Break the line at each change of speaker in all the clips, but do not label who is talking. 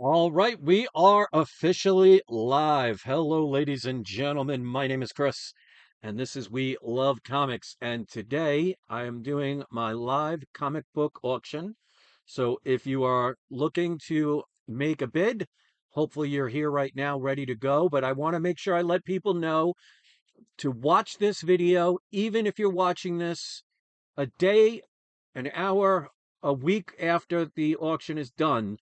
All right, we are officially live. Hello, ladies and gentlemen. My name is Chris, and this is We Love Comics. And today I am doing my live comic book auction. So if you are looking to make a bid, hopefully you're here right now ready to go. But I want to make sure I let people know to watch this video, even if you're watching this a day, an hour, a week after the auction is done,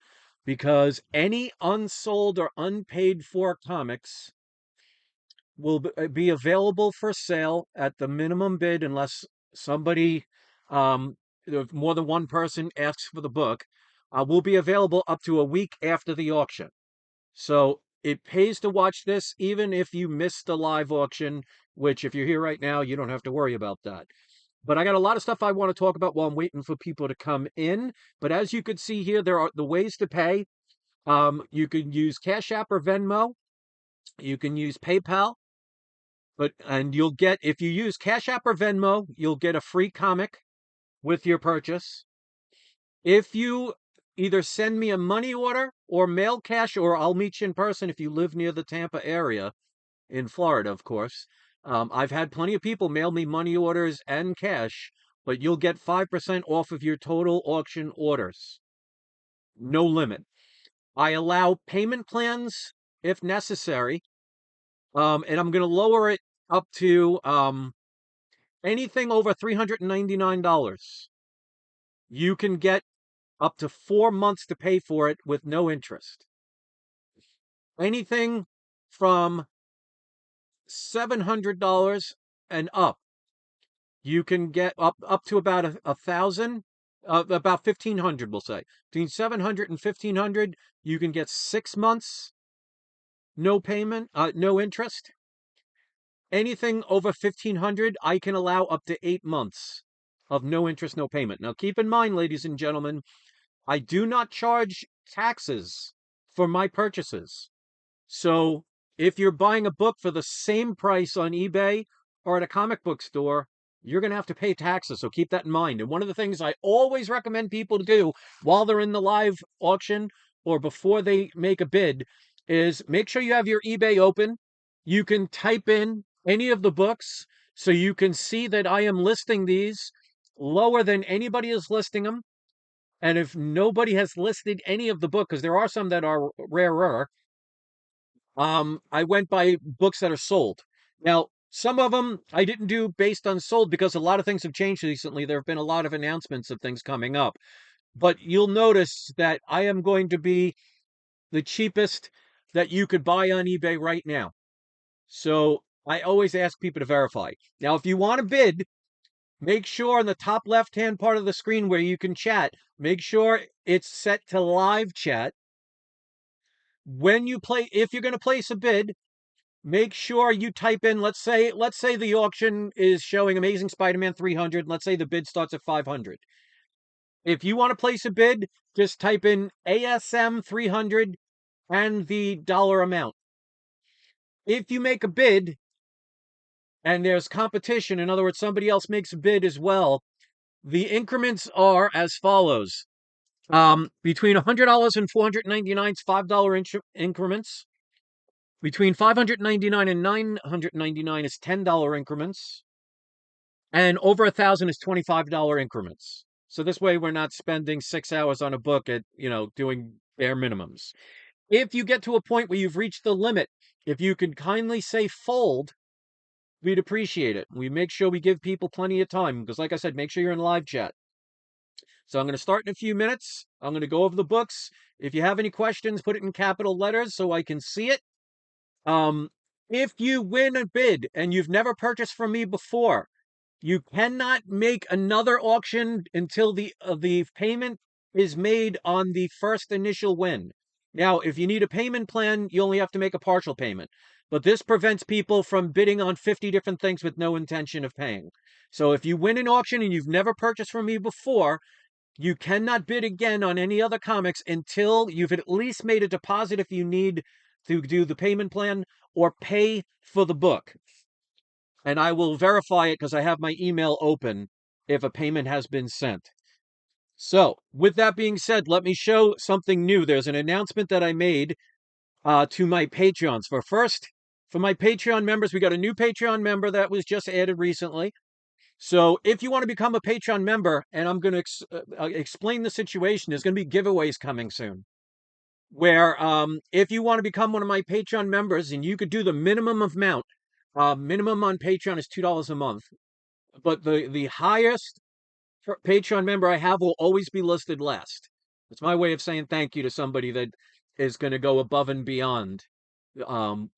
because any unsold or unpaid for comics will be available for sale at the minimum bid unless somebody, if more than one person asks for the book, will be available up to a week after the auction. So it pays to watch this, even if you missed the live auction, which if you're here right now, you don't have to worry about that. But I got a lot of stuff I want to talk about while I'm waiting for people to come in. But as you could see here, there are the ways to pay. You can use Cash App or Venmo. You can use PayPal. And you'll get, if you use Cash App or Venmo, you'll get a free comic with your purchase. If you either send me a money order or mail cash, or I'll meet you in person if you live near the Tampa area in Florida, of course. I've had plenty of people mail me money orders and cash, but you'll get 5% off of your total auction orders. No limit. I allow payment plans if necessary, and I'm going to lower it up to anything over $399. You can get up to 4 months to pay for it with no interest. Anything from $700 and up, you can get up to about a thousand, about 1,500, we'll say. Between 700 and 1,500, you can get 6 months, no payment, no interest. Anything over 1,500, I can allow up to 8 months of no interest, no payment. Now, keep in mind, ladies and gentlemen, I do not charge taxes for my purchases. So if you're buying a book for the same price on eBay or at a comic book store, you're going to have to pay taxes. So keep that in mind. And one of the things I always recommend people to do while they're in the live auction or before they make a bid is make sure you have your eBay open. You can type in any of the books so you can see that I am listing these lower than anybody is listing them. And if nobody has listed any of the book, because there are some that are rarer, I went by books that are sold. Now, some of them I didn't do based on sold because a lot of things have changed recently. There have been a lot of announcements of things coming up. But you'll notice that I am going to be the cheapest that you could buy on eBay right now. So I always ask people to verify. Now, if you want to bid, make sure on the top left-hand part of the screen where you can chat, make sure it's set to live chat. When you play, if you're going to place a bid, make sure you type in, let's say the auction is showing Amazing Spider-Man 300. Let's say the bid starts at 500. If you want to place a bid, just type in ASM 300 and the dollar amount. If you make a bid and there's competition, in other words, somebody else makes a bid as well, the increments are as follows. Between $100 and $499 is $5 increments. Between $599 and $999 is $10 increments. And over 1,000 is $25 increments. So this way we're not spending 6 hours on a book at, doing bare minimums. If you get to a point where you've reached the limit, if you could kindly say fold, we'd appreciate it. We make sure we give people plenty of time because, like I said, make sure you're in live chat. So I'm going to start in a few minutes. I'm going to go over the books. If you have any questions, put it in capital letters so I can see it. If you win a bid and you've never purchased from me before, you cannot make another auction until the payment is made on the first initial win. Now, if you need a payment plan, you only have to make a partial payment. But this prevents people from bidding on 50 different things with no intention of paying. So if you win an auction and you've never purchased from me before, you cannot bid again on any other comics until you've at least made a deposit if you need to do the payment plan or pay for the book. And I will verify it because I have my email open if a payment has been sent. So, with that being said, let me show something new. There's an announcement that I made to my Patreons. For my Patreon members, we got a new Patreon member that was just added recently. So, if you want to become a Patreon member, and I'm going to explain the situation, there's going to be giveaways coming soon. Where, if you want to become one of my Patreon members, and you could do the minimum amount, minimum on Patreon is $2 a month, but the highest Patreon member I have will always be listed last. It's my way of saying thank you to somebody that is going to go above and beyond, um,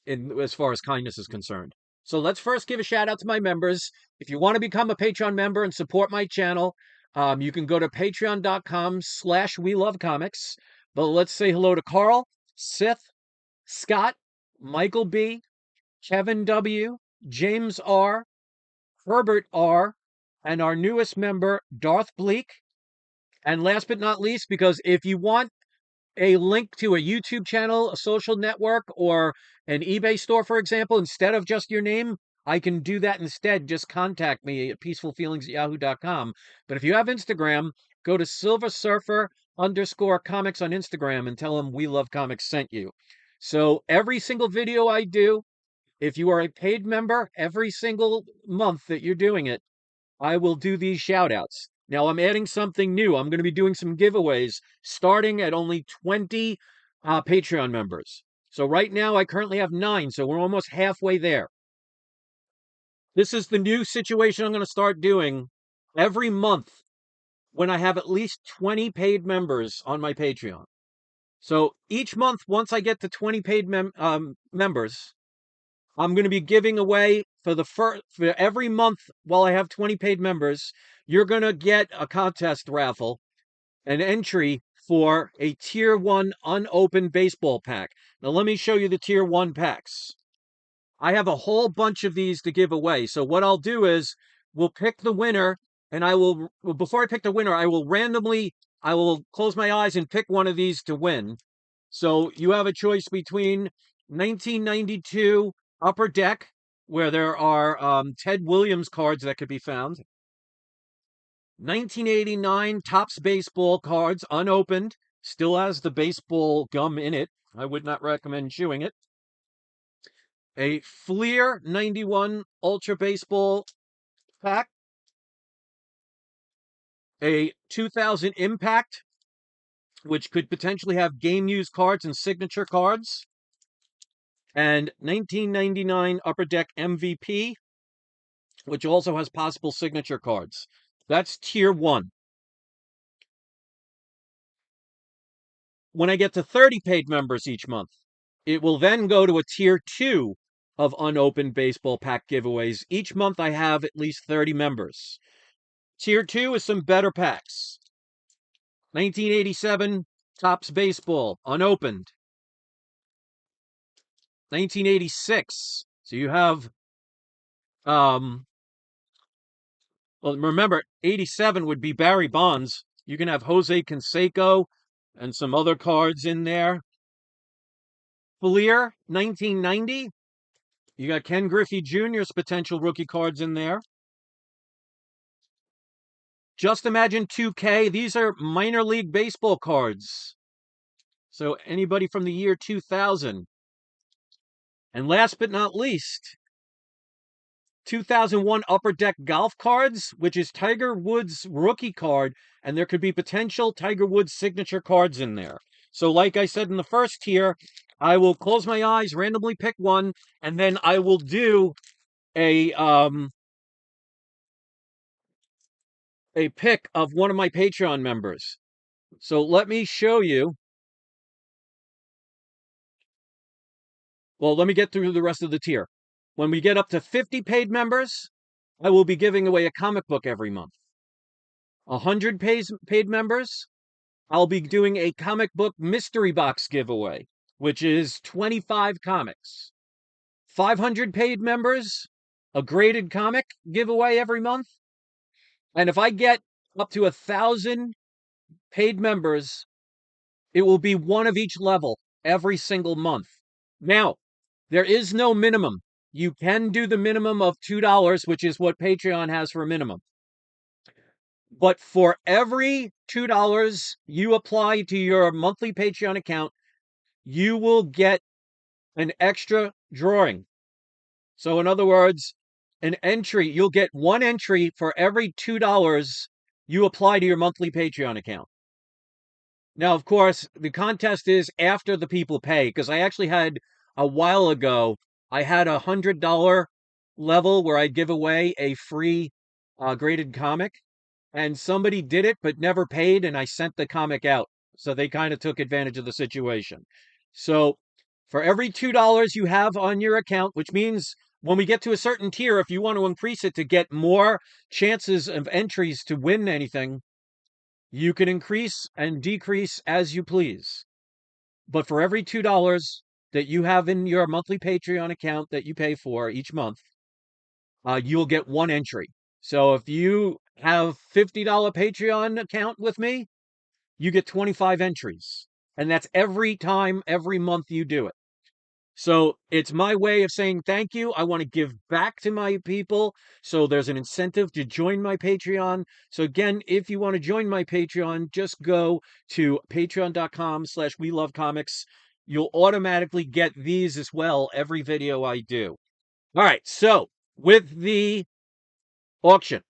in as far as kindness is concerned. So let's first give a shout out to my members. If you want to become a Patreon member and support my channel, you can go to patreon.com/we love comics. But let's say hello to Carl, Sith, Scott, Michael B, Kevin W, James R, Herbert R, and our newest member, Darth Bleak. And last but not least, because if you want a link to a YouTube channel, a social network, or an eBay store, for example, instead of just your name, I can do that instead. Just contact me at peacefulfeelings@yahoo.com. But if you have Instagram, go to silversurfer_comics on Instagram and tell them We Love Comics sent you. So every single video I do, if you are a paid member, every single month that you're doing it, I will do these shout outs. Now, I'm adding something new. I'm going to be doing some giveaways starting at only 20 Patreon members. So, right now, I currently have 9, so we're almost halfway there. This is the new situation I'm going to start doing every month when I have at least 20 paid members on my Patreon. So, each month, once I get to 20 paid members, I'm going to be giving away for every month while I have 20 paid members. You're going to get a contest raffle, an entry for a tier 1 unopened baseball pack. Now, let me show you the tier 1 packs. I have a whole bunch of these to give away. So, what I'll do is we'll pick the winner, and before I pick the winner, I will close my eyes and pick one of these to win. So, you have a choice between 1992 Upper Deck, where there are Ted Williams cards that could be found. 1989 Topps baseball cards, unopened, still has the baseball gum in it. I would not recommend chewing it. A Fleer 91 Ultra Baseball pack. A 2000 Impact, which could potentially have game used cards and signature cards. And 1999 Upper Deck MVP, which also has possible signature cards. That's tier 1. When I get to 30 paid members each month, it will then go to a tier 2 of unopened baseball pack giveaways. Each month I have at least 30 members. Tier 2 is some better packs. 1987 Topps Baseball, unopened. 1986. So you have, well, remember, 87 would be Barry Bonds. You can have Jose Canseco and some other cards in there. Fleer, 1990. You got Ken Griffey Jr.'s potential rookie cards in there. Just Imagine 2K. These are minor league baseball cards. So anybody from the year 2000. And last but not least, 2001 Upper Deck golf cards, which is Tiger Woods' rookie card, and there could be potential Tiger Woods signature cards in there. So like I said in the first tier, I will close my eyes, randomly pick one, and then I will do a pick of one of my Patreon members. So let me show you. Well, let me get through the rest of the tier. When we get up to 50 paid members, I will be giving away a comic book every month. 100 paid members, I'll be doing a comic book mystery box giveaway, which is 25 comics. 500 paid members, a graded comic giveaway every month. And if I get up to 1,000 paid members, it will be one of each level every single month. Now, there is no minimum. You can do the minimum of $2, which is what Patreon has for a minimum. But for every $2 you apply to your monthly Patreon account, you will get an extra drawing. So in other words, an entry, you'll get one entry for every $2 you apply to your monthly Patreon account. Now, of course, the contest is after the people pay, because I actually had a while ago, I had $100 level where I'd give away a free graded comic, and somebody did it but never paid, and I sent the comic out. So they kind of took advantage of the situation. So for every $2 you have on your account, which means when we get to a certain tier, if you want to increase it to get more chances of entries to win anything, you can increase and decrease as you please. But for every $2 that you have in your monthly Patreon account that you pay for each month, you'll get one entry. So if you have $50 Patreon account with me, you get 25 entries. And that's every time, every month you do it. So it's my way of saying thank you. I want to give back to my people. So there's an incentive to join my Patreon. So again, if you want to join my Patreon, just go to patreon.com/we love comics. You'll automatically get these as well every video I do. All right. So with the auction,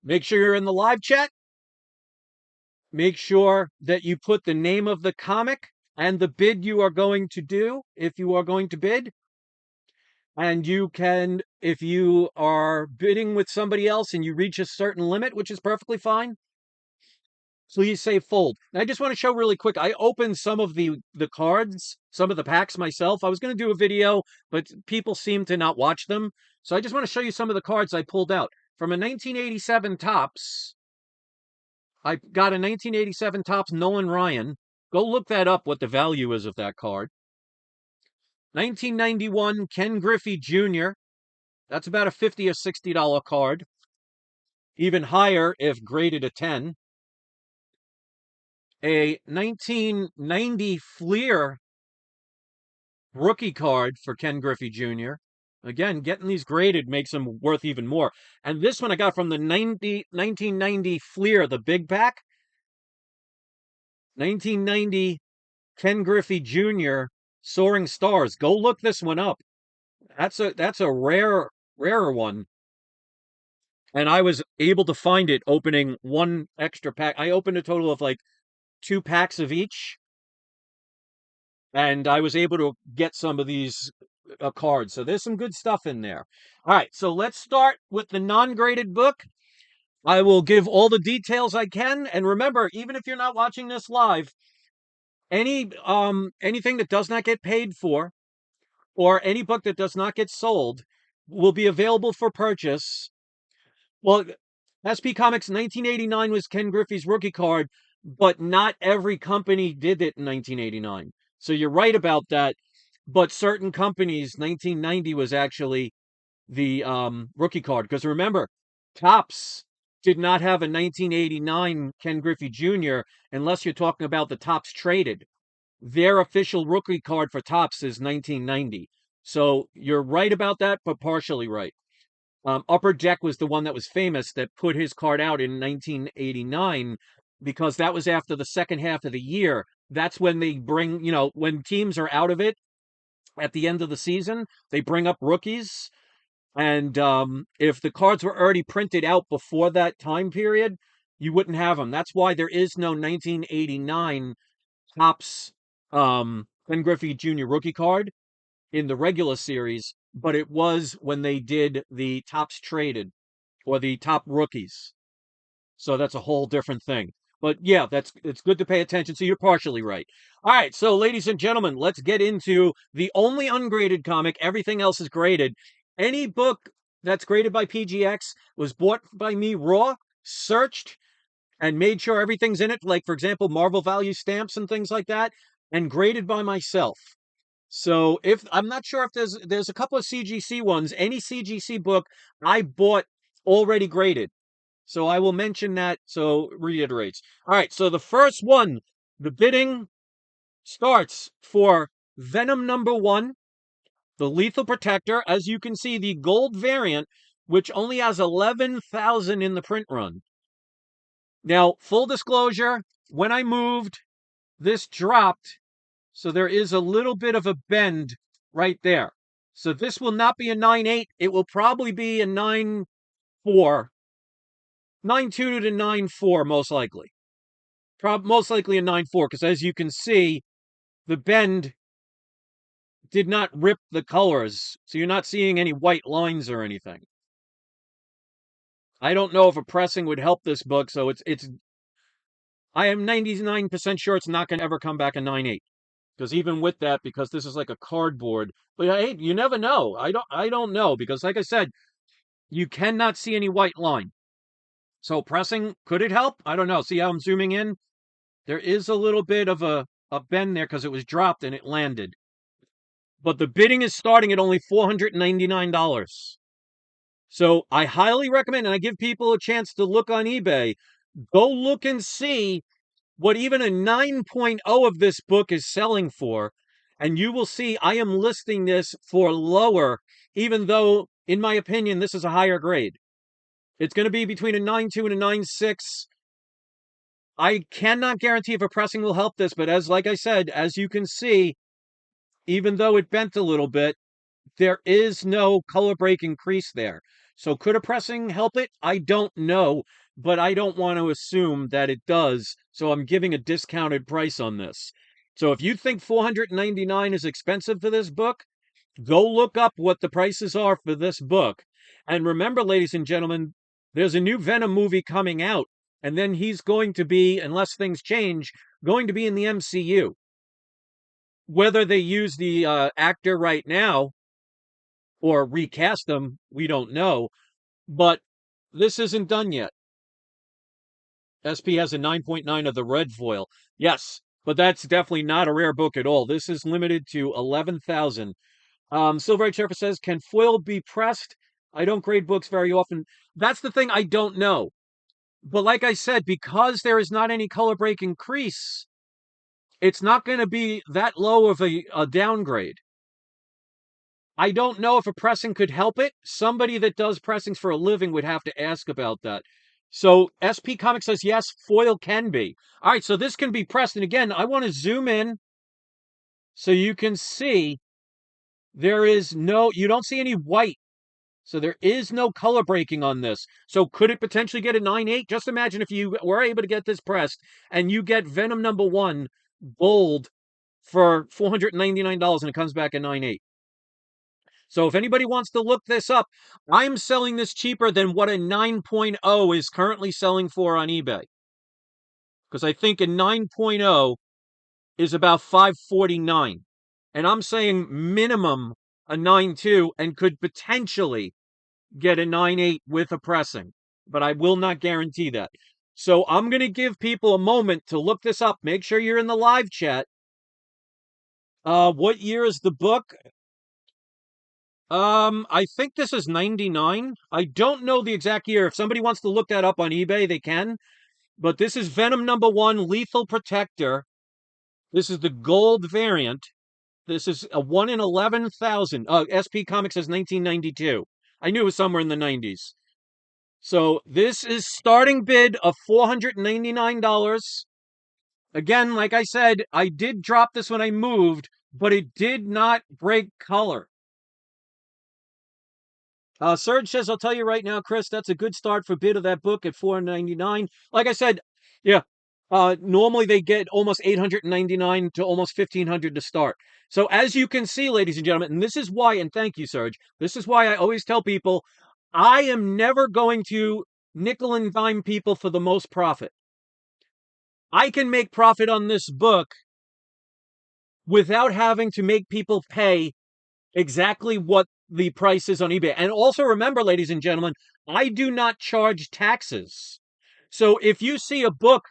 make sure you're in the live chat. Make sure that you put the name of the comic and the bid you are going to do if you are going to bid. And you can, if you are bidding with somebody else and you reach a certain limit, which is perfectly fine, please say fold. And I just want to show really quick. I opened some of the cards, some of the packs myself. I was going to do a video, but people seem to not watch them. So I just want to show you some of the cards I pulled out. From a 1987 Topps, I got a 1987 Topps Nolan Ryan. Go look that up, what the value is of that card. 1991 Ken Griffey Jr. That's about a $50 or $60 card. Even higher if graded a 10. A 1990 Fleer rookie card for Ken Griffey Jr. Again, getting these graded makes them worth even more. And this one I got from the 1990 Fleer, the big pack. 1990 Ken Griffey Jr. Soaring Stars. Go look this one up. That's a rarer one. And I was able to find it opening one extra pack. I opened a total of like 2 packs of each, and I was able to get some of these cards. So there's some good stuff in there. All right, so let's start with the non-graded book. I will give all the details I can, and remember, even if you're not watching this live, anything that does not get paid for, or any book that does not get sold, will be available for purchase. Well, SP Comics 1989 was Ken Griffey's rookie card, but not every company did it in 1989. So you're right about that. But certain companies, 1990 was actually the rookie card. Because remember, Topps did not have a 1989 Ken Griffey Jr. unless you're talking about the Topps traded. Their official rookie card for Topps is 1990. So you're right about that, but partially right. Upper Deck was the one that was famous that put his card out in 1989 because that was after the second half of the year. That's when they bring, when teams are out of it at the end of the season, they bring up rookies. And if the cards were already printed out before that time period, you wouldn't have them. That's why there is no 1989 Topps Ken Griffey Jr. rookie card in the regular series, but it was when they did the Topps traded or the top rookies. So that's a whole different thing. But yeah, it's good to pay attention. So you're partially right. All right, so ladies and gentlemen, let's get into the only ungraded comic. Everything else is graded. Any book that's graded by PGX was bought by me raw, searched, and made sure everything's in it. Like, for example, Marvel value stamps and things like that, and graded by myself. So if I'm not sure if there's a couple of CGC ones. Any CGC book I bought already graded. So I will mention that. So reiterates. All right. So the first one, the bidding starts for Venom #1, the Lethal Protector. As you can see, the gold variant. which only has 11,000 in the print run. Now, full disclosure, when I moved, this dropped, so there is a little bit of a bend right there. So this will not be a 9.8. It will probably be a 9.4. 9.2 to 9.4, most likely. Most likely a 9.4, because as you can see, the bend did not rip the colors, so you're not seeing any white lines or anything. I don't know if a pressing would help this book, so I am 99% sure it's not going to ever come back a 9.8. Because even with that, because this is like a cardboard, but hey, you never know. I don't know, because like I said, you cannot see any white line. So pressing, could it help? I don't know. See how I'm zooming in? There is a little bit of a bend there because it was dropped and it landed. But the bidding is starting at only $499. So I highly recommend, and I give people a chance to look on eBay. Go look and see what even a 9.0 of this book is selling for. And you will see I am listing this for lower, even though, in my opinion, this is a higher grade. It's going to be between a 9.2 and a 9.6. I cannot guarantee if a pressing will help this, but like I said, as you can see, even though it bent a little bit, there is no color break increase there. So could a pressing help it? I don't know, but I don't want to assume that it does. So I'm giving a discounted price on this. So if you think $499 is expensive for this book, go look up what the prices are for this book. And remember, ladies and gentlemen, there's a new Venom movie coming out, and then he's going to be, unless things change, going to be in the MCU. Whether they use the actor right now or recast them, we don't know. But this isn't done yet. SP has a 9.9 of the red foil. Yes, but that's definitely not a rare book at all. This is limited to 11,000. Silverite Surfer says, can foil be pressed? I don't grade books very often. That's the thing I don't know. But like I said, because there is not any color break increase, it's not going to be that low of a downgrade. I don't know if a pressing could help it. Somebody that does pressings for a living would have to ask about that. So SP Comics says, yes, foil can be. All right, so this can be pressed. And again, I want to zoom in so you can see you don't see any white. So there is no color breaking on this. So could it potentially get a 9.8? Just imagine if you were able to get this pressed and you get Venom #1 gold for $499 and it comes back a 9.8. So if anybody wants to look this up, I'm selling this cheaper than what a 9.0 is currently selling for on eBay. Because I think a 9.0 is about $549. And I'm saying minimum a 9.2 and could potentially get a 9.8 with a pressing. But I will not guarantee that. So I'm going to give people a moment to look this up. Make sure you're in the live chat. What year is the book? I think this is 99. I don't know the exact year. If somebody wants to look that up on eBay, they can. But this is Venom #1 Lethal Protector. This is the gold variant. This is a 1 in 11,000. SP Comics says 1992. I knew it was somewhere in the 90s. So this is starting bid of $499. Again, like I said, I did drop this when I moved, but it did not break color. Serge says, I'll tell you right now, Chris, that's a good start for bid of that book at $499. Like I said, yeah, normally they get almost $899 to almost $1,500 to start. So as you can see, ladies and gentlemen, and this is why, and thank you, Serge, this is why I always tell people, I am never going to nickel and dime people for the most profit. I can make profit on this book without having to make people pay exactly what the price is on eBay. And also remember, ladies and gentlemen, I do not charge taxes. So if you see a book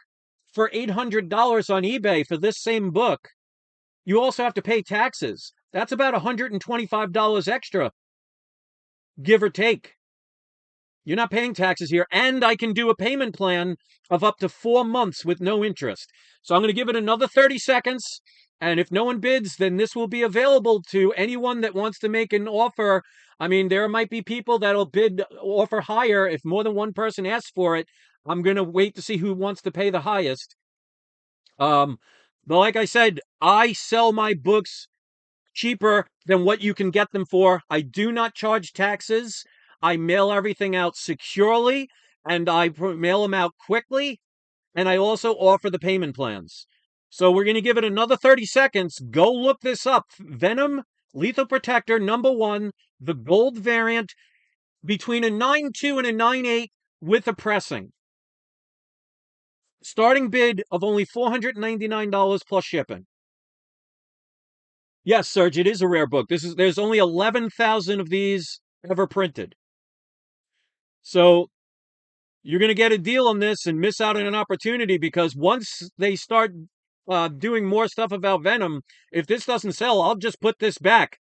for $800 on eBay for this same book, you also have to pay taxes. That's about $125 extra, give or take. You're not paying taxes here. And I can do a payment plan of up to 4 months with no interest. So I'm going to give it another 30 seconds. And if no one bids, then this will be available to anyone that wants to make an offer. I mean, there might be people that'll bid offer higher if more than one person asks for it. I'm going to wait to see who wants to pay the highest. Um, but like I said, I sell my books cheaper than what you can get them for. I do not charge taxes. I mail everything out securely and I mail them out quickly. And I also offer the payment plans. So we're going to give it another 30 seconds. Go look this up. Venom Lethal Protector #1, the gold variant, between a 9.2 and a 9.8 with a pressing. Starting bid of only $499 plus shipping. Yes, Serge, it is a rare book. There's only 11,000 of these ever printed. So you're going to get a deal on this and miss out on an opportunity, because once they start doing more stuff about Venom, if this doesn't sell, I'll just put this back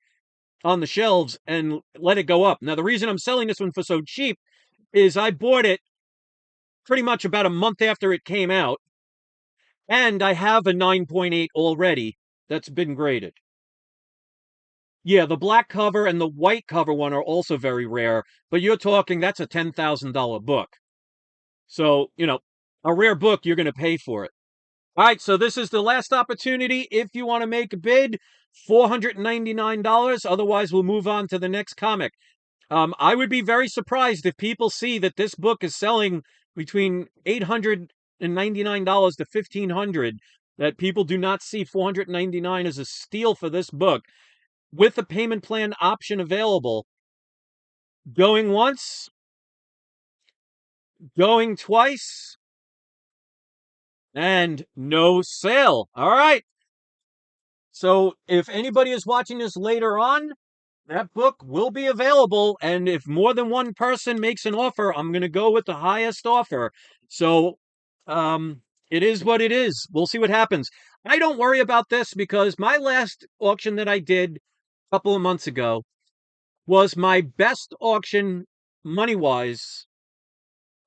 on the shelves and let it go up. Now, the reason I'm selling this one for so cheap is I bought it pretty much about a month after it came out, and I have a 9.8 already that's been graded. Yeah, the black cover and the white cover one are also very rare, but you're talking that's a $10,000 book. So, a rare book, you're going to pay for it. All right, so this is the last opportunity. If you want to make a bid, $499. Otherwise, we'll move on to the next comic. I would be very surprised if people see that this book is selling between $899 to $1,500, that people do not see $499 as a steal for this book, with a payment plan option available. Going once, going twice, and no sale. All right. So if anybody is watching this later on, that book will be available. And if more than one person makes an offer, I'm going to go with the highest offer. So it is what it is. We'll see what happens. I don't worry about this because my last auction that I did a couple of months ago was my best auction money-wise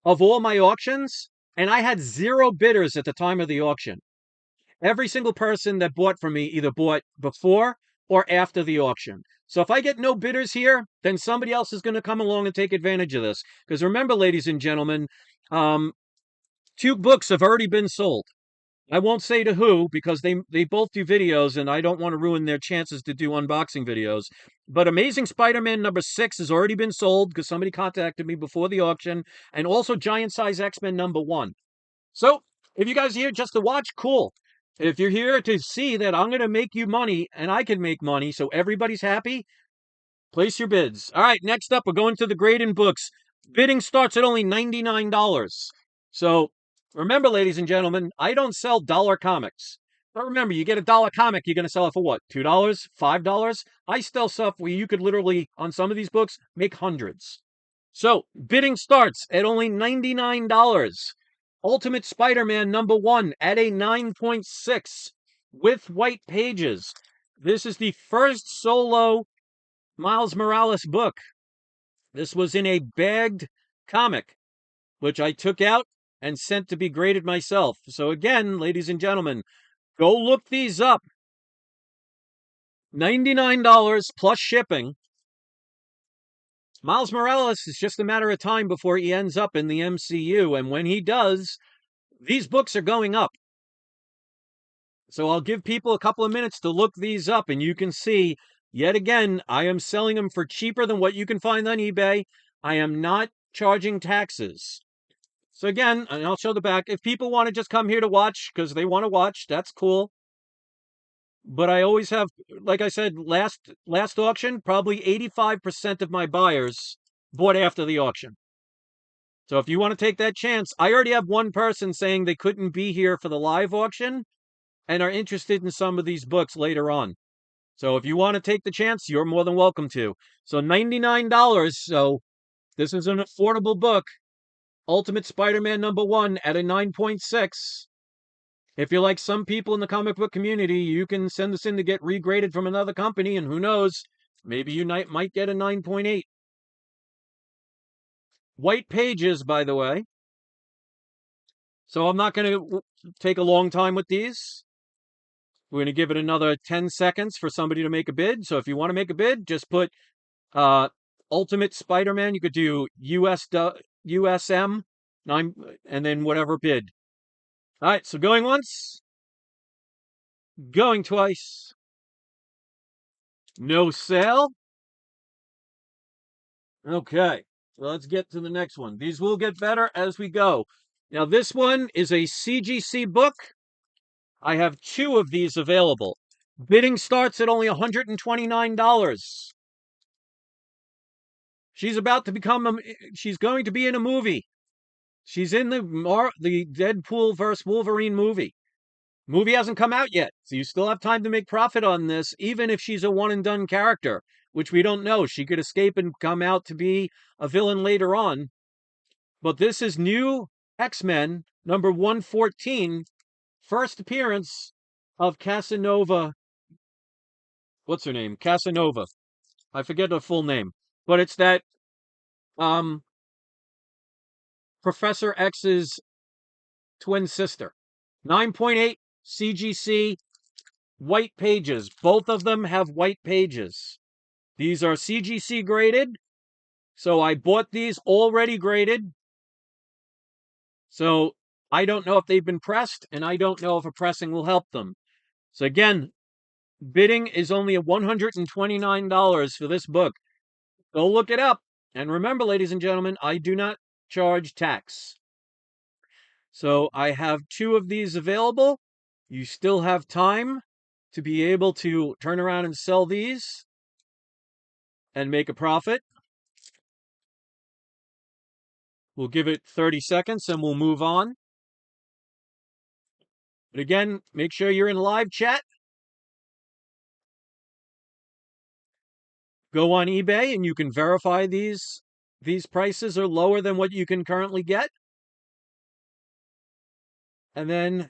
of all my auctions. And I had 0 bidders at the time of the auction. Every single person that bought from me either bought before or after the auction. So if I get no bidders here, then somebody else is going to come along and take advantage of this. Because remember, ladies and gentlemen, 2 books have already been sold. I won't say to who, because they both do videos and I don't want to ruin their chances to do unboxing videos. But Amazing Spider-Man #6 has already been sold because somebody contacted me before the auction. And also Giant Size X-Men #1. So if you guys are here just to watch, cool. If you're here to see that I'm going to make you money and I can make money so everybody's happy, place your bids. All right, next up, we're going to the grading books. Bidding starts at only $99. So remember, ladies and gentlemen, I don't sell dollar comics. But remember, you get a dollar comic, you're going to sell it for what? $2? $5? I sell stuff where you could literally, on some of these books, make hundreds. So bidding starts at only $99. Ultimate Spider-Man #1 at a 9.6 with white pages. This is the first solo Miles Morales book. This was in a bagged comic, which I took out and sent to be graded myself. So again, ladies and gentlemen, go look these up. $99 plus shipping. Miles Morales is just a matter of time before he ends up in the MCU, and when he does, these books are going up. So I'll give people a couple of minutes to look these up, and you can see, yet again, I am selling them for cheaper than what you can find on eBay. I am not charging taxes. So again, and I'll show the back. If people want to just come here to watch because they want to watch, that's cool. But I always have, like I said, last auction, probably 85% of my buyers bought after the auction. So if you want to take that chance, I already have one person saying they couldn't be here for the live auction and are interested in some of these books later on. So if you want to take the chance, you're more than welcome to. So $99. So this is an affordable book. Ultimate Spider-Man #1 at a 9.6. If you're like some people in the comic book community, you can send this in to get regraded from another company, and who knows, maybe you might get a 9.8. White pages, by the way. So I'm not going to take a long time with these. We're going to give it another 10 seconds for somebody to make a bid. So if you want to make a bid, just put uh, Ultimate Spider-Man. You could do USM 9 and then whatever bid. All right, so going once, going twice. No sale. Okay, well, let's get to the next one. These will get better as we go. Now, this one is a CGC book. I have 2 of these available. Bidding starts at only $129. She's about to become she's going to be in a movie. She's in the Deadpool vs. Wolverine movie. Movie hasn't come out yet, so you still have time to make profit on this, even if she's a one and done character, which we don't know. She could escape and come out to be a villain later on. But this is new X-Men number 114, first appearance of Casanova. What's her name? Casanova. I forget her full name, but it's that um Professor X's twin sister. 9.8 CGC white pages. Both of them have white pages. These are CGC graded. So I bought these already graded. So I don't know if they've been pressed, and I don't know if a pressing will help them. So again, bidding is only $129 for this book. Go look it up. And remember, ladies and gentlemen, I do not charge tax. So I have 2 of these available. You still have time to be able to turn around and sell these and make a profit. We'll give it 30 seconds and we'll move on. But again, make sure you're in live chat. Go on eBay and you can verify these prices are lower than what you can currently get. And then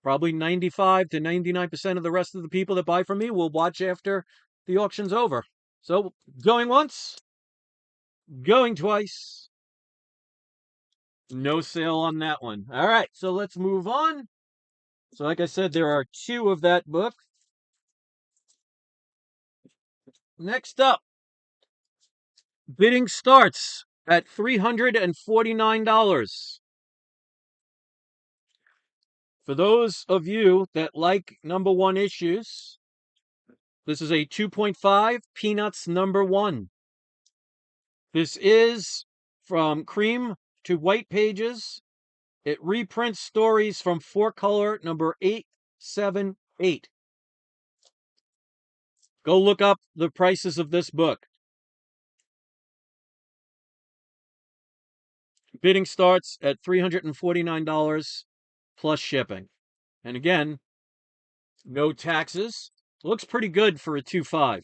probably 95 to 99% of the rest of the people that buy from me will watch after the auction's over. So going once, going twice. No sale on that one. All right, so let's move on. So like I said, there are 2 of that book. Next up, bidding starts at $349. For those of you that like number 1 issues, this is a 2.5 Peanuts number 1. This is from cream to white pages. It reprints stories from 4-color number 878. Go look up the prices of this book. Bidding starts at $349 plus shipping. And again, no taxes. Looks pretty good for a 2.5. I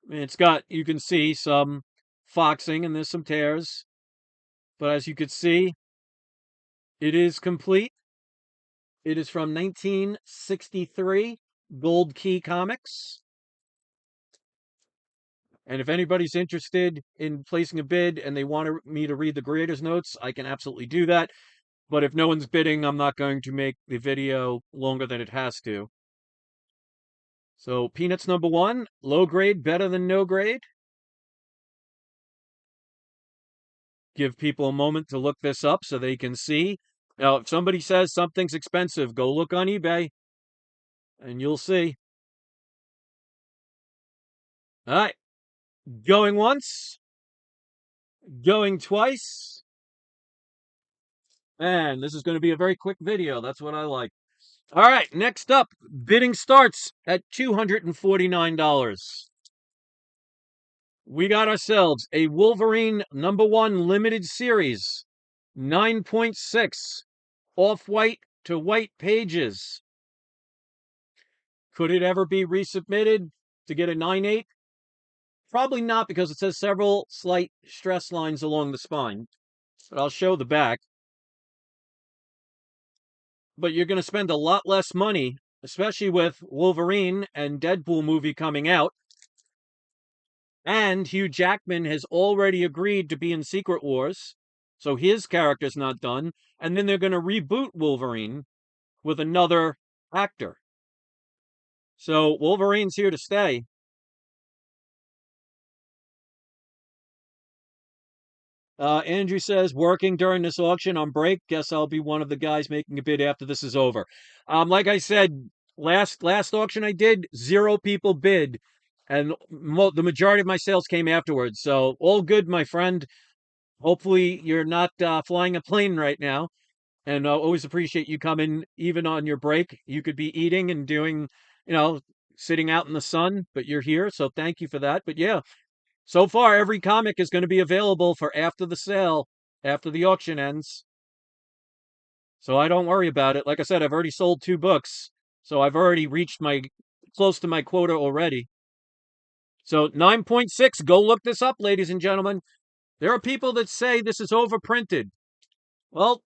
mean, it's got, you can see some foxing and there's some tears. But as you can see, it is complete. It is from 1963, Gold Key Comics. And if anybody's interested in placing a bid and they want me to read the creator's notes, I can absolutely do that. But if no one's bidding, I'm not going to make the video longer than it has to. So Peanuts number 1, low grade, better than no grade. Give people a moment to look this up so they can see. Now, if somebody says something's expensive, go look on eBay and you'll see. All right. Going once. Going twice. And this is going to be a very quick video. That's what I like. All right. Next up, bidding starts at $249. We got ourselves a Wolverine number 1 limited series, 9.6, off-white to white pages. Could it ever be resubmitted to get a 9.8? Probably not, because it says several slight stress lines along the spine. But I'll show the back. But you're going to spend a lot less money, especially with Wolverine and Deadpool movie coming out. And Hugh Jackman has already agreed to be in Secret Wars, so his character's not done. And then they're going to reboot Wolverine with another actor. So Wolverine's here to stay. Andrew says, working during this auction on break. Guess I'll be one of the guys making a bid after this is over. Like I said, last auction I did, 0 people bid, and the majority of my sales came afterwards. So all good, my friend. Hopefully you're not flying a plane right now. And always appreciate you coming, even on your break. You could be eating and doing, you know, sitting out in the sun, but you're here. So thank you for that. But yeah, so far, every comic is going to be available for after the sale, after the auction ends. So I don't worry about it. Like I said, I've already sold 2 books. So I've already reached close to my quota already. So 9.6, go look this up, ladies and gentlemen. There are people that say this is overprinted. Well,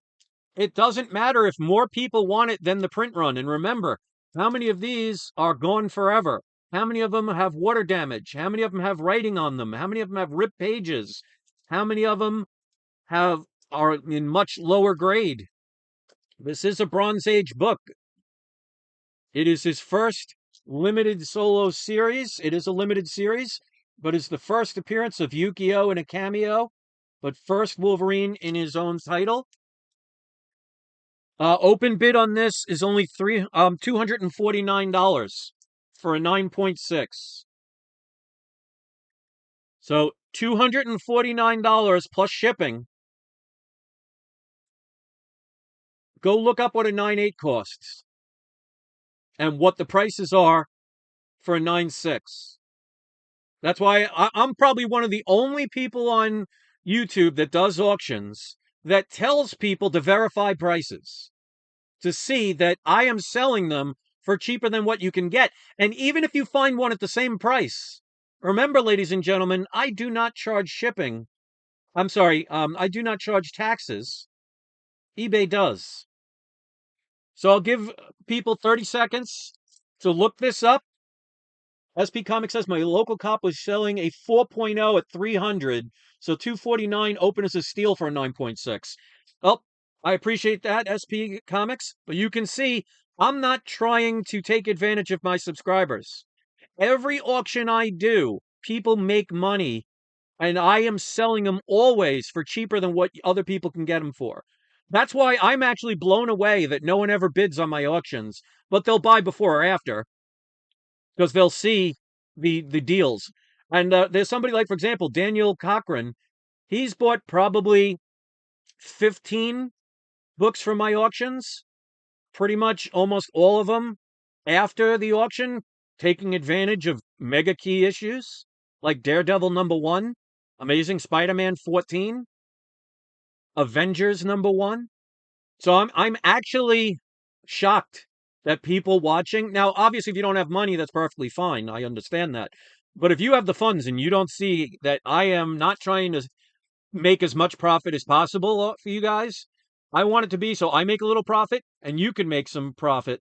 it doesn't matter if more people want it than the print run. And remember, how many of these are gone forever? How many of them have water damage? How many of them have writing on them? How many of them have ripped pages? How many of them are in much lower grade? This is a Bronze Age book. It is his first limited solo series. It is a limited series, but it's the first appearance of Yukio in a cameo, but first Wolverine in his own title. Open bid on this is only $249 for a 9.6. So $249 plus shipping. Go look up what a 9.8 costs and what the prices are for a 9.6. That's why I'm probably one of the only people on YouTube that does auctions that tells people to verify prices, to see that I am selling them for cheaper than what you can get. And even if you find one at the same price, remember, ladies and gentlemen, I do not charge shipping. I'm sorry, I do not charge taxes. eBay does. So I'll give people 30 seconds to look this up. SP Comics says my local cop was selling a 4.0 at 300, so 249 open as a steal for a 9.6. Well, I appreciate that, SP Comics, but you can see I'm not trying to take advantage of my subscribers. Every auction I do, people make money, and I am selling them always for cheaper than what other people can get them for. That's why I'm actually blown away that no one ever bids on my auctions, but they'll buy before or after because they'll see the deals. And there's somebody like, for example, Daniel Cochran. He's bought probably 15 books from my auctions, pretty much almost all of them after the auction, taking advantage of mega key issues like Daredevil #1, Amazing Spider-Man 14, Avengers #1. So I'm actually shocked that people watching. Now, obviously, if you don't have money, that's perfectly fine. I understand that. But if you have the funds and you don't see that I am not trying to make as much profit as possible for you guys, I want it to be so I make a little profit and you can make some profit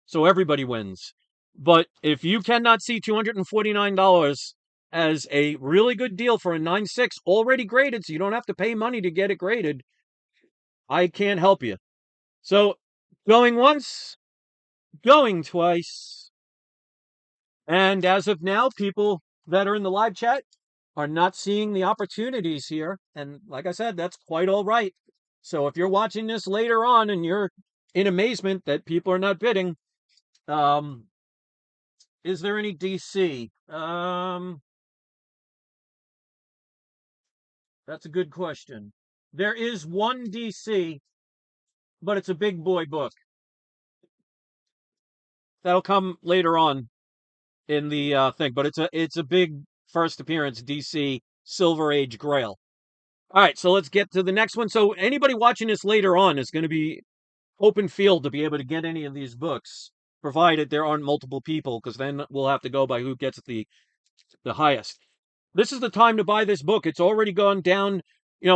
so everybody wins. But if you cannot see $249 as a really good deal for a 9.6 already graded, so you don't have to pay money to get it graded, I can't help you. So going once, going twice. And as of now, people that are in the live chat are not seeing the opportunities here. And like I said, that's quite all right. So if you're watching this later on and you're in amazement that people are not bidding, is there any DC? That's a good question. There is one DC, but it's a big boy book. That'll come later on in the thing, but it's a big first appearance DC Silver Age Grail. All right, so let's get to the next one. So anybody watching this later on is going to be open field to be able to get any of these books, provided there aren't multiple people, because then we'll have to go by who gets the highest. This is the time to buy this book. It's already gone down.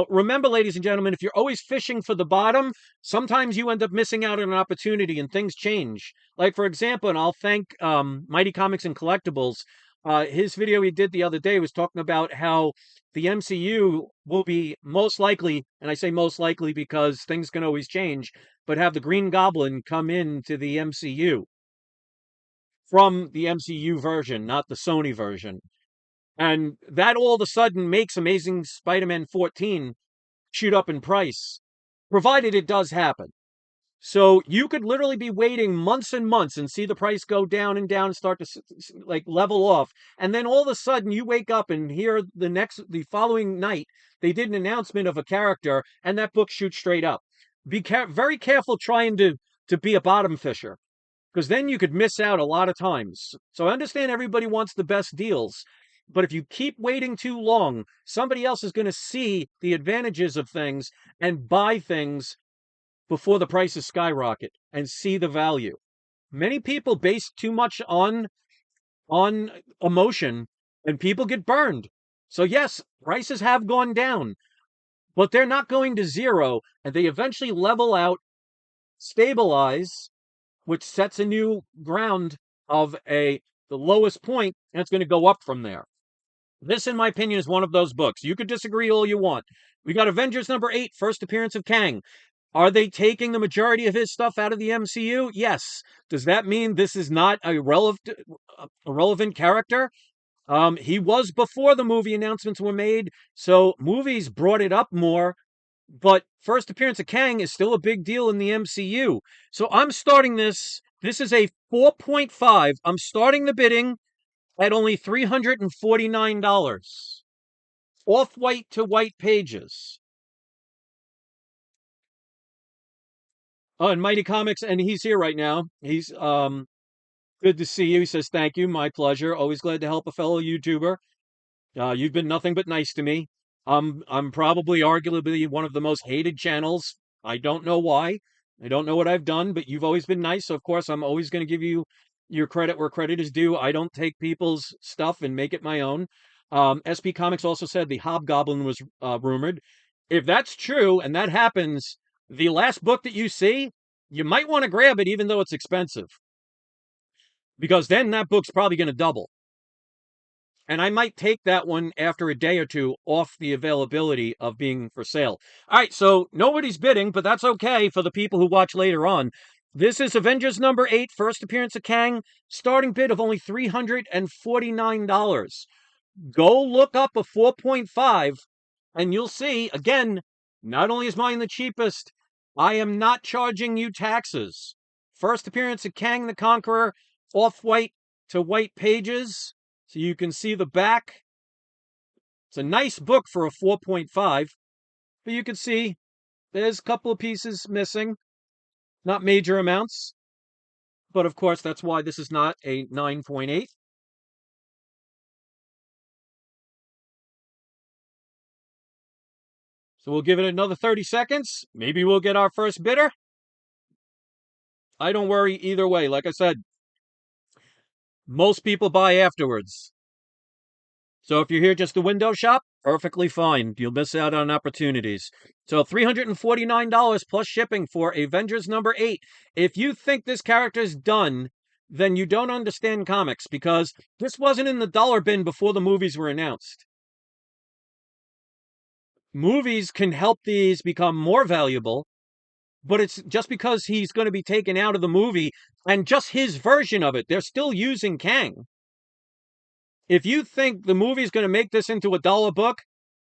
Remember, ladies and gentlemen, if you're always fishing for the bottom, sometimes you end up missing out on an opportunity and things change. Like, for example, and I'll thank Mighty Comics and Collectibles. his video he did the other day was talking about how the MCU will be most likely, and I say most likely because things can always change, but have the Green Goblin come into the MCU from the MCU version, not the Sony version. And that all of a sudden makes Amazing Spider-Man 14 shoot up in price, provided it does happen. So you could literally be waiting months and months and see the price go down and down and start to like level off. And then all of a sudden you wake up and hear the following night, they did an announcement of a character and that book shoots straight up. Be very careful trying to be a bottom fisher, because then you could miss out a lot of times. So I understand everybody wants the best deals, but if you keep waiting too long, somebody else is going to see the advantages of things and buy things before the prices skyrocket and see the value. Many people base too much on emotion and people get burned. So yes, prices have gone down, but they're not going to zero, and they eventually level out, stabilize, which sets a new ground of the lowest point, and it's going to go up from there. This, in my opinion, is one of those books. You could disagree all you want. We got Avengers #8, first appearance of Kang. Are they taking the majority of his stuff out of the MCU? Yes. Does that mean this is not a relevant character? He was before the movie announcements were made, so movies brought it up more, but first appearance of Kang is still a big deal in the MCU. So I'm starting this. This is a 4.5. I'm starting the bidding at only $349. Off-white to white pages. Oh, and Mighty Comics, and he's here right now. He's good to see you. He says, thank you, my pleasure. Always glad to help a fellow YouTuber. You've been nothing but nice to me. I'm probably arguably one of the most hated channels. I don't know why. I don't know what I've done, but you've always been nice. So of course, I'm always going to give you your credit where credit is due. I don't take people's stuff and make it my own. SP Comics also said the Hobgoblin was rumored. If that's true and that happens, the last book that you see, you might want to grab it even though it's expensive, because then that book's probably going to double. And I might take that one after a day or two off the availability of being for sale. All right, so nobody's bidding, but that's okay for the people who watch later on. This is Avengers #8, first appearance of Kang, starting bid of only $349. Go look up a 4.5, and you'll see, again, not only is mine the cheapest, I am not charging you taxes. First appearance of Kang the Conqueror, off-white to white pages, so you can see the back. It's a nice book for a 4.5, but you can see there's a couple of pieces missing. Not major amounts, but of course that's why this is not a 9.8. So we'll give it another 30 seconds. Maybe we'll get our first bidder. I don't worry either way. Like I said, most people buy afterwards. So if you're here just to window shop, perfectly fine. You'll miss out on opportunities. So $349 plus shipping for Avengers #8. If you think this character's done, then you don't understand comics, because this wasn't in the dollar bin before the movies were announced. Movies can help these become more valuable, but it's just because he's going to be taken out of the movie and just his version of it. They're still using Kang. If you think the movie's going to make this into a dollar book,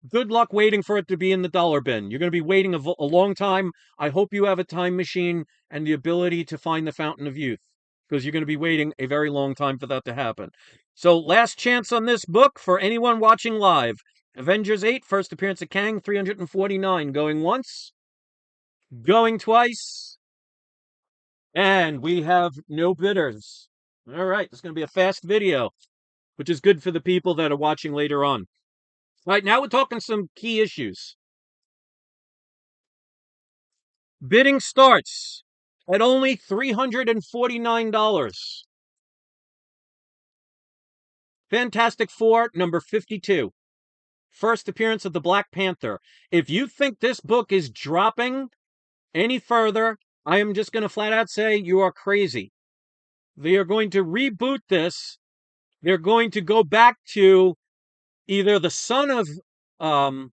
good luck waiting for it to be in the dollar bin. You're going to be waiting a long time. I hope you have a time machine and the ability to find the Fountain of Youth, because you're going to be waiting a very long time for that to happen. So last chance on this book for anyone watching live. Avengers 8, first appearance of Kang, $349. Going once, going twice, and we have no bidders. All right, this is going to be a fast video, which is good for the people that are watching later on. All right, now we're talking some key issues. Bidding starts at only $349. Fantastic Four, #52. First appearance of the Black Panther. If you think this book is dropping any further, I am just going to flat out say you are crazy. They are going to reboot this they're going to go back to either the son of the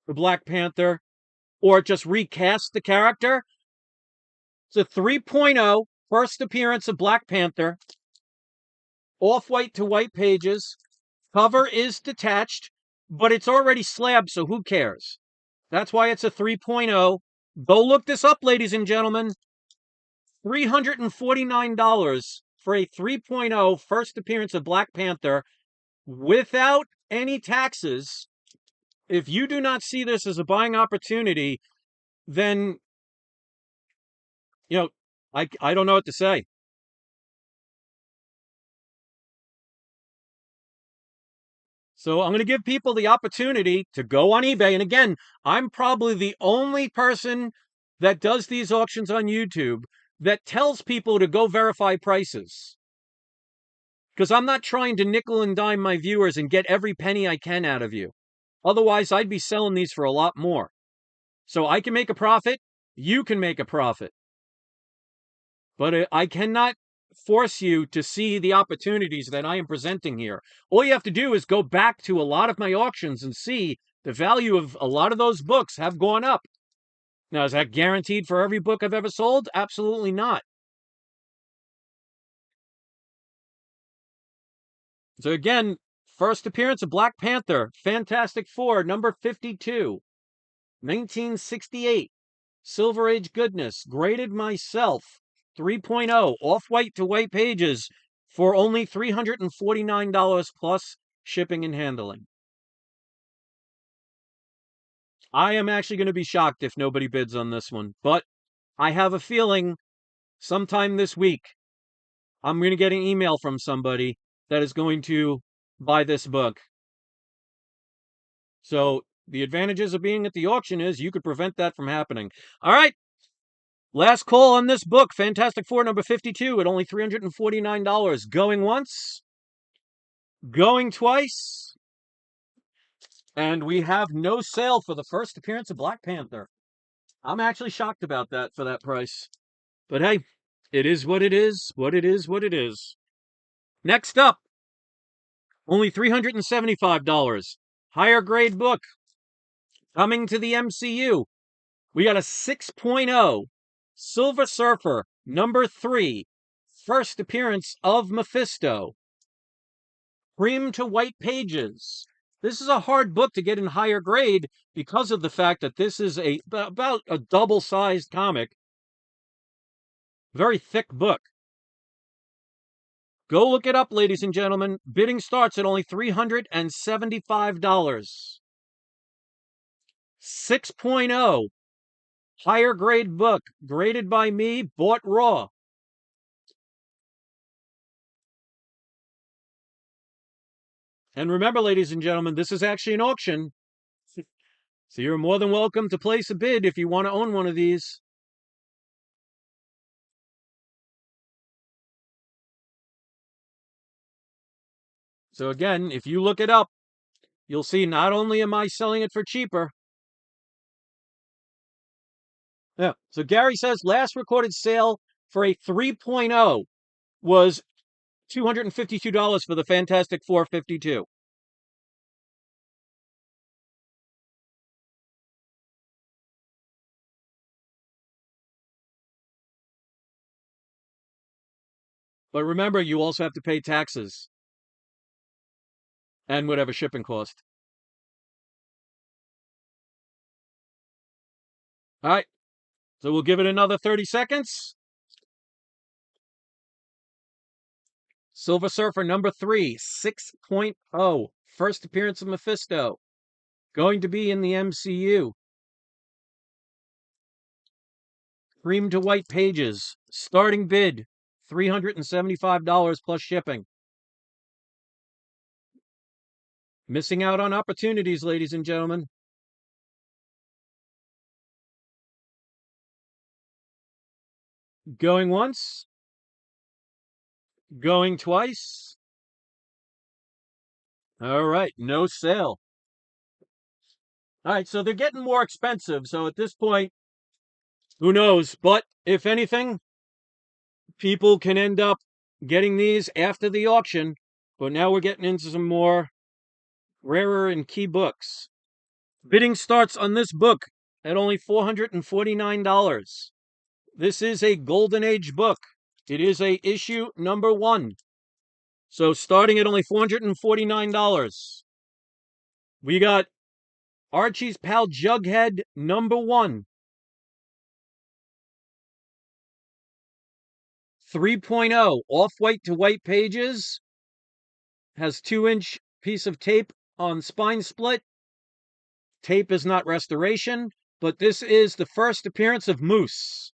Black Panther or just recast the character. It's a 3.0 first appearance of Black Panther, off-white to white pages. Cover is detached, but it's already slabbed, so who cares? That's why it's a 3.0. Go look this up, ladies and gentlemen. $349 for a 3.0 first appearance of Black Panther without any taxes. If you do not see this as a buying opportunity, then, I don't know what to say. So I'm going to give people the opportunity to go on eBay. And again, I'm probably the only person that does these auctions on YouTube that tells people to go verify prices. Because I'm not trying to nickel and dime my viewers and get every penny I can out of you. Otherwise, I'd be selling these for a lot more. So I can make a profit. You can make a profit. But I cannot force you to see the opportunities that I am presenting here. All you have to do is go back to a lot of my auctions and see the value of a lot of those books have gone up. Now, is that guaranteed for every book I've ever sold? Absolutely not. So again, first appearance of Black Panther, Fantastic Four, number 52, 1968. Silver Age goodness, graded myself, 3.0, off-white to white pages for only $349 plus shipping and handling. I am actually going to be shocked if nobody bids on this one, but I have a feeling sometime this week I'm going to get an email from somebody that is going to buy this book. So the advantages of being at the auction is you could prevent that from happening. All right. Last call on this book, Fantastic Four, number 52, at only $349. Going once, going twice, and we have no sale for the first appearance of Black Panther. I'm actually shocked about that for that price. But hey, it is what it is, what it is, what it is. Next up, only $375. Higher grade book, coming to the MCU. We got a 6.0 Silver Surfer, number 3, first appearance of Mephisto. Cream to white pages. This is a hard book to get in higher grade because of the fact that this is about a double-sized comic. Very thick book. Go look it up, ladies and gentlemen. Bidding starts at only $375. 6.0 higher grade book, graded by me, bought raw. And remember, ladies and gentlemen, this is actually an auction. So you're more than welcome to place a bid if you want to own one of these. So again, if you look it up, you'll see not only am I selling it for cheaper. Yeah. So Gary says last recorded sale for a 3.0 was $252 for the Fantastic Four 52. But remember, you also have to pay taxes and whatever shipping cost. All right. So we'll give it another 30 seconds. Silver Surfer number 3, 6.0. First appearance of Mephisto. Going to be in the MCU. Cream to white pages. Starting bid, $375 plus shipping. Missing out on opportunities, ladies and gentlemen. Going once. Going twice. All right, no sale. All right, so they're getting more expensive. So at this point, who knows? But if anything, people can end up getting these after the auction But now we're getting into some more rarer and key books. Bidding starts on this book at only $449. This is a Golden Age book. It is a issue number 1. So starting at only $449, we got Archie's pal Jughead number 1. 3.0, off-white to white pages. Has 2-inch piece of tape on spine split. Tape is not restoration, but this is the first appearance of Moose.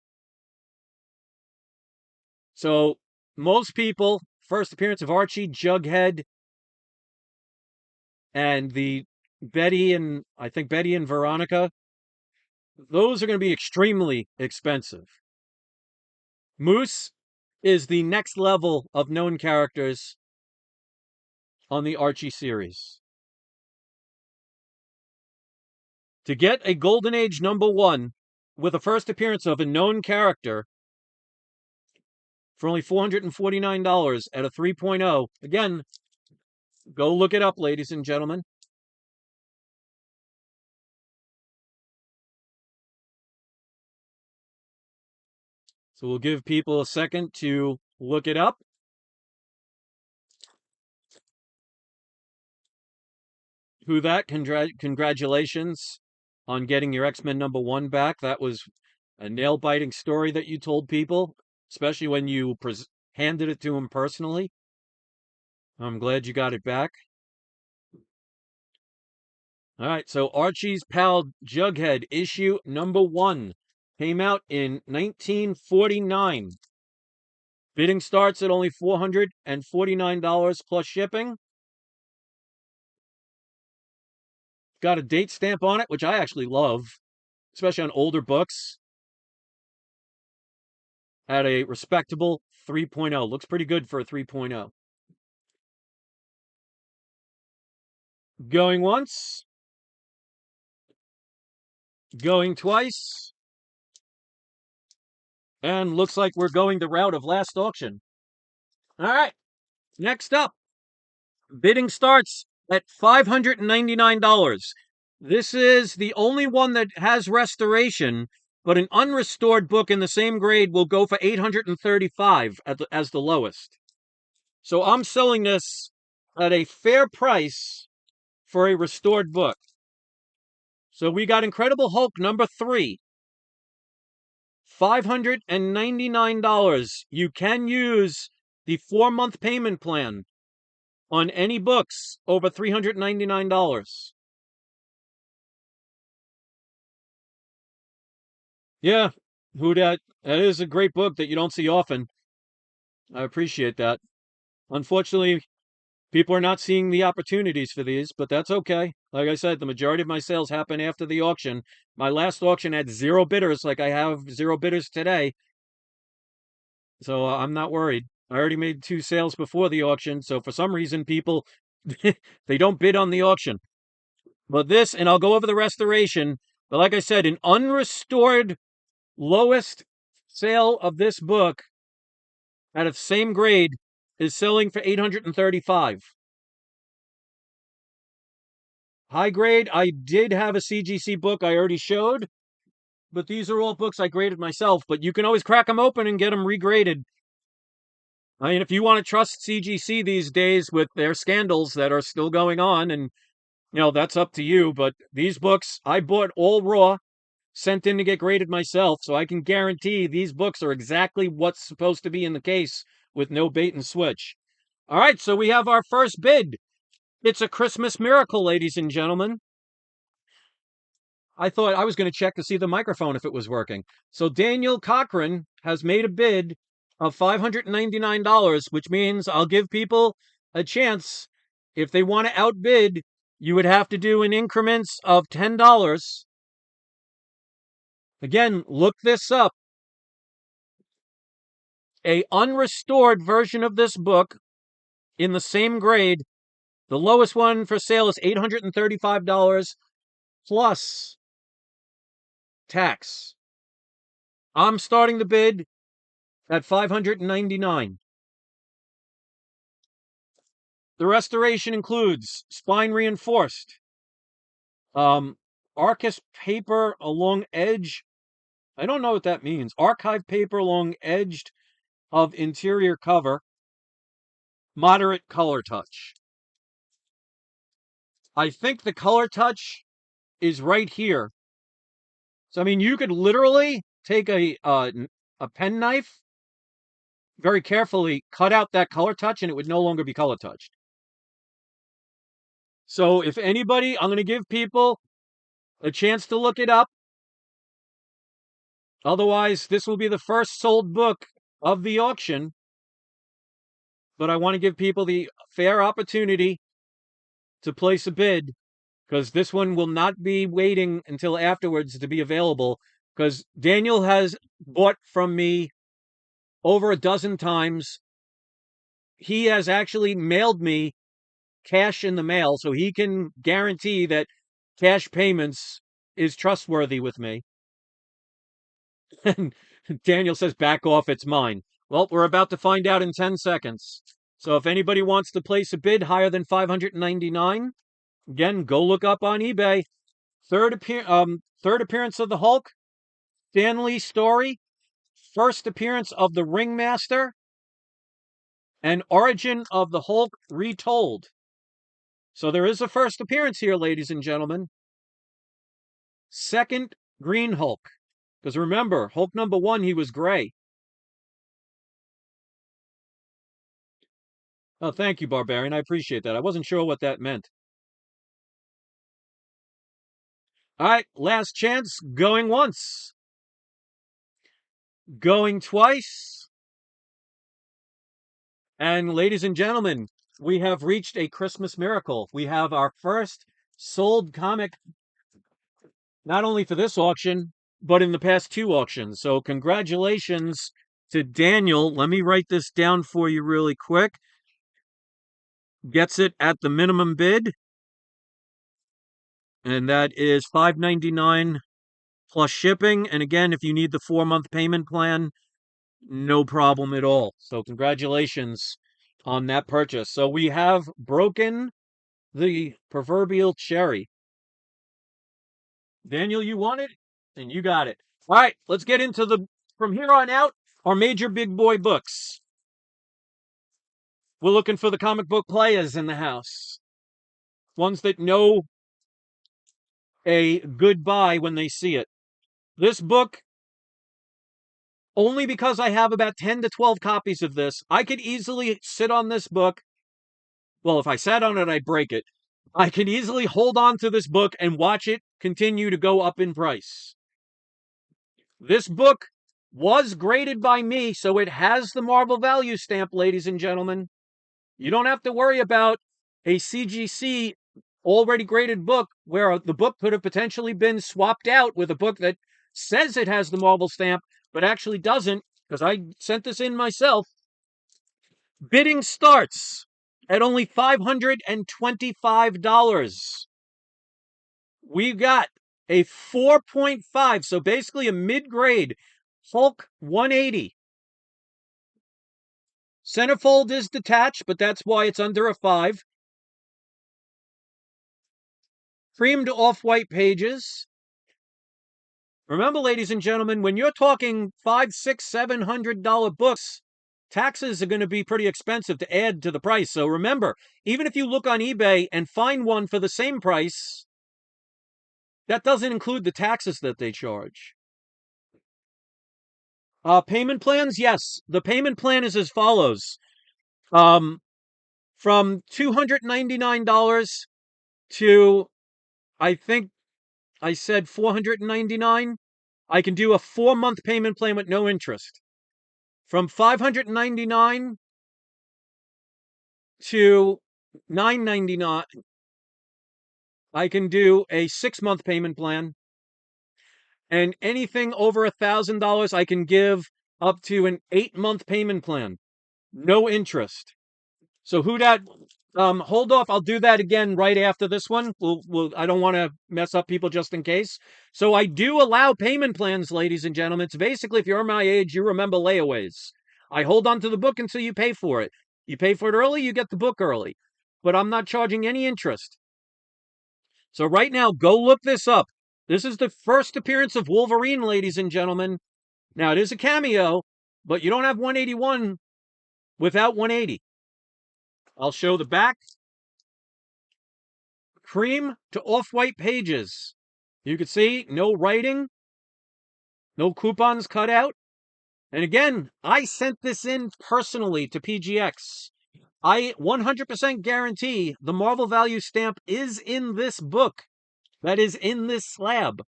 So most people, first appearance of Archie, Jughead, and the Betty and Veronica, those are going to be extremely expensive. Moose is the next level of known characters on the Archie series. To get a Golden Age number 1 with a first appearance of a known character for only $449 at a 3.0, again, go look it up, ladies and gentlemen. So we'll give people a second to look it up. Who that? Congratulations on getting your X-Men number 1 back. That was a nail-biting story that you told people, especially when you handed it to him personally. I'm glad you got it back. All right, so Archie's pal Jughead, issue number 1, came out in 1949. Bidding starts at only $449 plus shipping. Got a date stamp on it, which I actually love, especially on older books. At a respectable 3.0. Looks pretty good for a 3.0. Going once. Going twice. And looks like we're going the route of last auction. All right. Next up. Bidding starts at $599. This is the only one that has restoration, but an unrestored book in the same grade will go for $835 as the lowest. So I'm selling this at a fair price for a restored book. So we got Incredible Hulk number 3. $599. You can use the 4-month payment plan on any books over $399. Yeah, who dat? That is a great book that you don't see often. I appreciate that. Unfortunately, people are not seeing the opportunities for these, but that's okay. Like I said, the majority of my sales happen after the auction. My last auction had 0 bidders, like I have 0 bidders today. So I'm not worried. I already made 2 sales before the auction, so for some reason people they don't bid on the auction. But this, and I'll go over the restoration, but like I said, an unrestored lowest sale of this book at the same grade is selling for $835. High grade, I did have a CGC book I already showed, but these are all books I graded myself, but you can always crack them open and get them regraded. I mean, if you want to trust CGC these days with their scandals that are still going on, and, that's up to you, but these books, I bought all raw, sent in to get graded myself, so I can guarantee these books are exactly what's supposed to be in the case with no bait and switch. All right, so we have our first bid. It's a Christmas miracle, ladies and gentlemen. I thought I was going to check to see the microphone if it was working. So Daniel Cochran has made a bid of $599, which means I'll give people a chance. If they want to outbid, you would have to do in increments of $10. Again, look this up. A unrestored version of this book in the same grade, the lowest one for sale is $835 plus tax. I'm starting the bid at $599. The restoration includes spine reinforced, Arcus paper along edge. I don't know what that means. Archive paper along edged of interior cover, moderate color touch. I think the color touch is right here. So, I mean, you could literally take a pen knife, very carefully cut out that color touch, and it would no longer be color touched. So, if anybody, I'm going to give people a chance to look it up. Otherwise, this will be the first sold book of the auction. But I want to give people the fair opportunity to place a bid, because this one will not be waiting until afterwards to be available, because Daniel has bought from me over a dozen times. He has actually mailed me cash in the mail, so he can guarantee that cash payments is trustworthy with me. And Daniel says, back off, it's mine. Well, we're about to find out in 10 seconds. So if anybody wants to place a bid higher than $599, again, go look up on eBay. Third appearance of the Hulk, Stan Lee story, first appearance of the Ringmaster, and origin of the Hulk retold. So there is a first appearance here, ladies and gentlemen. Second Green Hulk. Because remember, Hulk number 1, he was gray. Oh, thank you, Barbarian. I appreciate that. I wasn't sure what that meant. All right, last chance. Going once. Going twice. And ladies and gentlemen, we have reached a Christmas miracle. We have our first sold comic, not only for this auction, but in the past 2 auctions. So congratulations to Daniel. Let me write this down for you really quick. Gets it at the minimum bid, and that is $5.99 plus shipping. And again, if you need the 4-month payment plan, no problem at all. So congratulations on that purchase. So we have broken the proverbial cherry. Daniel, you want it, and you got it. All right, let's get into from here on out, our major big boy books. We're looking for the comic book players in the house. Ones that know a good buy when they see it. This book, only because I have about 10 to 12 copies of this, I could easily sit on this book. Well, if I sat on it, I'd break it. I can easily hold on to this book and watch it continue to go up in price. This book was graded by me, so it has the Marvel value stamp, ladies and gentlemen. You don't have to worry about a CGC already graded book where the book could have potentially been swapped out with a book that says it has the Marvel stamp, but actually doesn't, because I sent this in myself. Bidding starts at only $525. We've got a 4.5, so basically a mid-grade Hulk 180. Centerfold is detached, but that's why it's under a 5. Creamed off-white pages. Remember, ladies and gentlemen, when you're talking $500, $600, $700 books, taxes are going to be pretty expensive to add to the price. So remember, even if you look on eBay and find one for the same price, that doesn't include the taxes that they charge. Payment plans, yes. The payment plan is as follows. From $299 to, I think I said $499. I can do a 4-month payment plan with no interest. From $599 to $999, I can do a 6-month payment plan. And anything over $1,000, I can give up to an 8-month payment plan. No interest. So who that? Hold off. I'll do that again right after this one. I don't want to mess up people just in case. So I do allow payment plans, ladies and gentlemen. It's basically, if you're my age, you remember layaways. I hold on to the book until you pay for it. You pay for it early, you get the book early. but I'm not charging any interest. So right now, go look this up. This is the first appearance of Wolverine, ladies and gentlemen. Now, it is a cameo, but you don't have 181 without 180. I'll show the back. Cream to off-white pages. You can see no writing, no coupons cut out. And again, I sent this in personally to PGX. I 100% guarantee the Marvel value stamp is in this book. That is in this slab.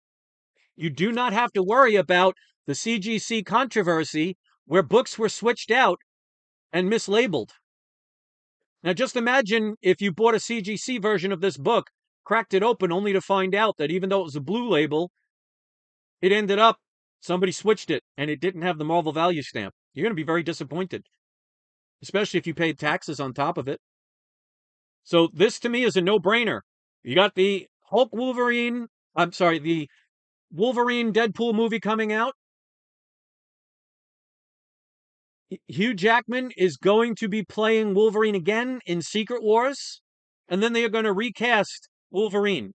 You do not have to worry about the CGC controversy where books were switched out and mislabeled. Now just imagine if you bought a CGC version of this book, cracked it open only to find out that even though it was a blue label, it ended up somebody switched it and it didn't have the Marvel value stamp. You're going to be very disappointed, especially if you paid taxes on top of it. So this to me is a no-brainer. You got the the Wolverine Deadpool movie coming out. Hugh Jackman is going to be playing Wolverine again in Secret Wars, and then they are going to recast Wolverine.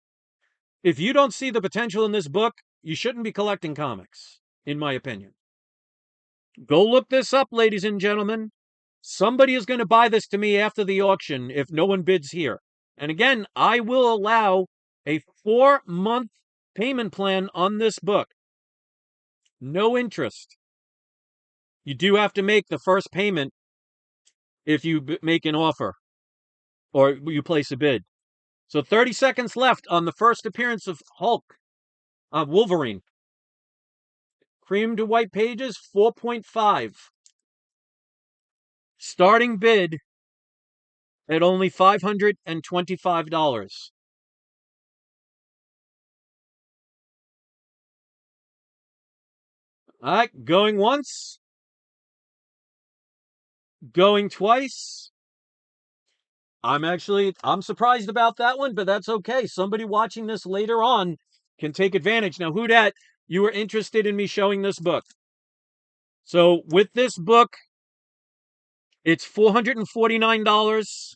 If you don't see the potential in this book, you shouldn't be collecting comics, in my opinion. Go look this up, ladies and gentlemen. Somebody is going to buy this to me after the auction if no one bids here. And again, I will allow a 4-month payment plan on this book. No interest. You do have to make the first payment if you make an offer or you place a bid. So 30 seconds left on the first appearance of Wolverine. Cream to white pages, 4.5. Starting bid at only $525. All right, going once. Going twice. I'm surprised about that one, but that's okay. Somebody watching this later on can take advantage. Now, who dat, you were interested in me showing this book. So with this book, it's $449.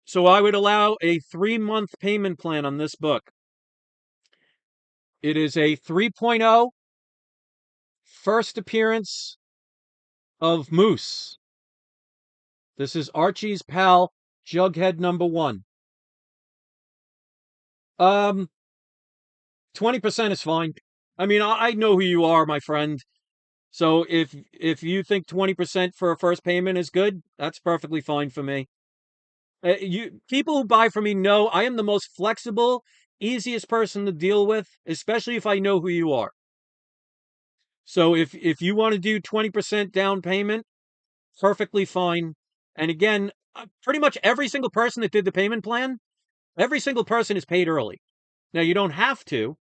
So I would allow a 3-month payment plan on this book. It is a 3.0 first appearance of Moose. This is Archie's pal, Jughead #1. 20% is fine. I mean, I know who you are, my friend. So if you think 20% for a first payment is good, that's perfectly fine for me. People who buy from me know I am the most flexible, easiest person to deal with, especially if I know who you are. So if you want to do 20% down payment, perfectly fine. And again, pretty much every single person that did the payment plan, every single person is paid early. Now, you don't have to,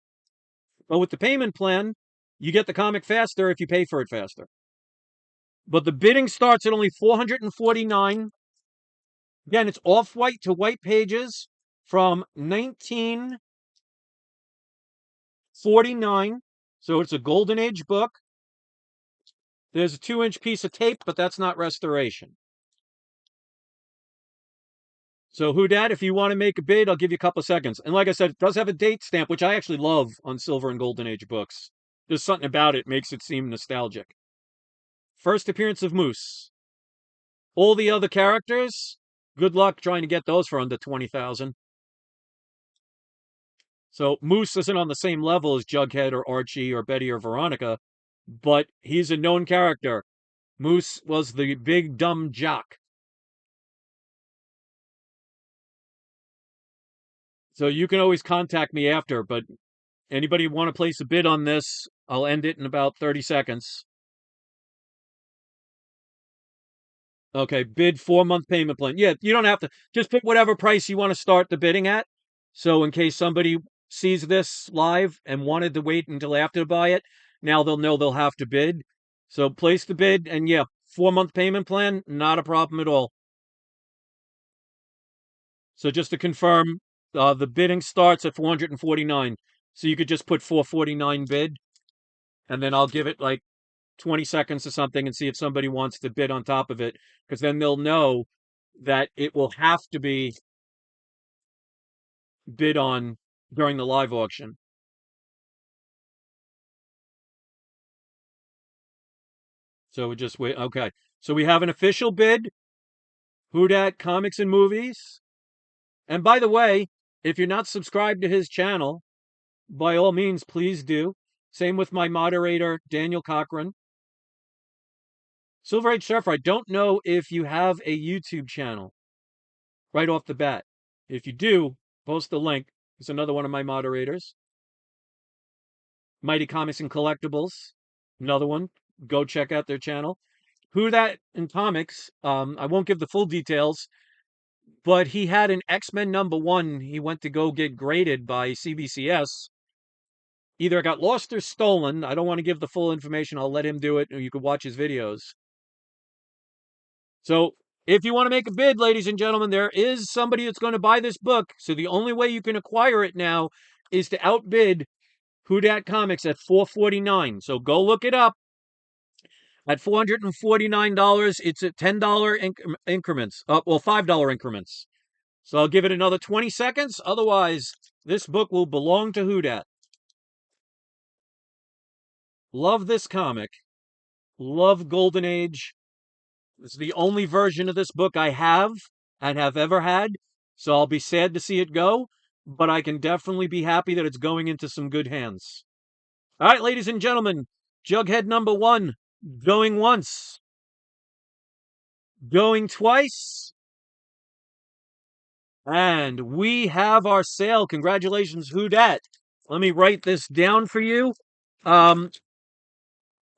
but with the payment plan, you get the comic faster if you pay for it faster. But the bidding starts at only $449. Again, it's off-white to white pages from 1949. So it's a Golden Age book. There's a 2-inch piece of tape, but that's not restoration. So who dat, if you want to make a bid, I'll give you a couple of seconds. And like I said, it does have a date stamp, which I actually love on Silver and Golden Age books. There's something about it makes it seem nostalgic. First appearance of Moose. All the other characters, good luck trying to get those for under 20,000. So Moose isn't on the same level as Jughead or Archie or Betty or Veronica, but he's a known character. Moose was the big dumb jock. So you can always contact me after, but anybody want to place a bid on this, I'll end it in about 30 seconds. Okay, bid 4-month payment plan. Yeah, you don't have to. Just pick whatever price you want to start the bidding at. So in case somebody sees this live and wanted to wait until after to buy it, now they'll know they'll have to bid. So place the bid, and yeah, 4-month payment plan, not a problem at all. So just to confirm, the bidding starts at $449. So you could just put $449 bid, and then I'll give it like 20 seconds or something and see if somebody wants to bid on top of it, because then they'll know that it will have to be bid on during the live auction. So we just wait. Okay. So we have an official bid. Who Dat Comics and Movies. And by the way, if you're not subscribed to his channel, by all means, please do. Same with my moderator, Daniel Cochran. Silver Age Surfer, I don't know if you have a YouTube channel right off the bat. If you do, post the link. It's another one of my moderators. Mighty Comics and Collectibles, another one. Go check out their channel. Who Dat in Comics, I won't give the full details, but he had an X-Men #1 he went to go get graded by CBCS. Either it got lost or stolen. I don't want to give the full information. I'll let him do it, or you could watch his videos. So if you want to make a bid, ladies and gentlemen, there is somebody that's going to buy this book. So the only way you can acquire it now is to outbid Who Dat Comics at $4.49. So go look it up. At $449, it's at $10 increments. Well, $5 increments. So I'll give it another 20 seconds. Otherwise, this book will belong to Who Dat. Love this comic. Love Golden Age. It's the only version of this book I have and have ever had. So I'll be sad to see it go, but I can definitely be happy that it's going into some good hands. All right, ladies and gentlemen, Jughead #1, going once, going twice, and we have our sale. Congratulations, Who Dat. Let me write this down for you.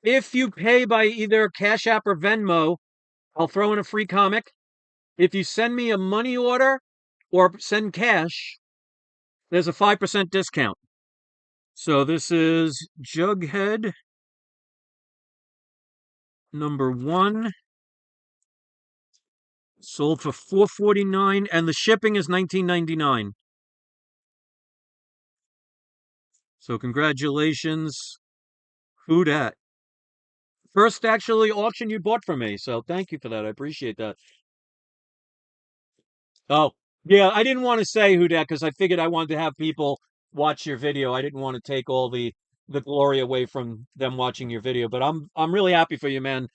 If you pay by either Cash App or Venmo, I'll throw in a free comic. If you send me a money order or send cash, there's a 5% discount. So this is Jughead #1. Sold for $4.49, and the shipping is $19.99. So congratulations, Who Dat. First actually auction you bought from me, so thank you for that. I appreciate that. Oh, yeah, I didn't want to say Who Dat because I figured I wanted to have people watch your video. I didn't want to take all the glory away from them watching your video, but I'm really happy for you, man.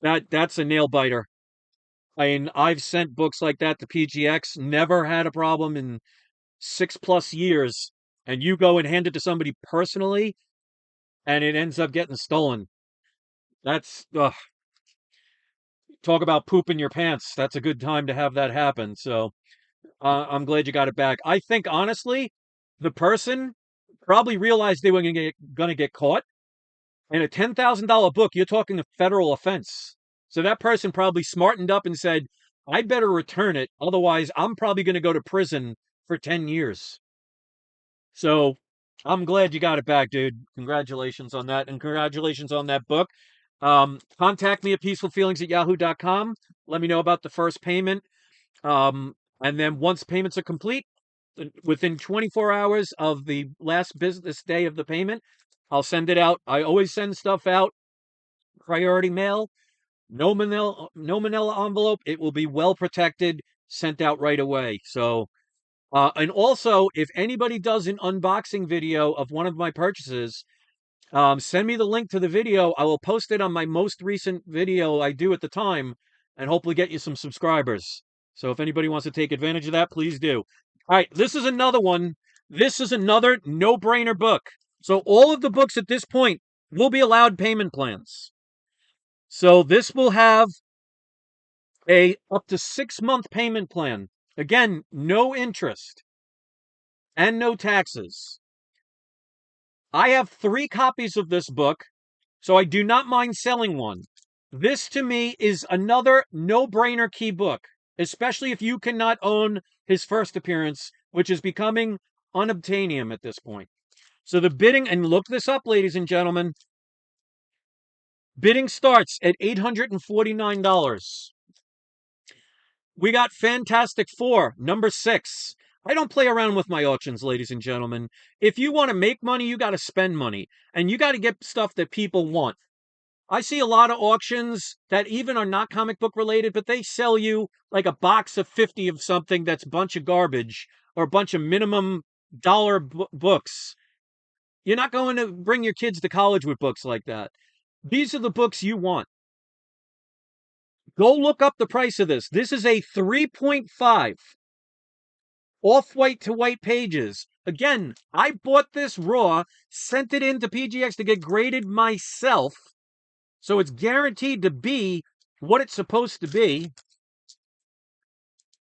That's a nail biter. I mean, I've sent books like that to PGX, never had a problem in 6+ years, and you go and hand it to somebody personally, and it ends up getting stolen. That's talk about pooping your pants. That's a good time to have that happen. So I'm glad you got it back. I think honestly, the person probably realized they were going to get caught. And a $10,000 book, you're talking a federal offense. So that person probably smartened up and said, I better return it. Otherwise, I'm probably going to go to prison for 10 years. So I'm glad you got it back, dude. Congratulations on that. And congratulations on that book. Contact me at peacefulfeelings@yahoo.com. Let me know about the first payment. And then once payments are complete, within 24 hours of the last business day of the payment, I'll send it out. I always send stuff out priority mail, no manila envelope. It will be well protected, sent out right away. So, and also, if anybody does an unboxing video of one of my purchases, send me the link to the video. I will post it on my most recent video I do at the time and hopefully get you some subscribers. So if anybody wants to take advantage of that, please do. All right, this is another one. This is another no-brainer book. So all of the books at this point will be allowed payment plans. So this will have a up to 6-month payment plan. Again, no interest and no taxes. I have 3 copies of this book, so I do not mind selling one. This to me is another no-brainer key book, especially if you cannot own his first appearance, which is becoming unobtainium at this point. So the bidding, and look this up, ladies and gentlemen, bidding starts at $849. We got Fantastic Four, #6. I don't play around with my auctions, ladies and gentlemen. If you want to make money, you got to spend money. And you got to get stuff that people want. I see a lot of auctions that even are not comic book related, but they sell you like a box of 50 of something that's a bunch of garbage or a bunch of minimum dollar books. You're not going to bring your kids to college with books like that. These are the books you want. Go look up the price of this. This is a 3.5 off-white to white pages. Again, I bought this raw, sent it into PGX to get graded myself, so it's guaranteed to be what it's supposed to be.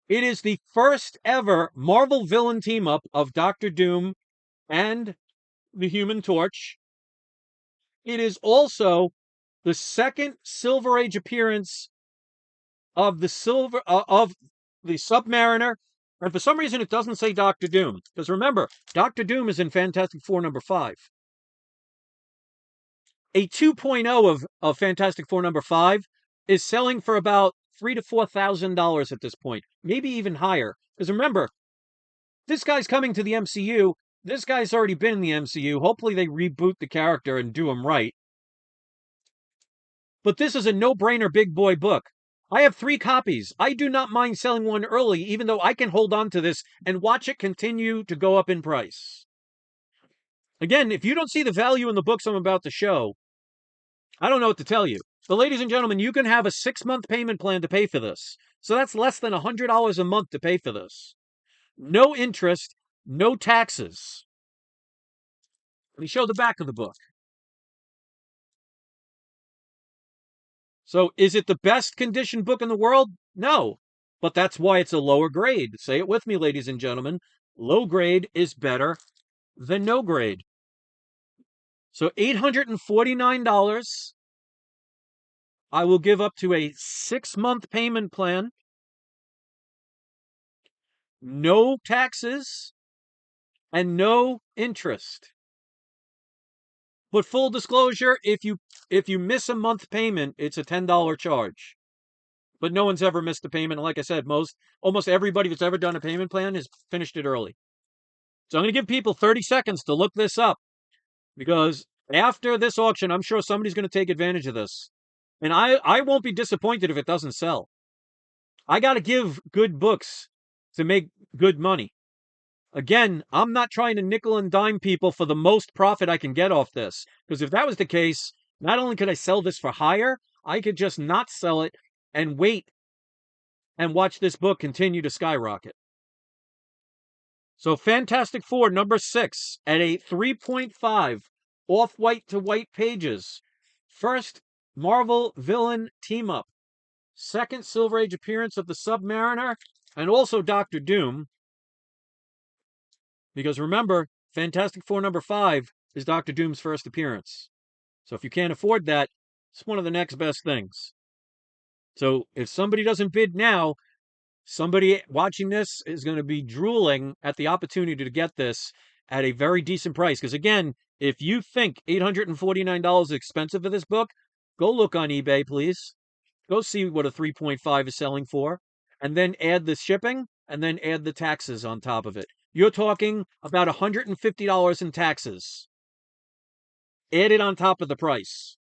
It is the first ever Marvel villain team up of Doctor Doom and the Human Torch. It is also the second Silver Age appearance of the Submariner, and for some reason it doesn't say Doctor Doom. Because remember, Doctor Doom is in Fantastic Four #5. A 2.0 of Fantastic Four #5 is selling for about $3,000 to $4,000 at this point, maybe even higher. Because remember, this guy's coming to the MCU. This guy's already been in the MCU. Hopefully they reboot the character and do him right. But this is a no-brainer big boy book. I have 3 copies. I do not mind selling one early, even though I can hold on to this and watch it continue to go up in price. Again, if you don't see the value in the books I'm about to show, I don't know what to tell you. But ladies and gentlemen, you can have a 6-month payment plan to pay for this. So that's less than $100 a month to pay for this. No interest, no taxes. Let me show the back of the book. So is it the best conditioned book in the world? No. But that's why it's a lower grade. Say it with me, ladies and gentlemen. Low grade is better than no grade. So $849. I will give up to a 6-month payment plan. No taxes and no interest. But full disclosure, if you miss a month payment, it's a $10 charge. But no one's ever missed a payment. And like I said, almost everybody that's ever done a payment plan has finished it early. So I'm going to give people 30 seconds to look this up, because after this auction, I'm sure somebody's going to take advantage of this. And I won't be disappointed if it doesn't sell. I got to give good books to make good money. Again, I'm not trying to nickel and dime people for the most profit I can get off this. Because if that was the case, not only could I sell this for higher, I could just not sell it and wait and watch this book continue to skyrocket. So Fantastic Four #6 at a 3.5 off-white to white pages. First Marvel villain team up. Second Silver Age appearance of the Submariner and also Doctor Doom. Because remember, Fantastic Four #5 is Doctor Doom's first appearance. So if you can't afford that, it's one of the next best things. So if somebody doesn't bid now, somebody watching this is going to be drooling at the opportunity to get this at a very decent price. Because again, if you think $849 is expensive for this book, go look on eBay, please. Go see what a 3.5 is selling for, and then add the shipping, and then add the taxes on top of it. You're talking about $150 in taxes added on top of the price.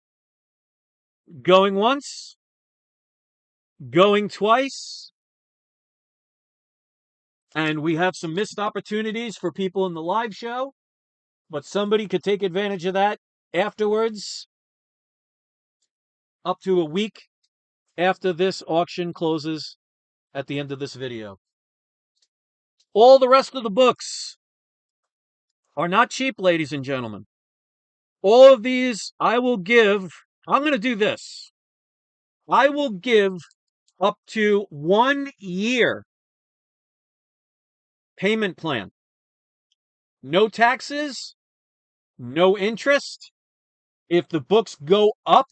Going once, going twice, and we have some missed opportunities for people in the live show, but somebody could take advantage of that afterwards, up to a week after this auction closes at the end of this video. All the rest of the books are not cheap, ladies and gentlemen. All of these I will give, I'm going to do this. I will give up to 1 year payment plan. No taxes, no interest. If the books go up,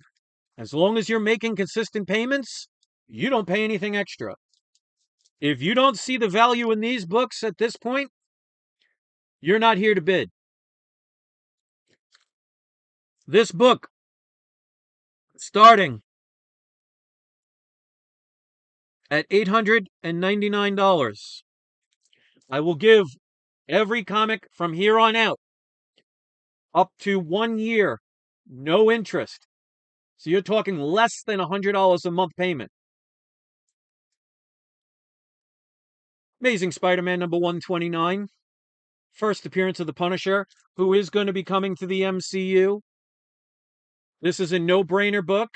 as long as you're making consistent payments, you don't pay anything extra. If you don't see the value in these books at this point, you're not here to bid. This book, starting at $899, I will give every comic from here on out up to 1 year, no interest, So you're talking less than $100 a month payment. Amazing Spider-Man number 129. First appearance of the Punisher, who is going to be coming to the MCU. This is a no-brainer book.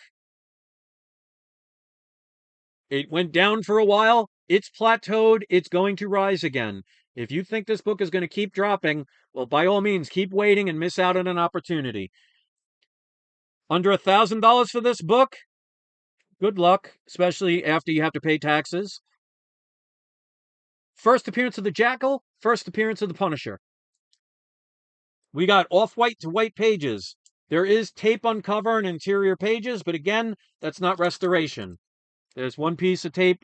It went down for a while. It's plateaued. It's going to rise again. If you think this book is going to keep dropping, well, by all means, keep waiting and miss out on an opportunity. Under $1,000 for this book? Good luck, especially after you have to pay taxes. First appearance of the Jackal, first appearance of the Punisher. We got off-white to white pages. There is tape on cover and interior pages, but again, that's not restoration. There's one piece of tape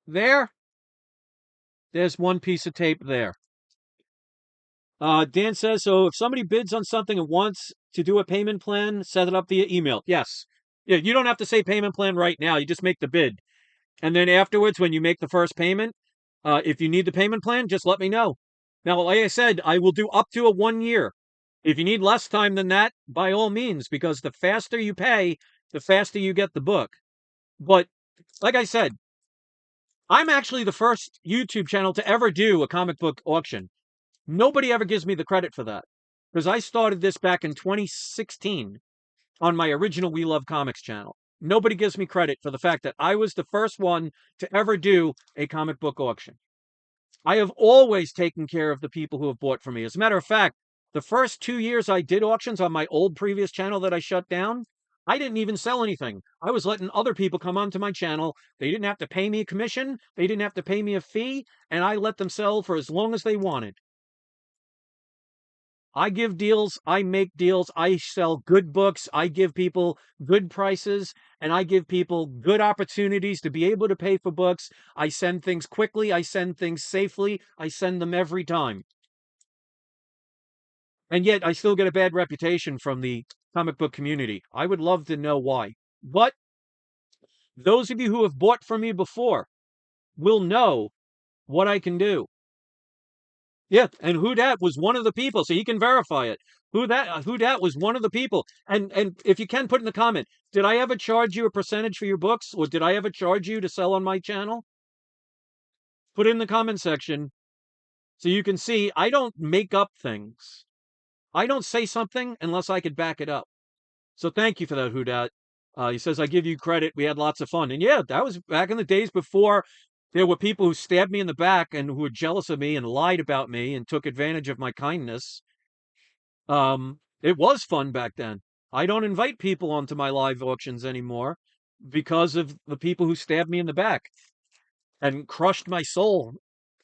there. There's one piece of tape there. Dan says, so if somebody bids on something and wants to do a payment plan, set it up via email. Yes. Yeah, you don't have to say payment plan right now. You just make the bid. And then afterwards, when you make the first payment, if you need the payment plan, just let me know. Now, like I said, I will do up to a 1 year. If you need less time than that, by all means, because the faster you pay, the faster you get the book. But like I said, I'm actually the first YouTube channel to ever do a comic book auction. Nobody ever gives me the credit for that, because I started this back in 2016 on my original We Love Comics channel. Nobody gives me credit for the fact that I was the first one to ever do a comic book auction. I have always taken care of the people who have bought from me. As a matter of fact, the first 2 years I did auctions on my old previous channel that I shut down, I didn't even sell anything. I was letting other people come onto my channel. They didn't have to pay me a commission. They didn't have to pay me a fee, and I let them sell for as long as they wanted. I give deals, I make deals, I sell good books, I give people good prices, and I give people good opportunities to be able to pay for books. I send things quickly, I send things safely, I send them every time. And yet I still get a bad reputation from the comic book community. I would love to know why. But those of you who have bought from me before will know what I can do. Yeah, and who dat was one of the people, so he can verify it. Who dat was one of the people. And if you can put in the comment, did I ever charge you a percentage for your books, or did I ever charge you to sell on my channel? Put it in the comment section so you can see I don't make up things. I don't say something unless I could back it up. So thank you for that, Hudat. He says, I give you credit. We had lots of fun. And yeah, that was back in the days before there were people who stabbed me in the back and who were jealous of me and lied about me and took advantage of my kindness. It was fun back then. I don't invite people onto my live auctions anymore because of the people who stabbed me in the back and crushed my soul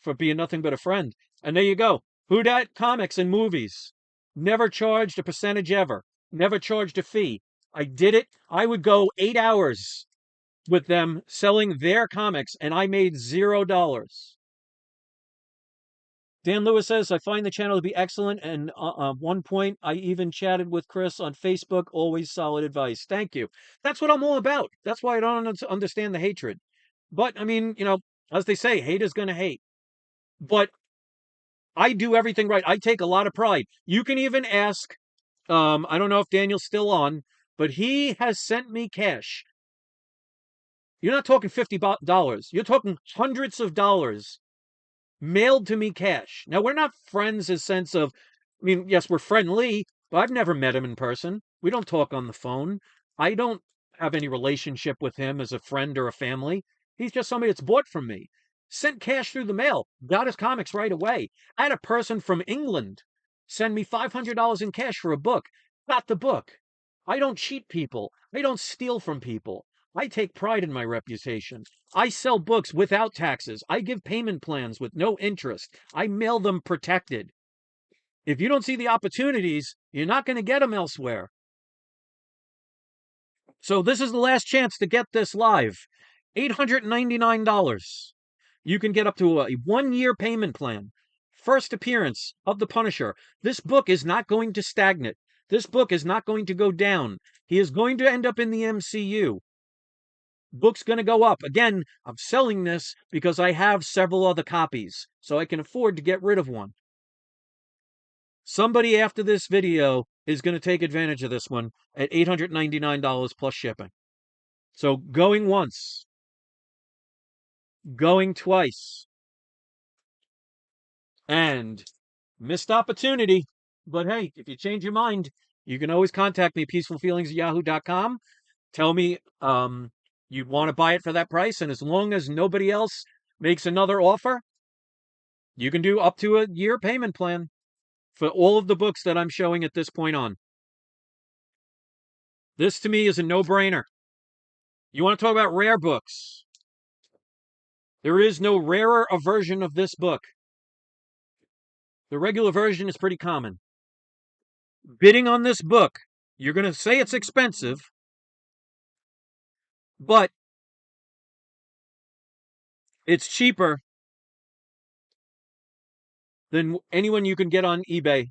for being nothing but a friend. And there you go. Hudat Comics and Movies. Never charged a percentage ever. Never charged a fee. I did it. I would go 8 hours with them selling their comics, and I made $0. Dan Lewis says, I find the channel to be excellent, and one point, I even chatted with Chris on Facebook. Always solid advice. Thank you. That's what I'm all about. That's why I don't understand the hatred. But, I mean, as they say, hate is going to hate. But I do everything right. I take a lot of pride. You can even ask, I don't know if Daniel's still on, but he has sent me cash. You're not talking $50. You're talking hundreds of dollars mailed to me cash. Now, we're not friends in the sense of, I mean, yes, we're friendly, but I've never met him in person. We don't talk on the phone. I don't have any relationship with him as a friend or a family. He's just somebody that's bought from me. Sent cash through the mail. Got his comics right away. I had a person from England send me $500 in cash for a book. Got the book. I don't cheat people. I don't steal from people. I take pride in my reputation. I sell books without taxes. I give payment plans with no interest. I mail them protected. If you don't see the opportunities, you're not going to get them elsewhere. So this is the last chance to get this live. $899. You can get up to a 1-year payment plan. First appearance of the Punisher. This book is not going to stagnate. This book is not going to go down. He is going to end up in the MCU. Book's going to go up. Again, I'm selling this because I have several other copies, so I can afford to get rid of one. Somebody after this video is going to take advantage of this one at $899 plus shipping. So going once, going twice, and missed opportunity. But hey, if you change your mind, you can always contact me, peacefulfeelings@yahoo.com. Tell me you'd want to buy it for that price, and as long as nobody else makes another offer, you can do up to a year payment plan for all of the books that I'm showing at this point on. This to me is a no-brainer. You want to talk about rare books? There is no rarer a version of this book. The regular version is pretty common. Bidding on this book, you're going to say it's expensive, but it's cheaper than anyone you can get on eBay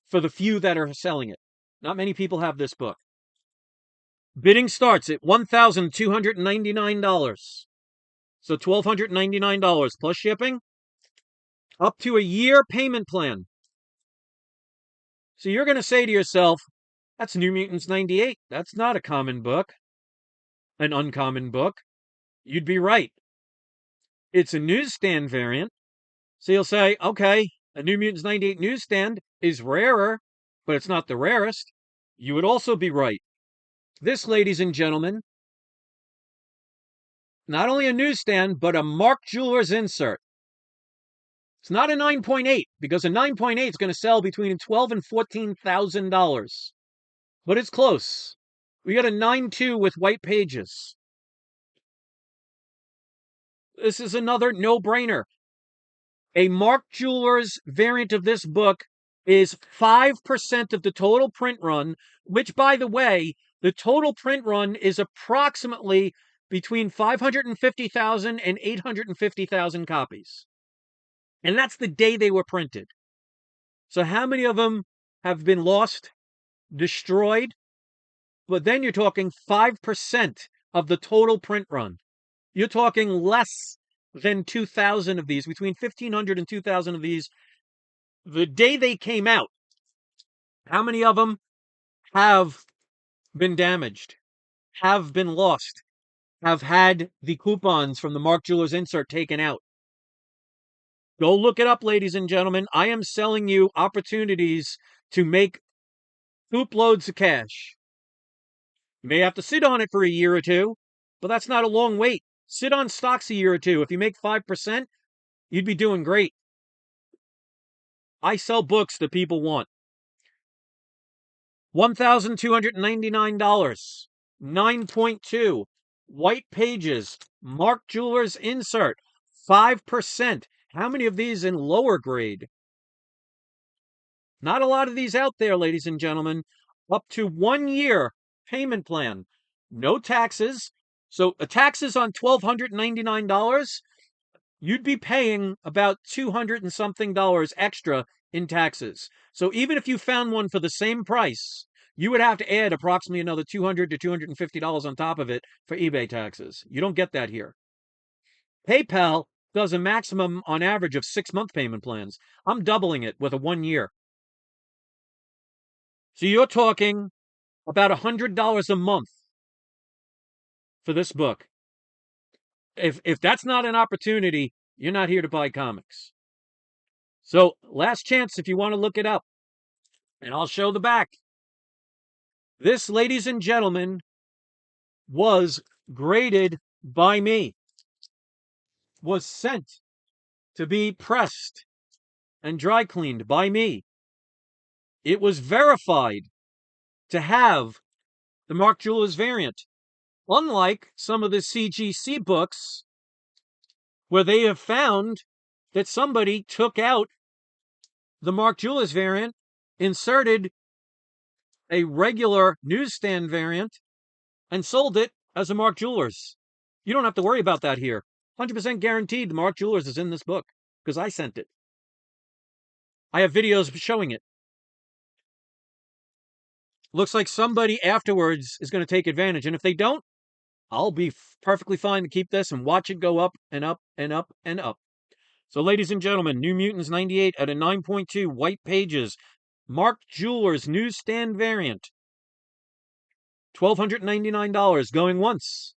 for the few that are selling it. Not many people have this book. Bidding starts at $1,299. So $1,299 plus shipping, up to a year payment plan. So you're going to say to yourself, that's New Mutants 98. That's not a common book, an uncommon book. You'd be right. It's a newsstand variant. So you'll say, okay, a New Mutants 98 newsstand is rarer, but it's not the rarest. You would also be right. This, ladies and gentlemen, not only a newsstand, but a Mark Jewelers insert. It's not a 9.8, because a 9.8 is going to sell between $12,000 and $14,000. But it's close. We got a 9.2 with white pages. This is another no-brainer. A Mark Jewelers variant of this book is 5% of the total print run, which, by the way, the total print run is approximately between 550,000 and 850,000 copies. And that's the day they were printed. So how many of them have been lost, destroyed? But then you're talking 5% of the total print run. You're talking less than 2,000 of these, between 1,500 and 2,000 of these. The day they came out, how many of them have been damaged, have been lost, have had the coupons from the Mark Jewelers insert taken out? Go look it up, ladies and gentlemen. I am selling you opportunities to make hoop loads of cash. You may have to sit on it for a year or two, but that's not a long wait. Sit on stocks a year or two. If you make 5%, you'd be doing great. I sell books that people want. $1,299. 9.2. White pages. Mark Jewelers insert. 5%. How many of these in lower grade? Not a lot of these out there, ladies and gentlemen. Up to 1 year payment plan. No taxes. So taxes on $1,299, you'd be paying about $200 and something extra in taxes. So even if you found one for the same price, you would have to add approximately another $200 to $250 on top of it for eBay taxes. You don't get that here. PayPal does a maximum on average of 6-month payment plans. I'm doubling it with a 1 year. So you're talking about $100 a month for this book. If that's not an opportunity, you're not here to buy comics. So last chance if you want to look it up. And I'll show the back. This, ladies and gentlemen, was graded by me. Was sent to be pressed and dry cleaned by me. It was verified to have the Mark Jewelers variant. Unlike some of the CGC books, where they have found that somebody took out the Mark Jewelers variant, inserted a regular newsstand variant, and sold it as a Mark Jewelers. You don't have to worry about that here. 100% guaranteed the Mark Jewelers is in this book, because I sent it. I have videos showing it. Looks like somebody afterwards is going to take advantage, and if they don't, I'll be perfectly fine to keep this and watch it go up and up and up and up. So, ladies and gentlemen, New Mutants 98 at a 9.2 white pages. Mark Jewelers newsstand variant. $1,299 going once.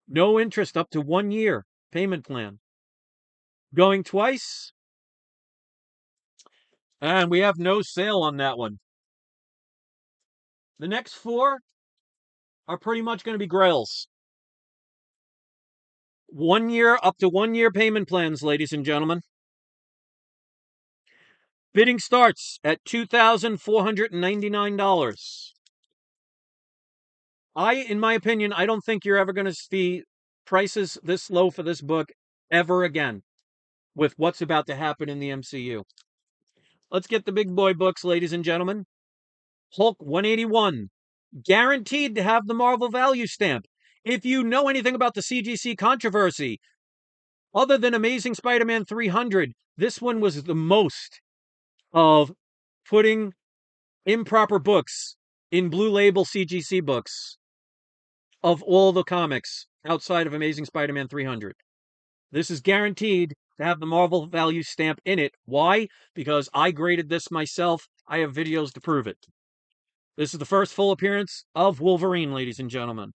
No interest up to 1 year payment plan. Going twice. And we have no sale on that one. The next four are pretty much going to be grails. 1 year, up to 1 year payment plans, ladies and gentlemen. Bidding starts at $2,499. In my opinion, I don't think you're ever going to see prices this low for this book ever again with what's about to happen in the MCU. Let's get the big boy books, ladies and gentlemen. Hulk 181, guaranteed to have the Marvel value stamp. If you know anything about the CGC controversy, other than Amazing Spider-Man 300, this one was the most of putting improper books in Blue Label CGC books of all the comics outside of Amazing Spider-Man 300. This is guaranteed to have the Marvel value stamp in it. Why? Because I graded this myself. I have videos to prove it. This is the first full appearance of Wolverine, ladies and gentlemen.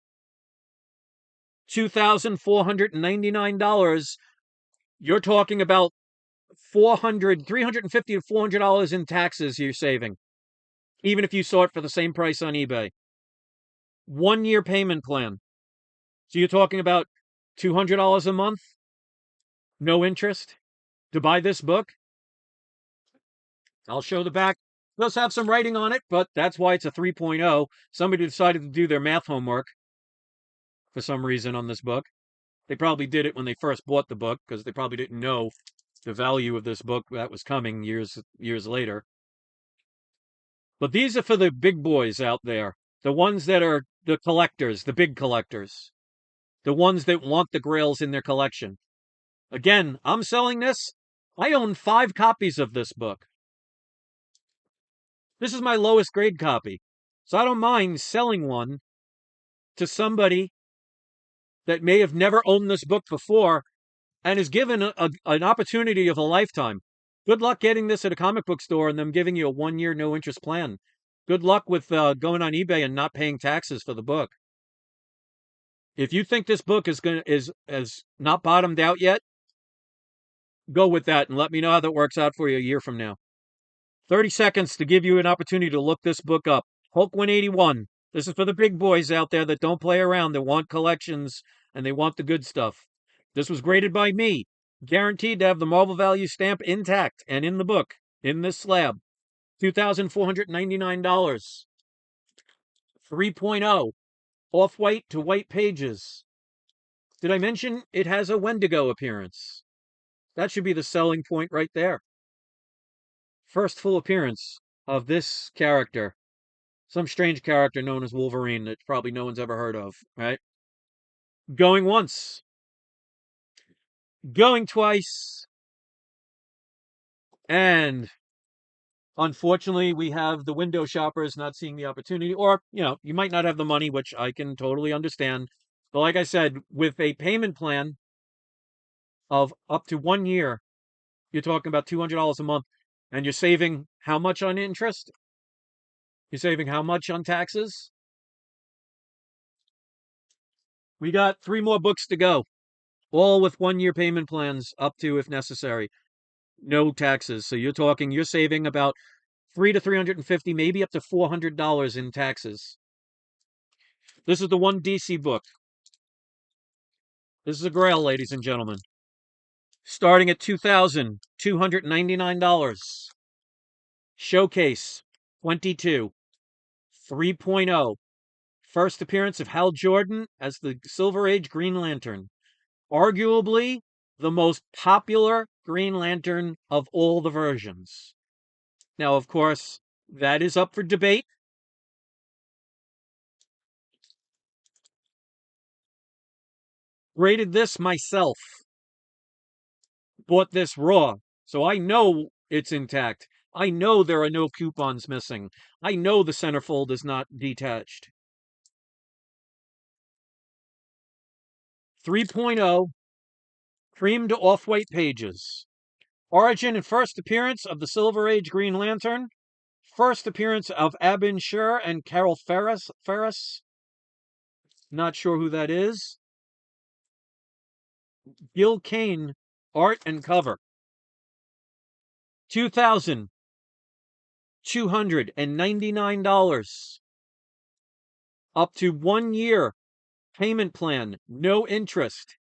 $2,499. You're talking about $350 to $400 in taxes you're saving, even if you saw it for the same price on eBay. 1 year payment plan. So you're talking about $200 a month, no interest, to buy this book. I'll show the back. It does have some writing on it, but that's why it's a 3.0. Somebody decided to do their math homework for some reason on this book. They probably did it when they first bought the book because they probably didn't know the value of this book that was coming years later. But these are for the big boys out there, the ones that are the collectors, the big collectors, the ones that want the grails in their collection. Again, I'm selling this. I own 5 copies of this book. This is my lowest grade copy. So I don't mind selling one to somebody that may have never owned this book before and is given an opportunity of a lifetime. Good luck getting this at a comic book store and them giving you a 1 year no interest plan. Good luck with going on eBay and not paying taxes for the book. If you think this book is not bottomed out yet, go with that and let me know how that works out for you a year from now. 30 seconds to give you an opportunity to look this book up. Hulk 181. This is for the big boys out there that don't play around, that want collections, and they want the good stuff. This was graded by me. Guaranteed to have the Marvel value stamp intact and in the book, in this slab. $2,499. 3.0. Off-white to white pages. Did I mention it has a Wendigo appearance? That should be the selling point right there. First full appearance of this character. Some strange character known as Wolverine that probably no one's ever heard of, right? Going once. Going twice. And unfortunately, we have the window shoppers not seeing the opportunity, or, you might not have the money, which I can totally understand. But like I said, with a payment plan of up to 1 year, you're talking about $200 a month, and you're saving how much on interest? You're saving how much on taxes? We got 3 more books to go, all with 1 year payment plans up to, if necessary, no taxes. So you're saving about $300 to $350, maybe up to $400 in taxes. This is the one DC book. This is a grail, ladies and gentlemen. Starting at $2,299. Showcase 22. 3.0. First appearance of Hal Jordan as the Silver Age Green Lantern. Arguably the most popular Green Lantern of all the versions. Now, of course, that is up for debate. Graded this myself. Bought this raw, so I know it's intact. I know there are no coupons missing. I know the centerfold is not detached. 3.0, cream to off-white pages. Origin and first appearance of the Silver Age Green Lantern. First appearance of Abin Sur and Carol Ferris. Not sure who that is. Gil Kane, art and cover. $2,299. Up to 1 year payment plan, no interest,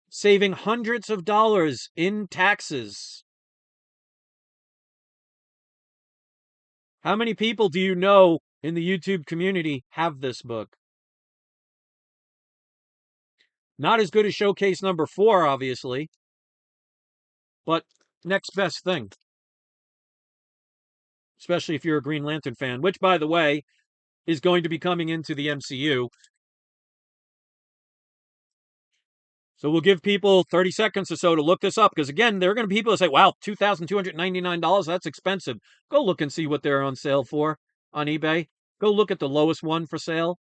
saving hundreds of dollars in taxes. How many people do you know in the YouTube community have this book? Not as good as showcase number 4, obviously, but next best thing. Especially if you're a Green Lantern fan, which, by the way, is going to be coming into the MCU. So we'll give people 30 seconds or so to look this up, because again, there are going to be people that say, wow, $2,299, that's expensive. Go look and see what they're on sale for on eBay. Go look at the lowest one for sale,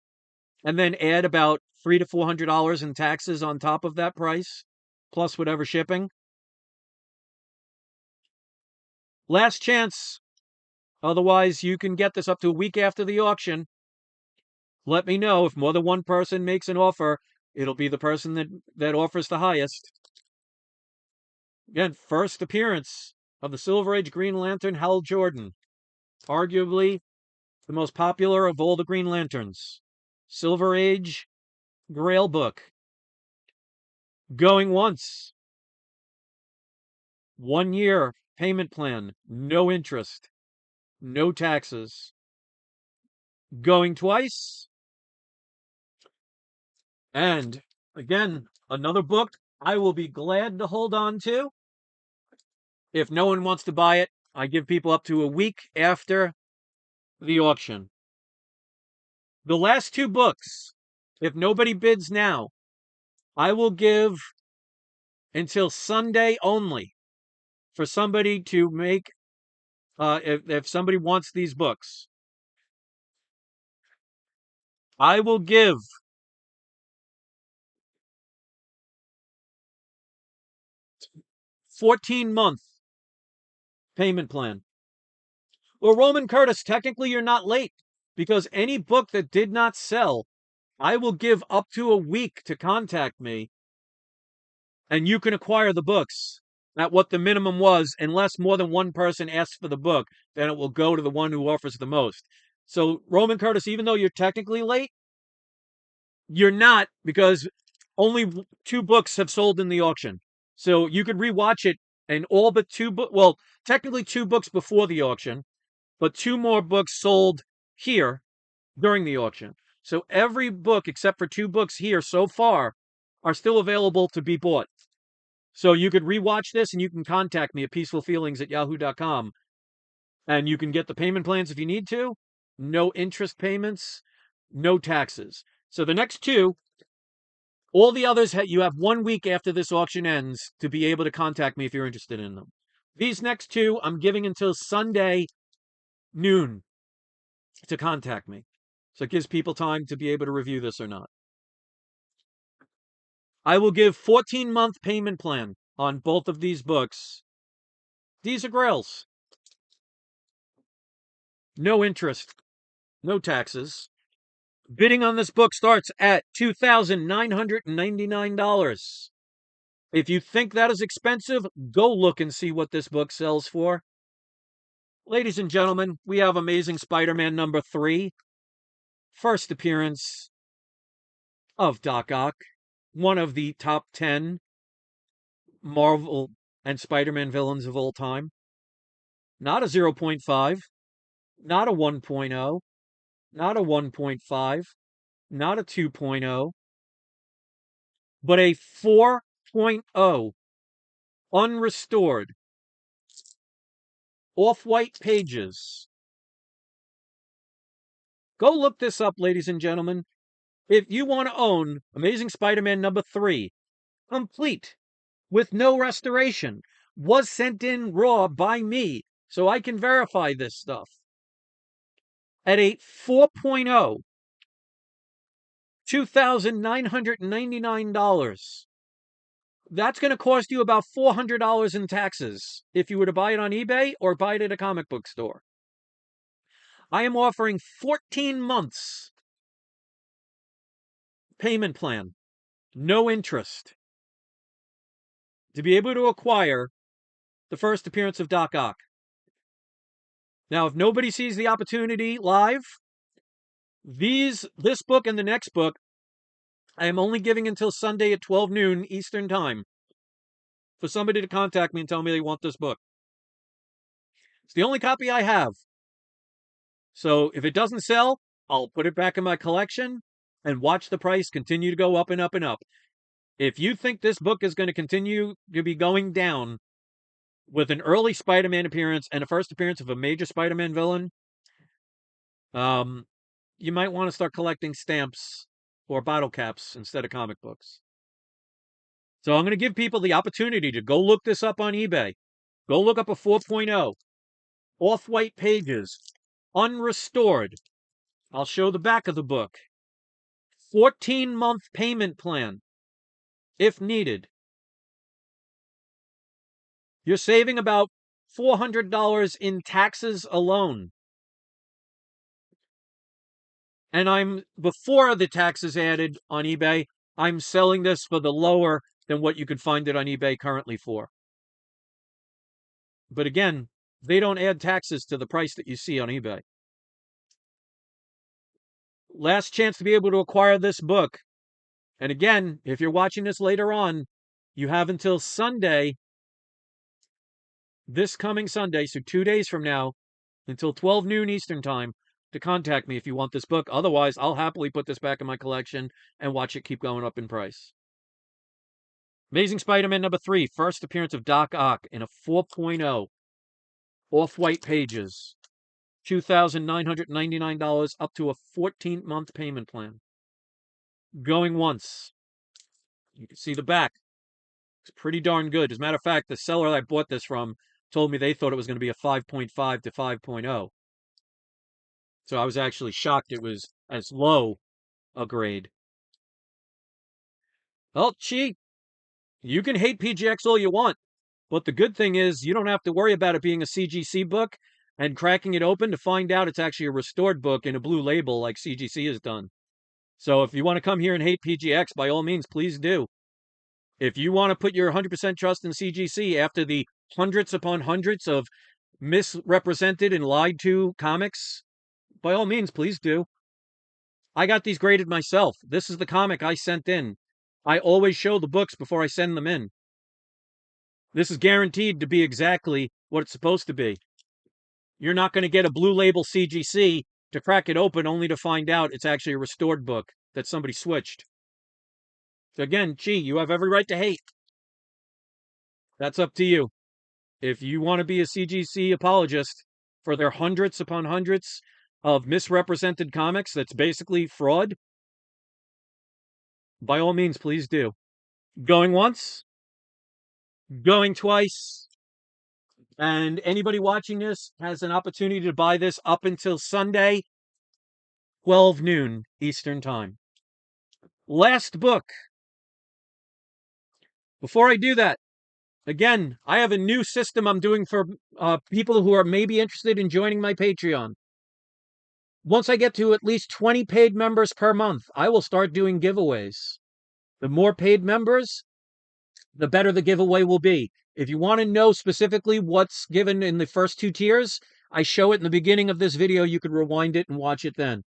and then add about $300 to $400 in taxes on top of that price, plus whatever shipping. Last chance. Otherwise, you can get this up to a week after the auction. Let me know if more than one person makes an offer. It'll be the person that offers the highest. Again, first appearance of the Silver Age Green Lantern, Hal Jordan. Arguably the most popular of all the Green Lanterns. Silver Age Grail book. Going once. 1 year payment plan, no interest, no taxes. Going twice. And again, another book I will be glad to hold on to. If no one wants to buy it, I give people up to a week after the auction. The last 2 books, if nobody bids now, I will give until Sunday only for somebody to make, if somebody wants these books. I will give 14-month payment plan. Well, Roman Curtis, technically you're not late, because any book that did not sell, I will give up to a week to contact me, and you can acquire the books at what the minimum was, unless more than one person asks for the book, then it will go to the one who offers the most. So, Roman Curtis, even though you're technically late, you're not, because only 2 books have sold in the auction. So you could rewatch it, and all but 2 books, well, technically 2 books before the auction, but 2 more books sold here during the auction. So every book except for 2 books here so far are still available to be bought. So you could rewatch this, and you can contact me at peacefulfeelings@yahoo.com, and you can get the payment plans if you need to. No interest payments, no taxes. So the next 2, all the others, you have 1 week after this auction ends to be able to contact me if you're interested in them. These next 2, I'm giving until Sunday noon to contact me. So it gives people time to be able to review this or not. I will give 14-month payment plan on both of these books. These are grails. No interest, no taxes. Bidding on this book starts at $2,999. If you think that is expensive, go look and see what this book sells for. Ladies and gentlemen, we have Amazing Spider-Man number 3. First appearance of Doc Ock, one of the top 10 Marvel and Spider-Man villains of all time. Not a 0.5, not a 1.0, not a 1.5, not a 2.0, but a 4.0, unrestored, off-white pages. Go look this up, ladies and gentlemen. If you want to own Amazing Spider-Man number 3, complete, with no restoration, was sent in raw by me, so I can verify this stuff, at a 4.0, $2,999. That's going to cost you about $400 in taxes if you were to buy it on eBay or buy it at a comic book store. I am offering 14 months payment plan, no interest, to be able to acquire the first appearance of Doc Ock. Now, if nobody sees the opportunity live, this book and the next book, I am only giving until Sunday at 12 noon Eastern Time for somebody to contact me and tell me they want this book. It's the only copy I have. So if it doesn't sell, I'll put it back in my collection and watch the price continue to go up and up and up. If you think this book is going to continue to be going down with an early Spider-Man appearance and a first appearance of a major Spider-Man villain, you might want to start collecting stamps or bottle caps instead of comic books. So I'm going to give people the opportunity to go look this up on eBay. Go look up a 4.0, off-white pages, unrestored. I'll show the back of the book. 14-month payment plan, if needed. You're saving about $400 in taxes alone. And before the taxes added on eBay, I'm selling this for the lower than what you could find it on eBay currently for. But again, they don't add taxes to the price that you see on eBay. Last chance to be able to acquire this book. And again, if you're watching this later on, you have until Sunday, this coming Sunday, so 2 days from now, until 12 noon Eastern Time, to contact me if you want this book. Otherwise, I'll happily put this back in my collection and watch it keep going up in price. Amazing Spider-Man number 3, first appearance of Doc Ock in a 4.0, off-white pages, $2,999 up to a 14-month payment plan. Going once. You can see the back. It's pretty darn good. As a matter of fact, the seller I bought this from told me they thought it was going to be a 5.5 to 5.0. So I was actually shocked it was as low a grade. Well, Chi, you can hate PGX all you want, but the good thing is you don't have to worry about it being a CGC book and cracking it open to find out it's actually a restored book in a blue label like CGC has done. So if you want to come here and hate PGX, by all means, please do. If you want to put your 100% trust in CGC after the hundreds upon hundreds of misrepresented and lied to comics, by all means, please do. I got these graded myself. This is the comic I sent in. I always show the books before I send them in. This is guaranteed to be exactly what it's supposed to be. You're not going to get a blue label CGC to crack it open only to find out it's actually a restored book that somebody switched. So again, Chi, you have every right to hate. That's up to you. If you want to be a CGC apologist for their hundreds upon hundreds of misrepresented comics that's basically fraud, by all means, please do. Going once, going twice, and anybody watching this has an opportunity to buy this up until Sunday, 12 noon Eastern Time. Last book. Before I do that, again, I have a new system I'm doing for people who are maybe interested in joining my Patreon. Once I get to at least 20 paid members per month, I will start doing giveaways. The more paid members, the better the giveaway will be. If you want to know specifically what's given in the first 2 tiers, I show it in the beginning of this video. You can rewind it and watch it then.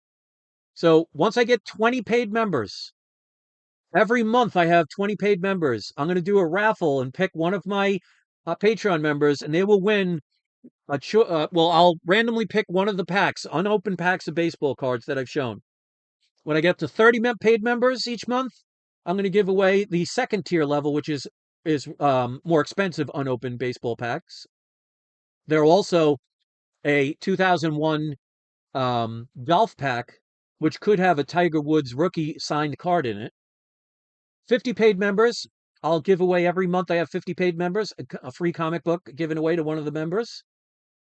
So once I get 20 paid members, every month I have 20 paid members, I'm going to do a raffle and pick one of my Patreon members, and they will win I'll randomly pick one of the packs, unopened packs of baseball cards that I've shown. When I get to 30 paid members each month, I'm going to give away the second tier level, which is more expensive unopened baseball packs. There are also a 2001 golf pack, which could have a Tiger Woods rookie signed card in it. 50 paid members, I'll give away every month. I have 50 paid members, a free comic book given away to one of the members.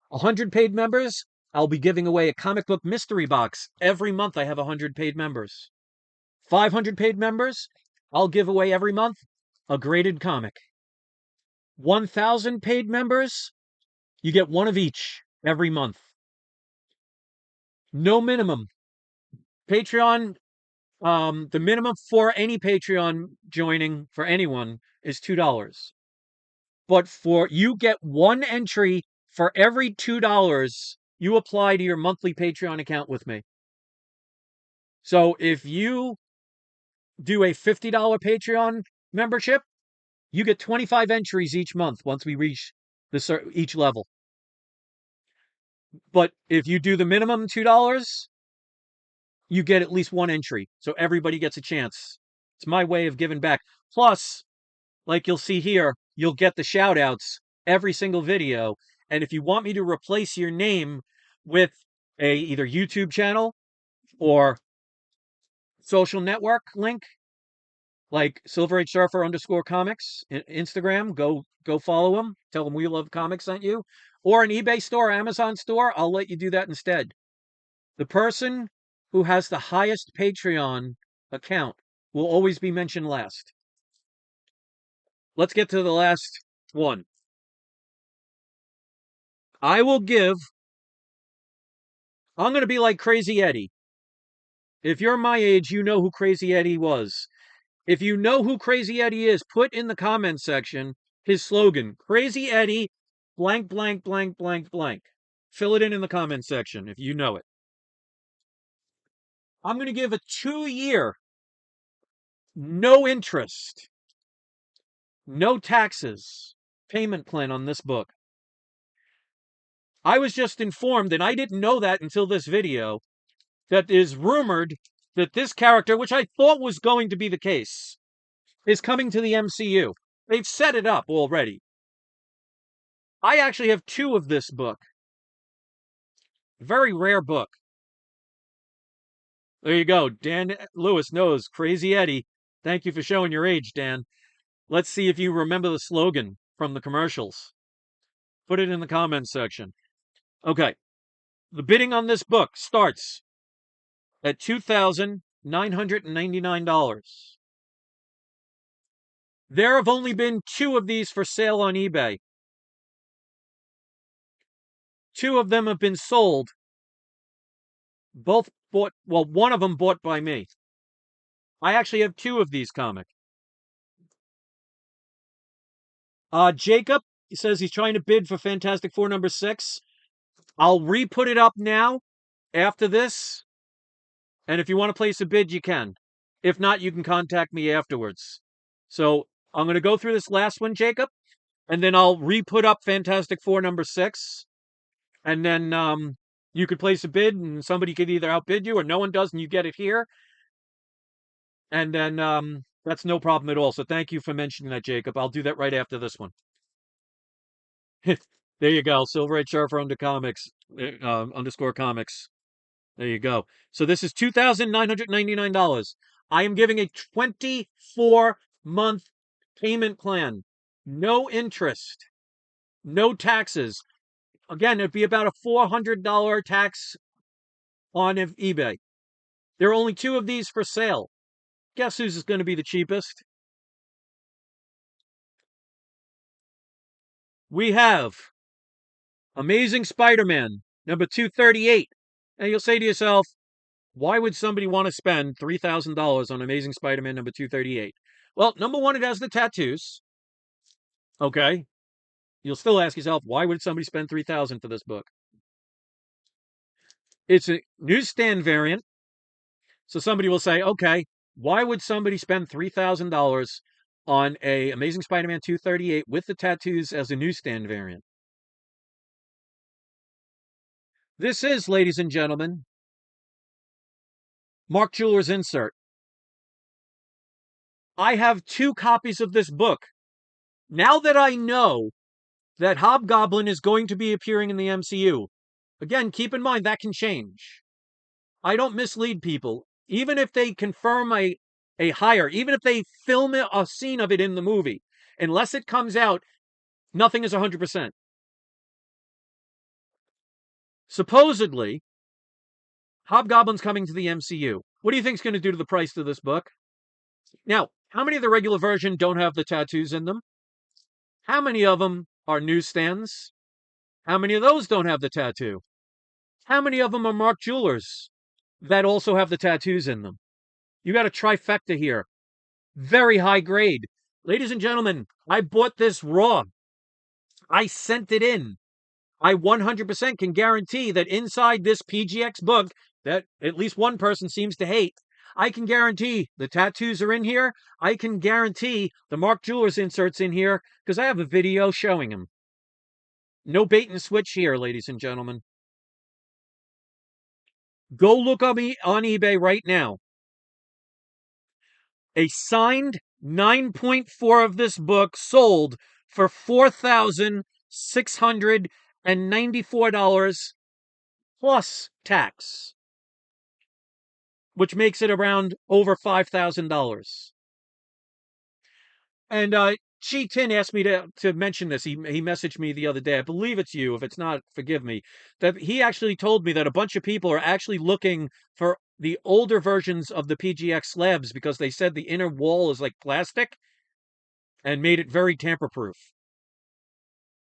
100 paid members, I'll be giving away a comic book mystery box. Every month I have 100 paid members. 500 paid members, I'll give away every month a graded comic. 1,000 paid members, you get one of each every month. No minimum. Patreon, the minimum for any Patreon joining for anyone is $2. But for you get one entry for every $2 you apply to your monthly Patreon account with me. So if you do a $50 Patreon membership, you get 25 entries each month once we reach each level. But if you do the minimum $2, you get at least one entry. So everybody gets a chance. It's my way of giving back. Plus, like you'll see here, you'll get the shout outs every single video. And if you want me to replace your name with a either YouTube channel or social network link, like Silver Age Surfer _comics, Instagram, go follow him. Tell him We Love Comics sent you. Or an eBay store, Amazon store, I'll let you do that instead. The person who has the highest Patreon account will always be mentioned last. Let's get to the last one. I'm going to be like Crazy Eddie. If you're my age, you know who Crazy Eddie was. If you know who Crazy Eddie is, put in the comment section his slogan, Crazy Eddie, blank, blank, blank, blank, blank. Fill it in the comment section if you know it. I'm going to give a 2-year, no interest, no taxes payment plan on this book. I was just informed, and I didn't know that until this video, that is rumored that this character, which I thought was going to be the case, is coming to the MCU. They've set it up already. I actually have 2 of this book. Very rare book. There you go. Dan Lewis knows Crazy Eddie. Thank you for showing your age, Dan. Let's see if you remember the slogan from the commercials. Put it in the comments section. Okay. The bidding on this book starts at $2,999. There have only been 2 of these for sale on eBay. 2 of them have been sold. Both bought, well, one of them bought by me. I actually have 2 of these comics. Jacob says he's trying to bid for Fantastic Four #6. I'll re-put it up now after this. And if you want to place a bid, you can. If not, you can contact me afterwards. So I'm going to go through this last one, Jacob, and then I'll re-put up Fantastic Four #6. And then you could place a bid, and somebody could either outbid you or no one does, and you get it here. And then that's no problem at all. So thank you for mentioning that, Jacob. I'll do that right after this one. There you go. Silver Age Surfer _comics. There you go. So this is $2,999. I am giving a 24-month payment plan. No interest. No taxes. Again, it'd be about a $400 tax on eBay. There are only 2 of these for sale. Guess who's going to be the cheapest? We have Amazing Spider-Man #238. And you'll say to yourself, why would somebody want to spend $3,000 on Amazing Spider-Man #238? Well, number one, it has the tattoos. Okay. You'll still ask yourself, why would somebody spend $3,000 for this book? It's a newsstand variant. So somebody will say, okay, why would somebody spend $3,000 on a Amazing Spider-Man 238 with the tattoos as a newsstand variant? This is, ladies and gentlemen, Mark Jeweller's insert. I have 2 copies of this book. Now that I know that Hobgoblin is going to be appearing in the MCU, again, keep in mind that can change. I don't mislead people. Even if they confirm a hire, even if they film a scene of it in the movie, unless it comes out, nothing is 100%. Supposedly, Hobgoblin's coming to the MCU. What do you think is going to do to the price of this book? Now, How many of the regular version don't have the tattoos in them? How many of them are newsstands? How many of those don't have the tattoo? How many of them are Mark Jewelers that also have the tattoos in them? You got a trifecta here. Very high grade. Ladies and gentlemen, I bought this raw. I sent it in. I 100% can guarantee that inside this PGX book that at least one person seems to hate, I can guarantee the tattoos are in here. I can guarantee the Mark Jewelers inserts in here because I have a video showing them. No bait and switch here, ladies and gentlemen. Go look on eBay right now. A signed 9.4 of this book sold for $4,694 plus tax, which makes it around over $5,000. And Chi Tin asked me to mention this. He messaged me the other day. I believe it's you. If it's not, forgive me. That he actually told me that a bunch of people are actually looking for the older versions of the PGX slabs because they said the inner wall is like plastic and made it very tamper-proof.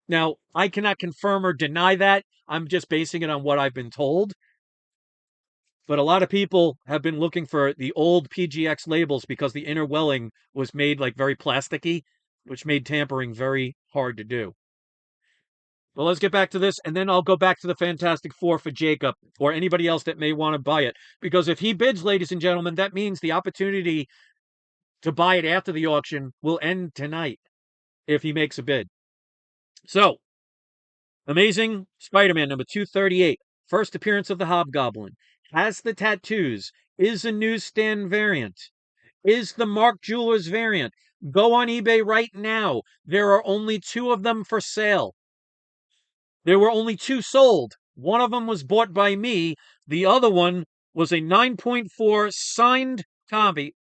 Now, I cannot confirm or deny that. I'm just basing it on what I've been told. But a lot of people have been looking for the old PGX labels because the inner welling was made like very plasticky, which made tampering very hard to do. Well, let's get back to this, and then I'll go back to the Fantastic Four for Jacob or anybody else that may want to buy it. Because if he bids, ladies and gentlemen, that means the opportunity to buy it after the auction will end tonight if he makes a bid. So, Amazing Spider-Man number 238, first appearance of the Hobgoblin, has the tattoos, is a newsstand variant, is the Mark Jewelers variant. Go on eBay right now. There are only 2 of them for sale. There were only 2 sold. One of them was bought by me. The other one was a 9.4 signed copy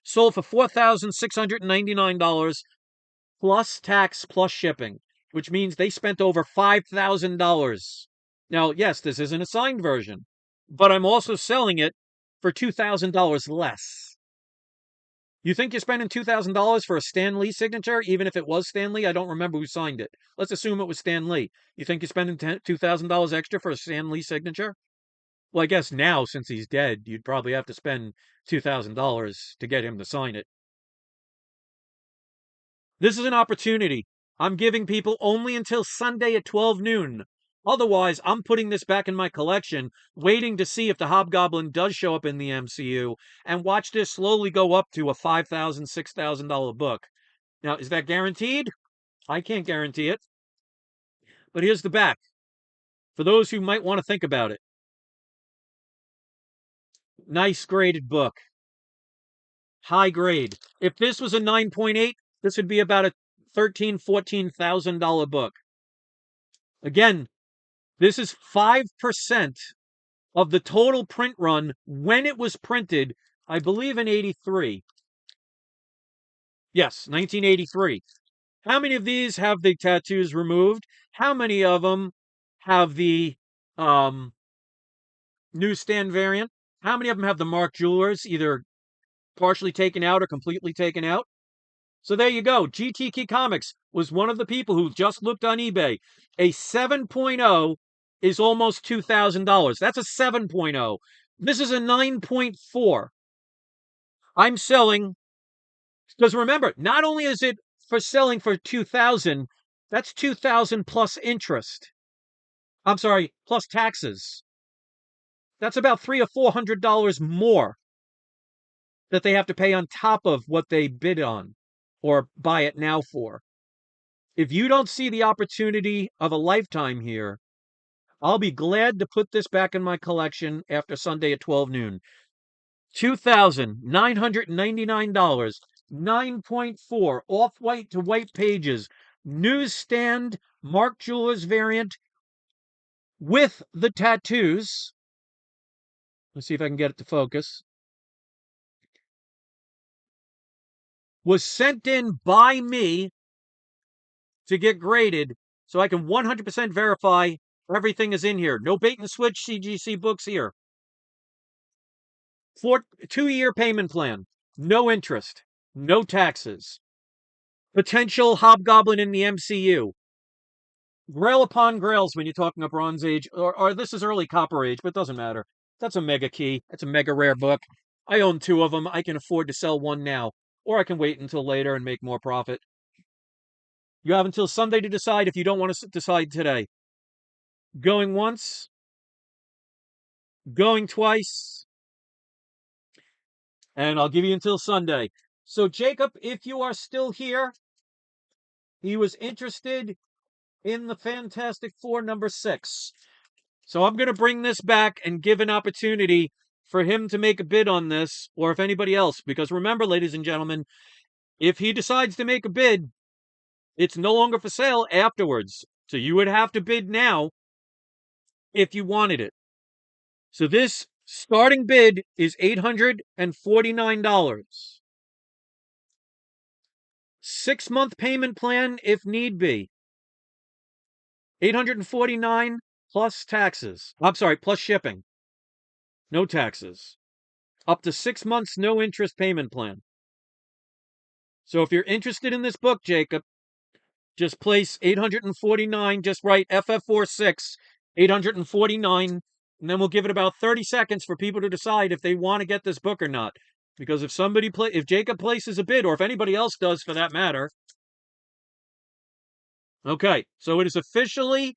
sold for $4,699 plus tax plus shipping, which means they spent over $5,000. Now, yes, this isn't a signed version, but I'm also selling it for $2,000 less. You think you're spending $2,000 for a Stan Lee signature, even if it was Stan Lee? I don't remember who signed it. Let's assume it was Stan Lee. You think you're spending $2,000 extra for a Stan Lee signature? Well, I guess now, since he's dead, you'd probably have to spend $2,000 to get him to sign it. This is an opportunity. I'm giving people only until Sunday at 12 noon. Otherwise, I'm putting this back in my collection, waiting to see if the Hobgoblin does show up in the MCU, and watch this slowly go up to a $5,000, $6,000 book. Now, is that guaranteed? I can't guarantee it. But here's the back, for those who might want to think about it. Nice graded book. High grade. If this was a 9.8, this would be about a $13,000, $14,000 book. Again, this is 5% of the total print run when it was printed, I believe in 83. Yes, 1983. How many of these have the tattoos removed? How many of them have the newsstand variant? How many of them have the Mark Jewelers either partially taken out or completely taken out? So there you go. GTK Comics was one of the people who just looked on eBay. A 7.0 is almost $2,000. That's a 7.0. This is a 9.4. I'm selling, because remember, not only is it for selling for 2,000, that's 2,000 plus interest. I'm sorry, plus taxes. That's about $300 or $400 more that they have to pay on top of what they bid on or buy it now for. If you don't see the opportunity of a lifetime here, I'll be glad to put this back in my collection after Sunday at 12 noon. $2,999, 9.4, off-white to white pages, newsstand, Mark Jewelers variant with the tattoos. Let's see if I can get it to focus. Was sent in by me to get graded so I can 100% verify everything is in here. No bait and switch CGC books here. 2-year payment plan. No interest. No taxes. Potential hobgoblin in the MCU. Grail upon grails when you're talking a Bronze Age, or this is early Copper Age, but it doesn't matter. That's a mega key. That's a mega rare book. I own two of them. I can afford to sell one now, or I can wait until later and make more profit. You have until Sunday to decide if you don't want to decide today. Going once, going twice, and I'll give you until Sunday. So, Jacob, if you are still here, he was interested in the Fantastic Four #6. So I'm going to bring this back and give an opportunity for him to make a bid on this, or if anybody else, because remember, ladies and gentlemen, if he decides to make a bid, it's no longer for sale afterwards. So you would have to bid now if you wanted it. So this starting bid is $849. 6-month payment plan if need be. $849 plus taxes. I'm sorry, plus shipping. No taxes. Up to 6 months, no interest payment plan. So if you're interested in this book, Jacob, just place 849, just write FF46, 849, and then we'll give it about 30 seconds for people to decide if they want to get this book or not. Because if Jacob places a bid, or if anybody else does for that matter. Okay, so it is officially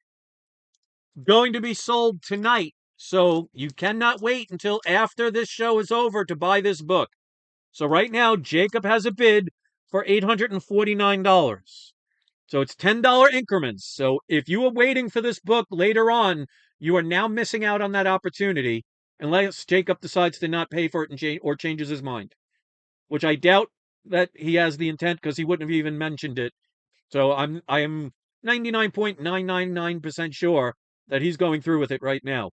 going to be sold tonight. So you cannot wait until after this show is over to buy this book. So right now, Jacob has a bid for $849. So it's $10 increments. So if you are waiting for this book later on, you are now missing out on that opportunity unless Jacob decides to not pay for it or changes his mind, which I doubt that he has the intent because he wouldn't have even mentioned it. So I am 99.999% sure that he's going through with it right now.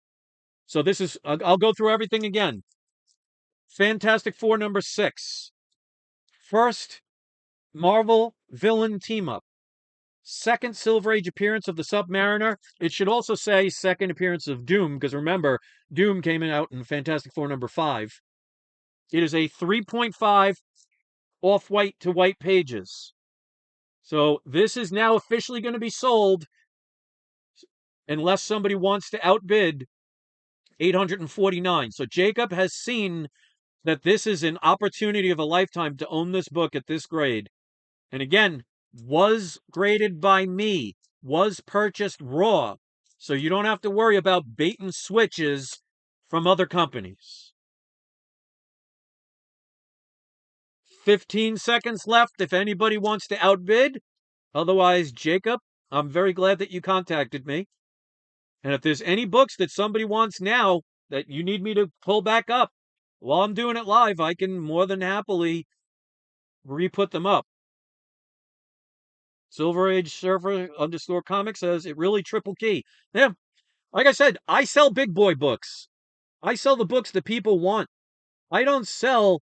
So this is, I'll go through everything again. Fantastic Four #6. First, Marvel villain team up. Second Silver Age appearance of the Submariner. It should also say second appearance of Doom, because remember, Doom came out in Fantastic Four #5. It is a 3.5 off-white to white pages. So this is now officially going to be sold unless somebody wants to outbid $849. So Jacob has seen that this is an opportunity of a lifetime to own this book at this grade. And again, was graded by me, was purchased raw, so you don't have to worry about bait and switches from other companies. 15 seconds left if anybody wants to outbid. Otherwise, Jacob, I'm very glad that you contacted me. And if there's any books that somebody wants now that you need me to pull back up, while I'm doing it live, I can more than happily re-put them up. Silver Age Surfer _comic says it really triple key. Yeah, like I said, I sell big boy books. I sell the books that people want. I don't sell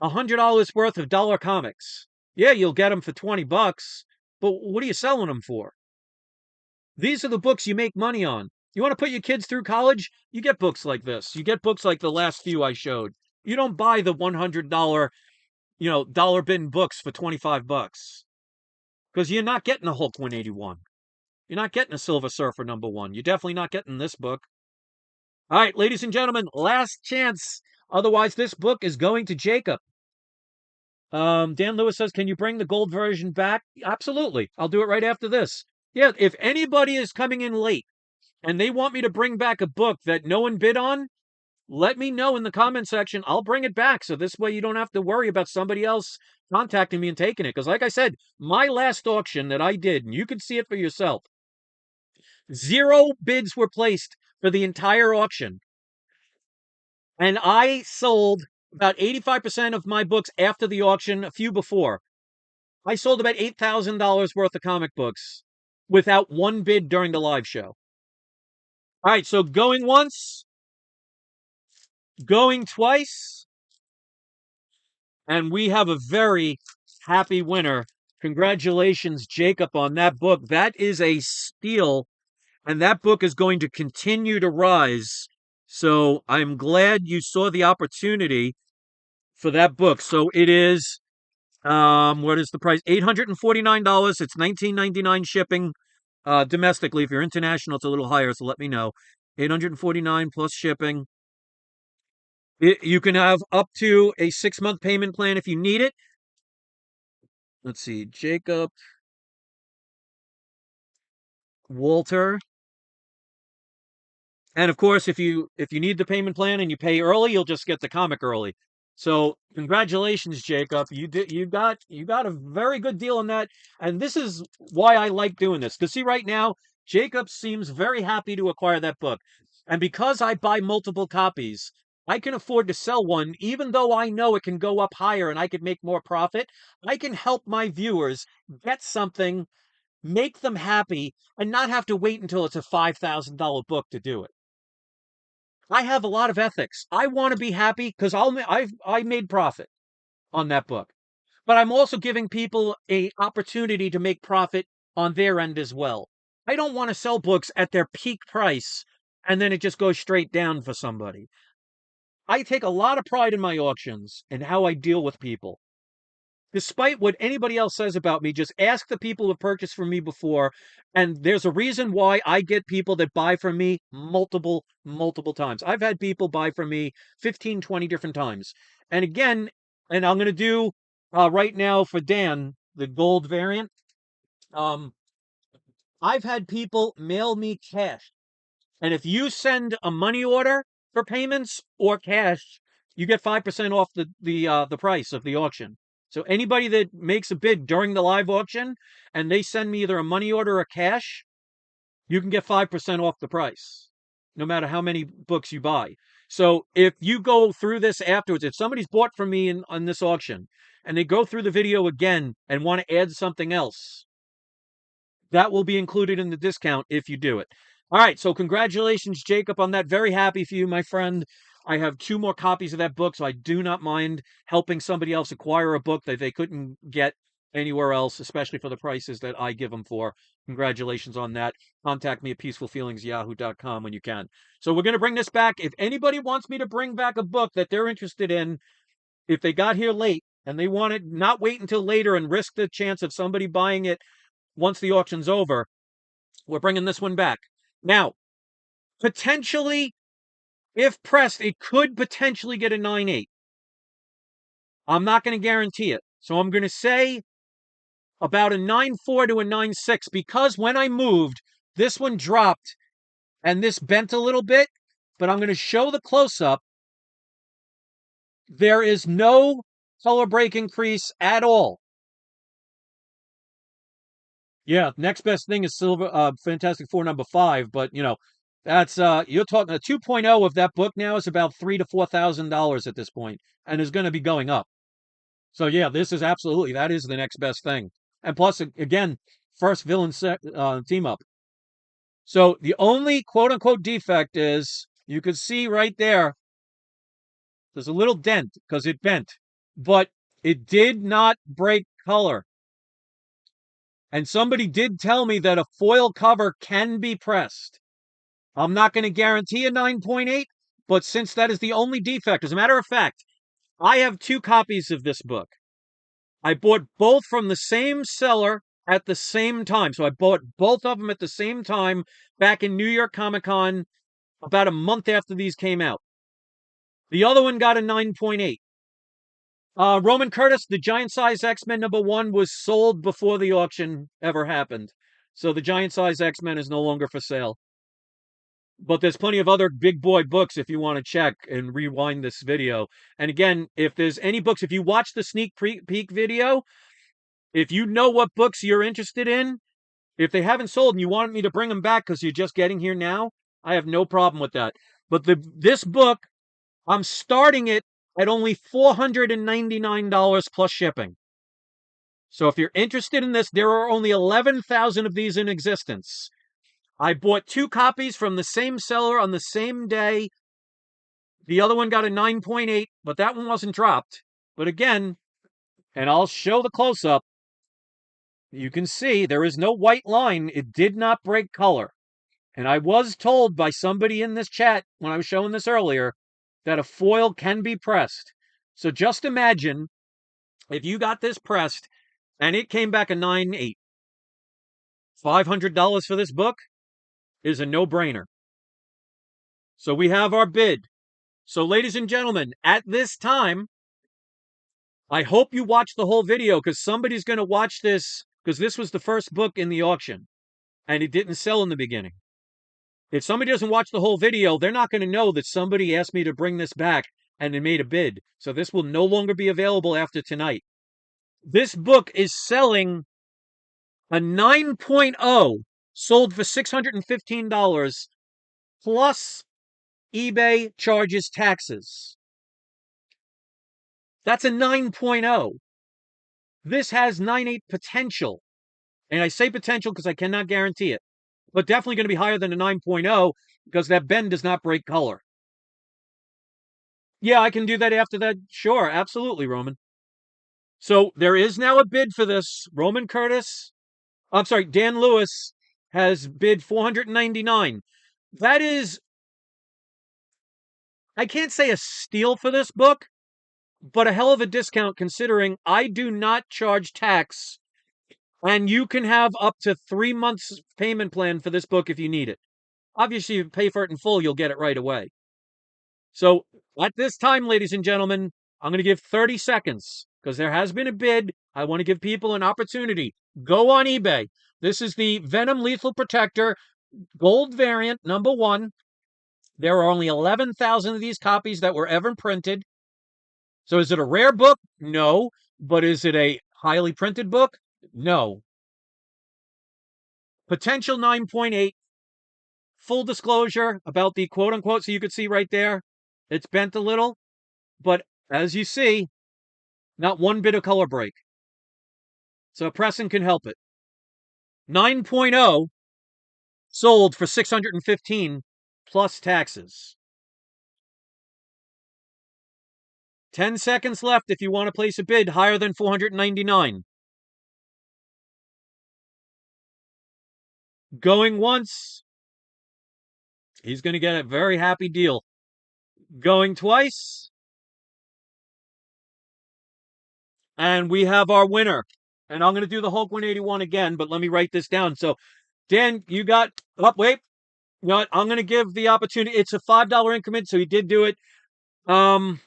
$100 worth of dollar comics. Yeah, you'll get them for $20, but what are you selling them for? These are the books you make money on. You want to put your kids through college? You get books like this. You get books like the last few I showed. You don't buy the $100, dollar bin books for $25. Because you're not getting a Hulk 181. You're not getting a Silver Surfer #1. You're definitely not getting this book. All right, ladies and gentlemen, last chance. Otherwise, this book is going to Jacob. Dan Lewis says, can you bring the gold version back? Absolutely. I'll do it right after this. Yeah, if anybody is coming in late and they want me to bring back a book that no one bid on, let me know in the comment section. I'll bring it back. So this way you don't have to worry about somebody else contacting me and taking it. Because like I said, my last auction that I did, and you can see it for yourself, 0 bids were placed for the entire auction. And I sold about 85% of my books after the auction, a few before. I sold about $8,000 worth of comic books without one bid during the live show. All right, so going once, going twice, and we have a very happy winner. Congratulations, Jacob, on that book. That is a steal, and that book is going to continue to rise. So I'm glad you saw the opportunity for that book. So it is, what is the price? $849. It's $19.99 shipping, domestically. If you're international, it's a little higher, so let me know. 849 plus shipping. You can have up to a 6-month payment plan if you need it. Let's see, Jacob, Walter. And of course, if you need the payment plan and you pay early, you'll just get the comic early. So congratulations, Jacob. You got a very good deal on that. And this is why I like doing this. Because see, right now, Jacob seems very happy to acquire that book. And because I buy multiple copies, I can afford to sell one, even though I know it can go up higher and I could make more profit. I can help my viewers get something, make them happy, and not have to wait until it's a $5,000 book to do it. I have a lot of ethics. I want to be happy because I made profit on that book, but I'm also giving people a opportunity to make profit on their end as well. I don't want to sell books at their peak price and then it just goes straight down for somebody. I take a lot of pride in my auctions and how I deal with people. Despite what anybody else says about me, just ask the people who have purchased from me before. And there's a reason why I get people that buy from me multiple times. I've had people buy from me 15, 20 different times. And again, and I'm going to do right now for Dan, the gold variant. I've had people mail me cash. And if you send a money order for payments or cash, you get 5% off the price of the auction. So anybody that makes a bid during the live auction and they send me either a money order or cash, you can get 5% off the price, no matter how many books you buy. So if you go through this afterwards, if somebody's bought from me on this auction and they go through the video again and want to add something else, that will be included in the discount if you do it. All right, so congratulations, Jacob, on that. Very happy for you, my friend. I have 2 more copies of that book, so I do not mind helping somebody else acquire a book that they couldn't get anywhere else, especially for the prices that I give them for. Congratulations on that. Contact me at peacefulfeelingsyahoo.com when you can. So we're going to bring this back. If anybody wants me to bring back a book that they're interested in, if they got here late and they want to not wait until later and risk the chance of somebody buying it once the auction's over, we're bringing this one back. Now, potentially, if pressed, it could potentially get a 9.8. I'm not going to guarantee it. So I'm going to say about a 9.4 to a 9.6 because when I moved, this one dropped and this bent a little bit, but I'm going to show the close-up. There is no color break increase at all. Yeah, next best thing is Silver Fantastic Four #5, but that's you're talking a 2.0 of that book now is about $3,000 to $4,000 at this point, and is going to be going up. So yeah, this is absolutely that is the next best thing, and plus again, first villain team up. So the only quote unquote defect is you can see right there. There's a little dent because it bent, but it did not break color. And somebody did tell me that a foil cover can be pressed. I'm not going to guarantee a 9.8, but since that is the only defect, as a matter of fact, I have 2 copies of this book. I bought both from the same seller at the same time. So I bought both of them at the same time back in New York Comic Con about a month after these came out. The other one got a 9.8. Roman Curtis, the giant size X-Men #1 was sold before the auction ever happened. So the giant size X-Men is no longer for sale. But there's plenty of other big boy books if you want to check and rewind this video. And again, if there's any books, if you watch the sneak peek video, if you know what books you're interested in, if they haven't sold and you want me to bring them back because you're just getting here now, I have no problem with that. But this book, I'm starting it at only $499 plus shipping. So if you're interested in this, there are only 11,000 of these in existence. I bought 2 copies from the same seller on the same day. The other one got a 9.8, but that one wasn't dropped. But again, and I'll show the close-up, you can see there is no white line. It did not break color. And I was told by somebody in this chat when I was showing this earlier that a foil can be pressed. So just imagine if you got this pressed and it came back a 9.8. $500 for this book is a no-brainer. So we have our bid. So ladies and gentlemen, at this time, I hope you watch the whole video because somebody's going to watch this because this was the first book in the auction and it didn't sell in the beginning. If somebody doesn't watch the whole video, they're not going to know that somebody asked me to bring this back and they made a bid. So this will no longer be available after tonight. This book is selling a 9.0 sold for $615 plus eBay charges taxes. That's a 9.0. This has 9.8 potential. And I say potential because I cannot guarantee it. But definitely going to be higher than a 9.0 because that bend does not break color. Yeah, I can do that after that. Sure, absolutely, Roman. So there is now a bid for this. Roman Curtis, I'm sorry, Dan Lewis has bid $499. That is, I can't say a steal for this book, but a hell of a discount considering I do not charge tax. And you can have up to 3 months payment plan for this book if you need it. Obviously, if you pay for it in full, you'll get it right away. So at this time, ladies and gentlemen, I'm going to give 30 seconds because there has been a bid. I want to give people an opportunity. Go on eBay. This is the Venom Lethal Protector Gold variant, number 1. There are only 11,000 of these copies that were ever printed. So is it a rare book? No. But is it a highly printed book? No. Potential 9.8. Full disclosure about the quote unquote, so you could see right there, it's bent a little, but as you see, not one bit of color break. So pressing can help it. 9.0 sold for $615 plus taxes. 10 seconds left if you want to place a bid higher than $499. Going once. He's going to get a very happy deal. Going twice. And we have our winner. And I'm going to do the Hulk 181 again, but let me write this down. So, Dan, you got... Oh, wait. You know what? I'm going to give the opportunity. It's a $5 increment, so he did do it. I'm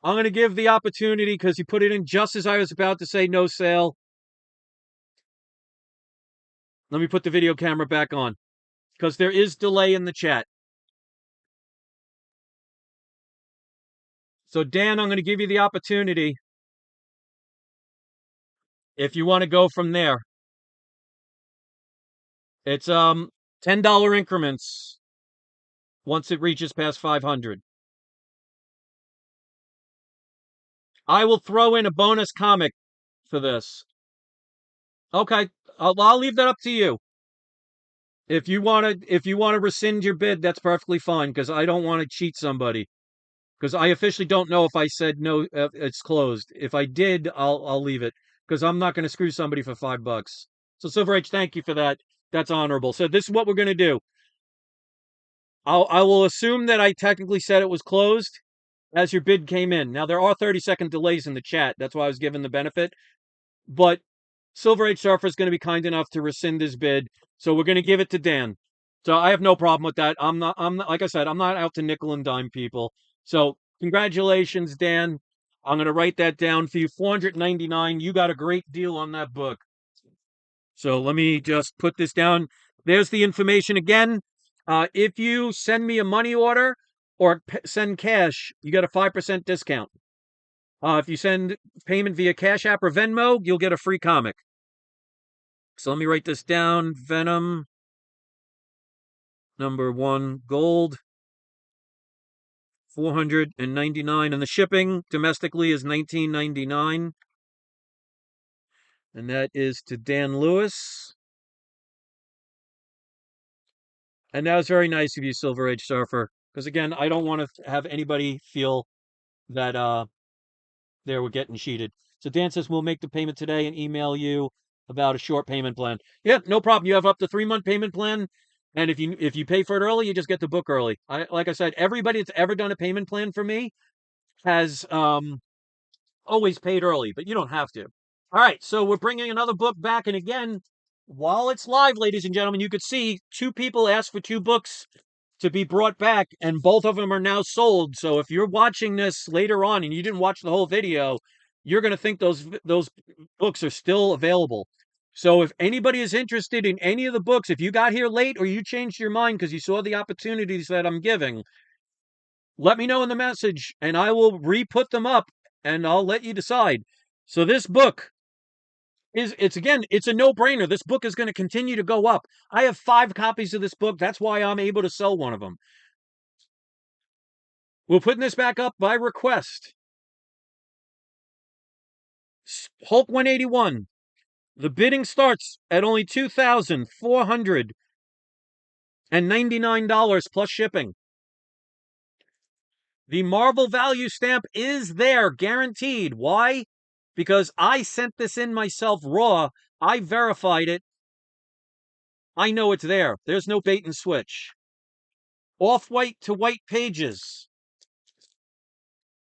going to give the opportunity because he put it in just as I was about to say no sale. Let me put the video camera back on because there is delay in the chat. So, Dan, I'm going to give you the opportunity if you want to go from there. It's $10 increments once it reaches past 500. I will throw in a bonus comic for this. Okay, I'll leave that up to you. If you want to rescind your bid, that's perfectly fine because I don't want to cheat somebody. Because I officially don't know if I said no, it's closed. If I did, I'll leave it because I'm not going to screw somebody for $5. So Silver H, thank you for that. That's honorable. So this is what we're going to do. I will assume that I technically said it was closed as your bid came in. Now there are 30-second delays in the chat. That's why I was given the benefit. But Silver Age Surfer is going to be kind enough to rescind his bid, so we're going to give it to Dan. So I have no problem with that. I'm not like I said, I'm not out to nickel and dime people. So congratulations, Dan. I'm going to write that down for you. $499. You got a great deal on that book. So let me just put this down. There's the information again. If you send me a money order or send cash, you get a 5% discount. If you send payment via Cash App or Venmo, you'll get a free comic. So let me write this down. Venom, number 1, gold, $499. And the shipping domestically is $19.99. And that is to Dan Lewis. And that was very nice of you, Silver Age Surfer. Because again, I don't want to have anybody feel that they were getting cheated. So Dan says we'll make the payment today and email you about a short payment plan. Yeah, no problem. You have up to 3-month payment plan. And if you pay for it early, you just get the book early. Like I said, everybody that's ever done a payment plan for me, has always paid early, but you don't have to. All right, so we're bringing another book back, and again, while it's live, ladies and gentlemen, you could see two people asked for two books to be brought back, and both of them are now sold. So if you're watching this later on and you didn't watch the whole video, you're going to think those books are still available. So if anybody is interested in any of the books, if you got here late or you changed your mind because you saw the opportunities that I'm giving, let me know in the message and I will re-put them up and I'll let you decide. So this book it's a no-brainer. This book is going to continue to go up. I have 5 copies of this book. That's why I'm able to sell one of them. We're putting this back up by request. Hulk 181. The bidding starts at only $2,499 plus shipping. The Marvel value stamp is there, guaranteed. Why? Because I sent this in myself raw. I verified it. I know it's there. There's no bait and switch. Off-white to white pages.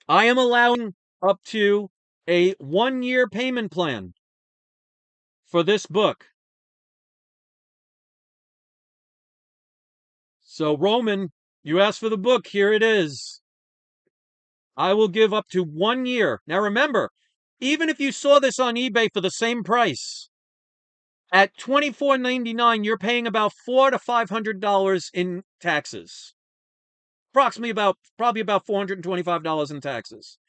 I am allowing up to a 1-year payment plan for this book. So, Roman, you asked for the book. Here it is. I will give up to 1 year. Now, remember, even if you saw this on eBay for the same price, at $24.99, you're paying about $400 to $500 in taxes. Probably about $425 in taxes.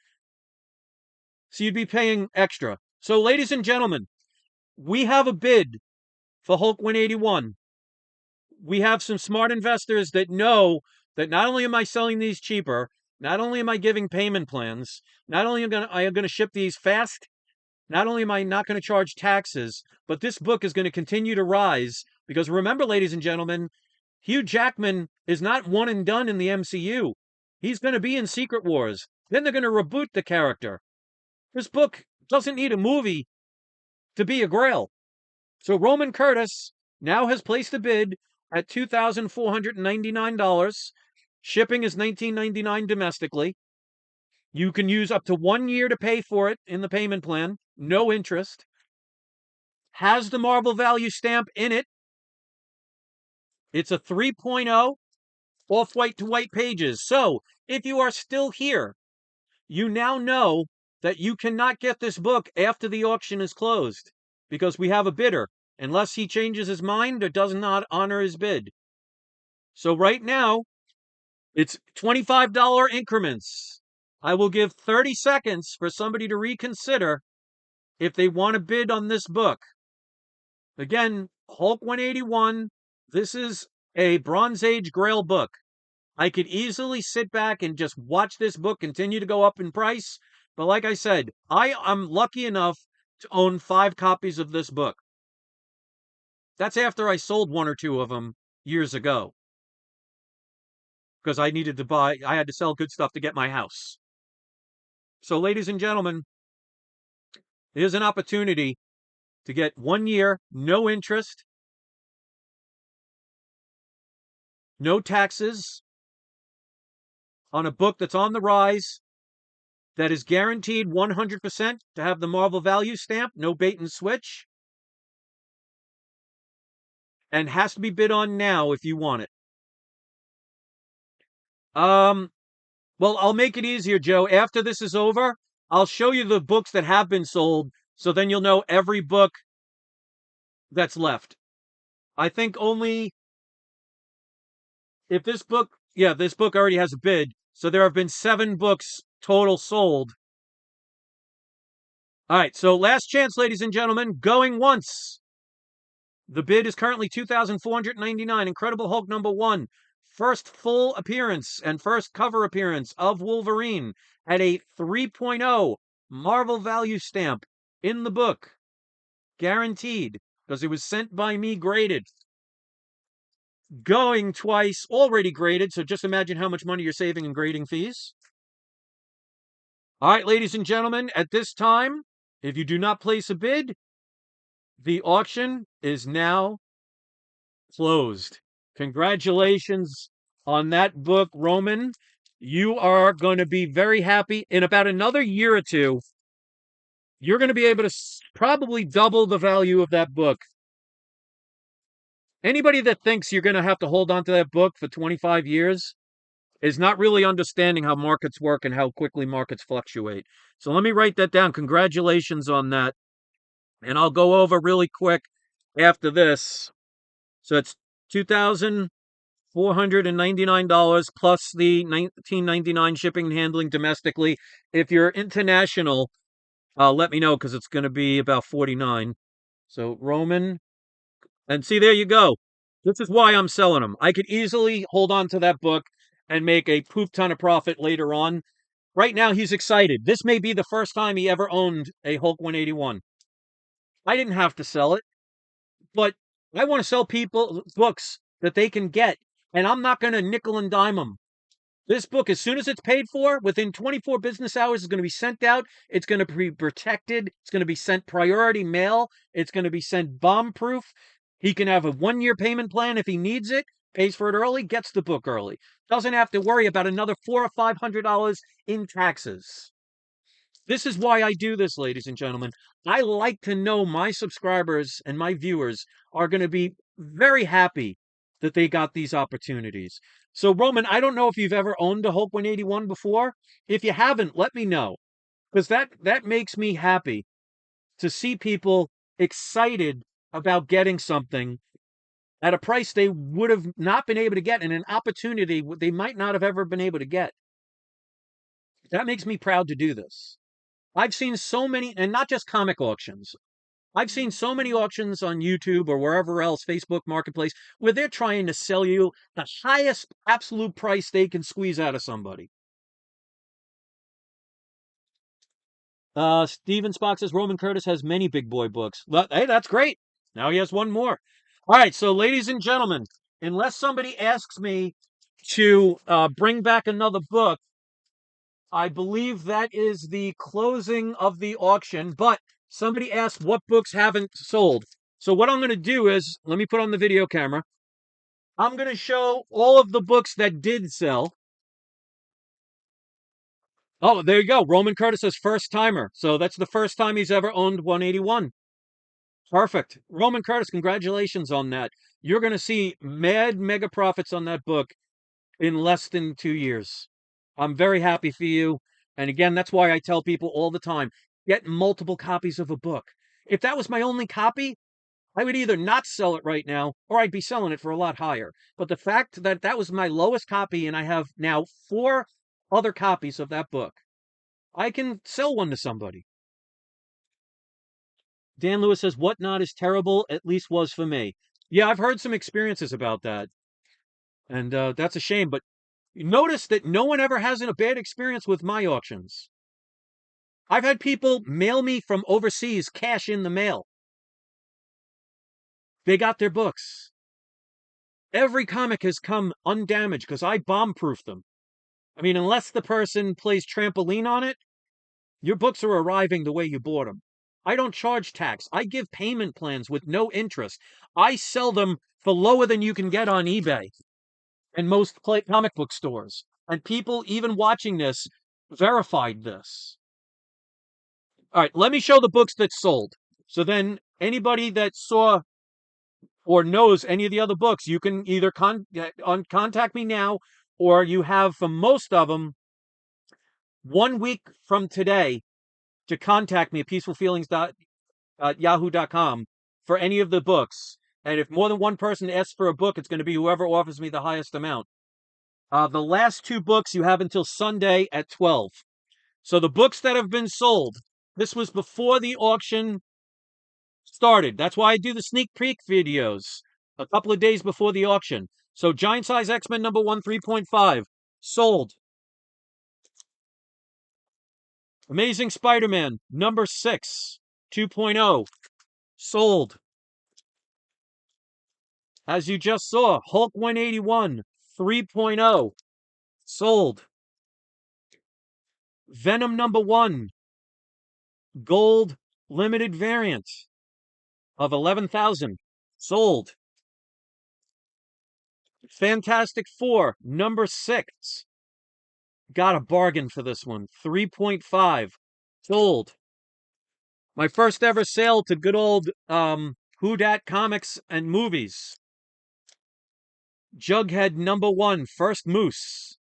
So you'd be paying extra. So, ladies and gentlemen, we have a bid for Hulk 181. We have some smart investors that know that not only am I selling these cheaper, not only am I giving payment plans, not only am I going to ship these fast, not only am I not going to charge taxes, but this book is going to continue to rise. Because remember, ladies and gentlemen, Hugh Jackman is not one and done in the MCU. He's going to be in Secret Wars. Then they're going to reboot the character. This book doesn't need a movie to be a grail. So Roman Curtis now has placed a bid at $2,499. Shipping is $19.99 domestically. You can use up to 1 year to pay for it in the payment plan. No interest. Has the Marvel value stamp in it. It's a 3.0 off-white to white pages. So if you are still here, you now know that you cannot get this book after the auction is closed because we have a bidder, unless he changes his mind or does not honor his bid. So right now, it's $25 increments. I will give 30 seconds for somebody to reconsider if they want to bid on this book. Again, Hulk 181, this is a Bronze Age Grail book. I could easily sit back and just watch this book continue to go up in price. But like I said, I am lucky enough to own 5 copies of this book. That's after I sold 1 or 2 of them years ago. Because I had to sell good stuff to get my house. So ladies and gentlemen, here's an opportunity to get 1 year, no interest, no taxes, on a book that's on the rise, that is guaranteed 100% to have the Marvel value stamp, no bait and switch, and has to be bid on now if you want it. Well, I'll make it easier, Joe. After this is over, I'll show you the books that have been sold, so then you'll know every book that's left. I think only if this book already has a bid, so there have been 7 books total sold. All right, so last chance, ladies and gentlemen, going once. The bid is currently $2,499. Incredible Hulk #1. First full appearance and first cover appearance of Wolverine at a 3.0 Marvel value stamp in the book. Guaranteed, because it was sent by me graded. Going twice, already graded, so just imagine how much money you're saving in grading fees. All right, ladies and gentlemen, at this time, if you do not place a bid, the auction is now closed. Congratulations on that book, Roman. You are going to be very happy. In about another year or two, you're going to be able to probably double the value of that book. Anybody that thinks you're going to have to hold on to that book for 25 years is not really understanding how markets work and how quickly markets fluctuate. So let me write that down. Congratulations on that. And I'll go over really quick after this. So it's $2,499 plus the $19.99 shipping and handling domestically. If you're international, let me know because it's going to be about 49. So Roman, and see, there you go. This is why I'm selling them. I could easily hold on to that book and make a poop ton of profit later on. Right now, he's excited. This may be the first time he ever owned a Hulk 181. I didn't have to sell it, but I want to sell people books that they can get, and I'm not going to nickel and dime them. This book, as soon as it's paid for, within 24 business hours, is going to be sent out. It's going to be protected. It's going to be sent priority mail. It's going to be sent bomb proof. He can have a 1-year payment plan if he needs it, pays for it early, gets the book early. Doesn't have to worry about another $400 or $500 in taxes. This is why I do this, ladies and gentlemen. I like to know my subscribers and my viewers are going to be very happy that they got these opportunities. So, Roman, I don't know if you've ever owned a Hulk 181 before. If you haven't, let me know, because that makes me happy to see people excited about getting something at a price they would have not been able to get and an opportunity they might not have ever been able to get. That makes me proud to do this. I've seen so many, and not just comic auctions. I've seen so many auctions on YouTube or wherever else, Facebook Marketplace, where they're trying to sell you the highest absolute price they can squeeze out of somebody. Steven Spock says Roman Curtis has many big boy books. Well, hey, that's great. Now he has one more. All right, so ladies and gentlemen, unless somebody asks me to bring back another book, I believe that is the closing of the auction, but somebody asked what books haven't sold. So what I'm going to do is, let me put on the video camera. I'm going to show all of the books that did sell. Oh, there you go. Roman Curtis's first timer. So that's the first time he's ever owned 181. Perfect. Roman Curtis, congratulations on that. You're going to see mega profits on that book in less than 2 years. I'm very happy for you. And again, that's why I tell people all the time, get multiple copies of a book. If that was my only copy, I would either not sell it right now or I'd be selling it for a lot higher. But the fact that that was my lowest copy and I have now 4 other copies of that book, I can sell one to somebody. Dan Lewis says, Whatnot is terrible, at least was for me. Yeah, I've heard some experiences about that. And that's a shame. But notice that no one ever has a bad experience with my auctions. I've had people mail me from overseas cash in the mail. They got their books. Every comic has come undamaged because I bomb-proof them. I mean, unless the person plays trampoline on it, your books are arriving the way you bought them. I don't charge tax. I give payment plans with no interest. I sell them for lower than you can get on eBay and most comic book stores. And people, even watching this, verified this. All right, let me show the books that sold. So then anybody that saw or knows any of the other books, you can either contact me now, or you have, for most of them, 1 week from today to contact me at peacefulfeelings.yahoo.com for any of the books. And if more than one person asks for a book, it's going to be whoever offers me the highest amount. The last 2 books you have until Sunday at 12. So the books that have been sold, this was before the auction started. That's why I do the sneak peek videos a couple of days before the auction. So Giant Size X-Men number 1, 3.5, sold. Amazing Spider-Man number 6, 2.0, sold. As you just saw, Hulk 181, 3.0, sold. Venom number 1, gold limited variant of 11,000, sold. Fantastic Four number 6, Got a bargain for this one. 3.5. Sold. My first ever sale to good old Who Dat Comics and Movies. Jughead #1, First Moose.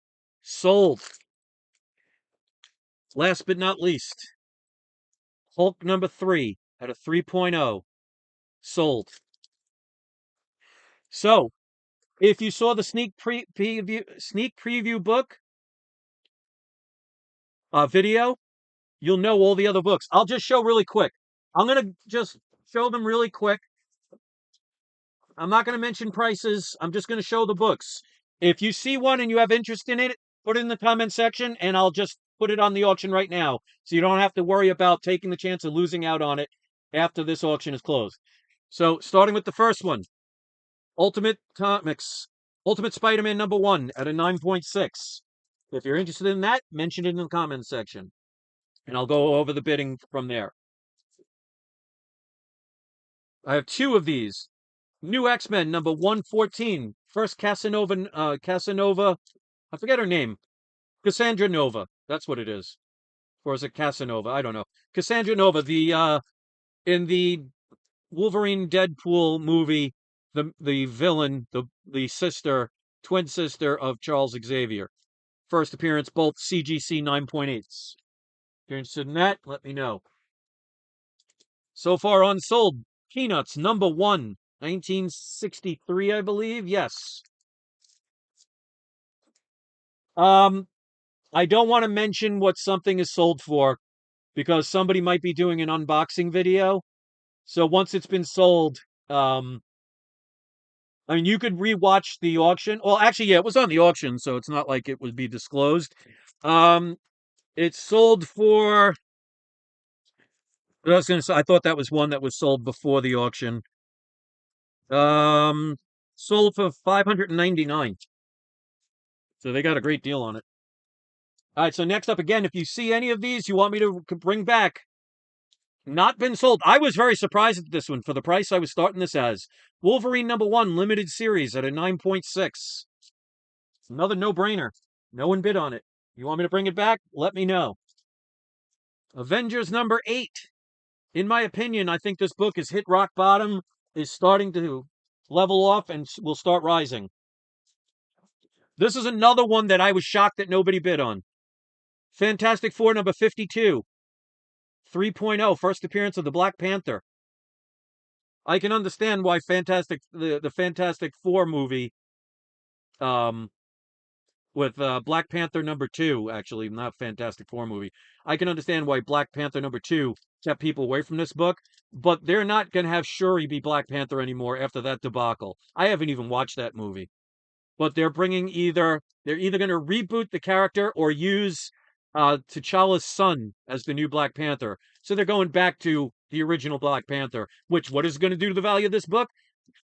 Sold. Last but not least, Hulk #3 at a 3.0. Sold. So, if you saw the sneak preview book video, you'll know all the other books. I'll just show really quick. I'm gonna just show them really quick. I'm not gonna mention prices. I'm just gonna show the books. If you see one and you have interest in it, put it in the comment section, and I'll just put it on the auction right now, so you don't have to worry about taking the chance of losing out on it after this auction is closed. So, starting with the first one, Ultimate Comics, Ultimate Spider-Man #1 at a 9.6. If you're interested in that, mention it in the comments section, and I'll go over the bidding from there. I have two of these. New X-Men #114. First Casanova, I forget her name. Cassandra Nova. That's what it is. Or is it Casanova? I don't know. Cassandra Nova, in the Wolverine Deadpool movie, the villain, the twin sister of Charles Xavier. First appearance, both CGC 9.8s. If you're interested in that, let me know. So far unsold, Peanuts #1, 1963, I believe. Yes. I don't want to mention what something is sold for because somebody might be doing an unboxing video. So once it's been sold, I mean, you could rewatch the auction. Well, actually, yeah, it was on the auction, so it's not like it would be disclosed. It's sold for. I was going to say, I thought that was one that was sold before the auction. Um, Sold for 599. So they got a great deal on it. All right, so next up again, if you see any of these you want me to bring back, not been sold. I was very surprised at this one for the price I was starting this as. Wolverine #1 limited series at a 9.6. Another no-brainer. No one bid on it. You want me to bring it back? Let me know. Avengers #8. In my opinion, I think this book has hit rock bottom, is starting to level off, and will start rising. This is another one that I was shocked that nobody bid on. Fantastic Four #52. 3.0, first appearance of the Black Panther. I can understand why the Fantastic Four movie with Black Panther #2, actually, not Fantastic Four movie. I can understand why Black Panther #2 kept people away from this book, but they're not going to have Shuri be Black Panther anymore after that debacle. I haven't even watched that movie. But they're either going to reboot the character or use T'Challa's son as the new Black Panther. So they're going back to the original Black Panther, which what is it going to do to the value of this book?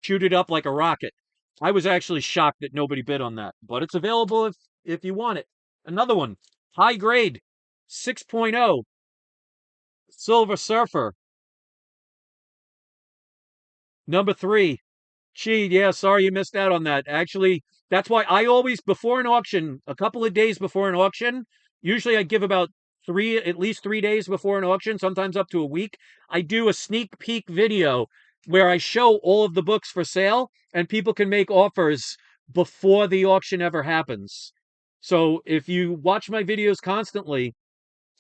Shoot it up like a rocket. I was actually shocked that nobody bid on that, but it's available if you want it. Another one, high grade, 6.0, Silver Surfer, #3. Gee, yeah, sorry you missed out on that. Actually, that's why I always, before an auction, a couple of days before an auction, usually I give about at least 3 days before an auction, sometimes up to a week. I do a sneak peek video where I show all of the books for sale and people can make offers before the auction ever happens. So if you watch my videos constantly,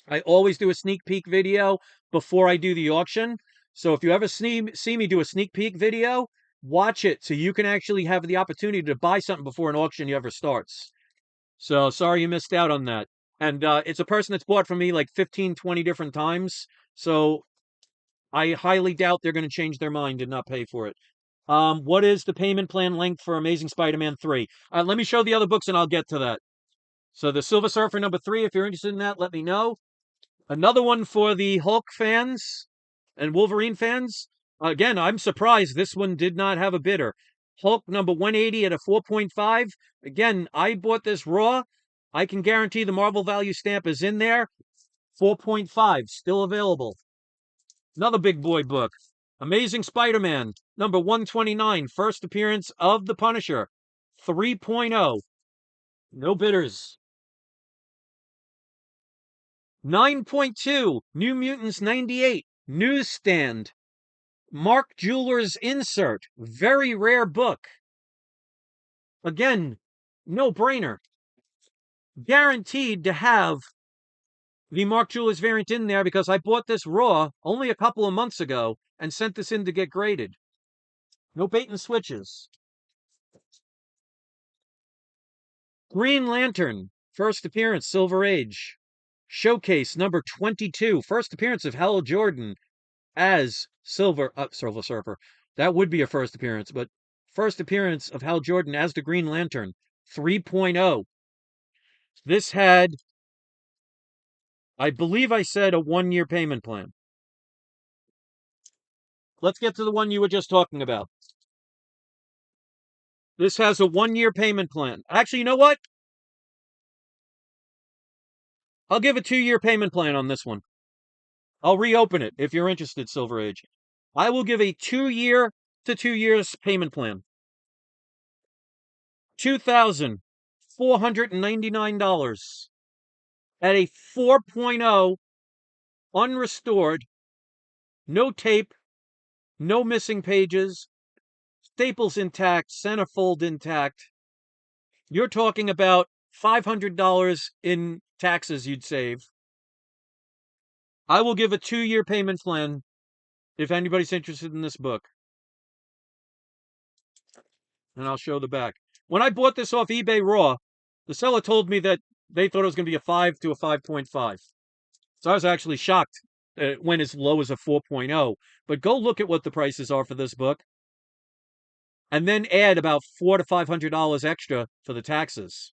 I always do a sneak peek video before I do the auction. So if you ever see me do a sneak peek video, watch it so you can actually have the opportunity to buy something before an auction ever starts. So sorry you missed out on that. And it's a person that's bought from me like 15, 20 different times. So I highly doubt they're going to change their mind and not pay for it. What is the payment plan length for Amazing Spider-Man 3? Let me show the other books and I'll get to that. So the Silver Surfer #3, if you're interested in that, let me know. Another one for the Hulk fans and Wolverine fans. Again, I'm surprised this one did not have a bidder. Hulk #180 at a 4.5. Again, I bought this raw. I can guarantee the Marvel value stamp is in there. 4.5, still available. Another big boy book. Amazing Spider-Man #129, first appearance of the Punisher. 3.0. No bidders. 9.2, New Mutants 98, newsstand. Mark Jeweller's insert. Very rare book. Again, no brainer. Guaranteed to have the Mark Jeweller's variant in there because I bought this raw only a couple of months ago and sent this in to get graded. No bait and switches. Green Lantern, first appearance, Silver Age. Showcase number 22, first appearance of Hal Jordan as Silver Surfer. That would be a first appearance, but first appearance of Hal Jordan as the Green Lantern, 3.0. This had, I believe I said, a 1-year payment plan. Let's get to the one you were just talking about. This has a 1-year payment plan. Actually, you know what? I'll give a 2-year payment plan on this one. I'll reopen it if you're interested, Silver Age. I will give a 2-year to 2 years payment plan. $2,499 at a 4.0 unrestored, no tape, no missing pages, staples intact, centerfold intact. You're talking about $500 in taxes you'd save. I will give a 2-year payment plan if anybody's interested in this book. And I'll show the back. When I bought this off eBay raw, the seller told me that they thought it was going to be a 5 to a 5.5. So I was actually shocked that it went as low as a 4.0. But go look at what the prices are for this book. And then add about $400 to $500 extra for the taxes.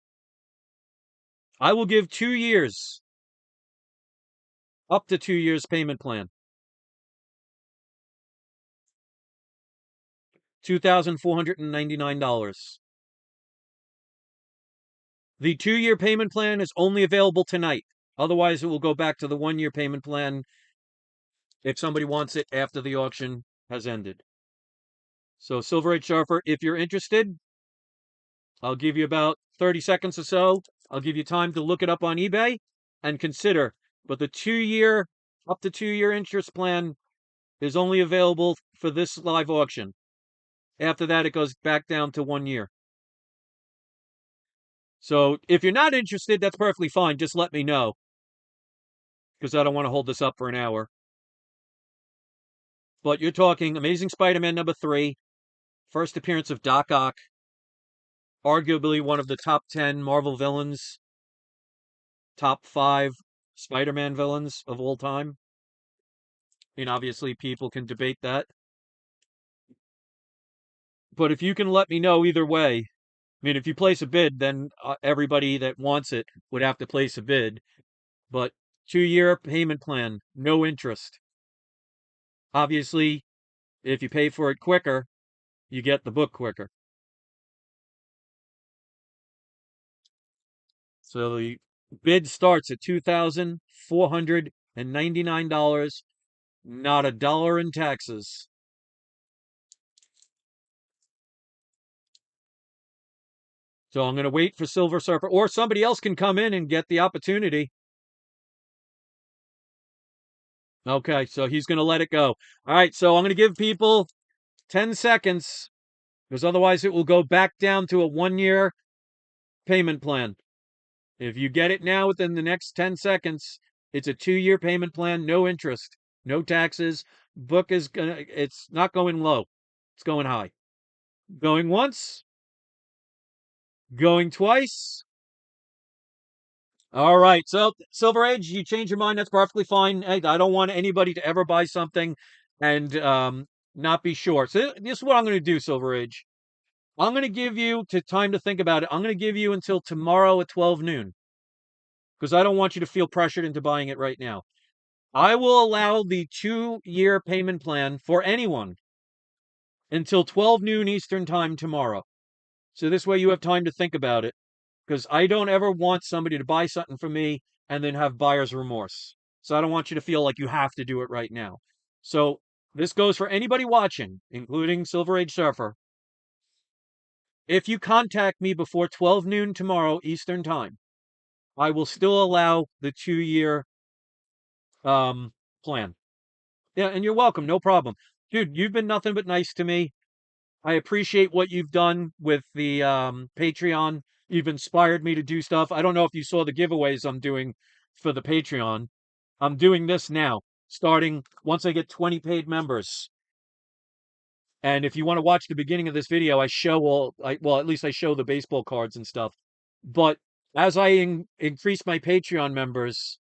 I will give 2 years, up to 2 years payment plan. $2,499. The 2-year payment plan is only available tonight. Otherwise, it will go back to the 1-year payment plan if somebody wants it after the auction has ended. So, Silver Age Surfer, if you're interested, I'll give you about 30 seconds or so. I'll give you time to look it up on eBay and consider. But the 2-year, up to 2-year interest plan is only available for this live auction. After that, it goes back down to 1 year. So if you're not interested, that's perfectly fine. Just let me know. Because I don't want to hold this up for an hour. But you're talking Amazing Spider-Man number 3, first appearance of Doc Ock, arguably one of the top 10 Marvel villains, top 5 Spider-Man villains of all time. And obviously people can debate that. But if you can let me know either way, I mean, if you place a bid, then everybody that wants it would have to place a bid. But 2-year payment plan, no interest. Obviously, if you pay for it quicker, you get the book quicker. So the bid starts at $2,499, not a dollar in taxes. So I'm going to wait for Silver Surfer, or somebody else can come in and get the opportunity. Okay, so he's going to let it go. All right, so I'm going to give people 10 seconds, because otherwise it will go back down to a 1-year payment plan. If you get it now within the next 10 seconds, it's a 2-year payment plan, no interest, no taxes. Book is it's not going low. It's going high. Going once, going twice. All right. So Silver Age, you change your mind, that's perfectly fine. Hey, I don't want anybody to ever buy something and not be sure. So this is what I'm going to do, Silver Age. I'm going to give you time to think about it. I'm going to give you until tomorrow at 12 noon. Because I don't want you to feel pressured into buying it right now. I will allow the 2-year payment plan for anyone until 12 noon Eastern time tomorrow. So this way you have time to think about it. Because I don't ever want somebody to buy something from me and then have buyer's remorse. So I don't want you to feel like you have to do it right now. So this goes for anybody watching, including Silver Age Surfer. If you contact me before 12 noon tomorrow Eastern time, I will still allow the 2-year um, plan. Yeah, and you're welcome. No problem. Dude, you've been nothing but nice to me. I appreciate what you've done with the Patreon. You've inspired me to do stuff. I don't know if you saw the giveaways I'm doing for the Patreon. I'm doing this now, starting once I get 20 paid members. And if you want to watch the beginning of this video, I show well, at least I show the baseball cards and stuff. But as I increase my Patreon members,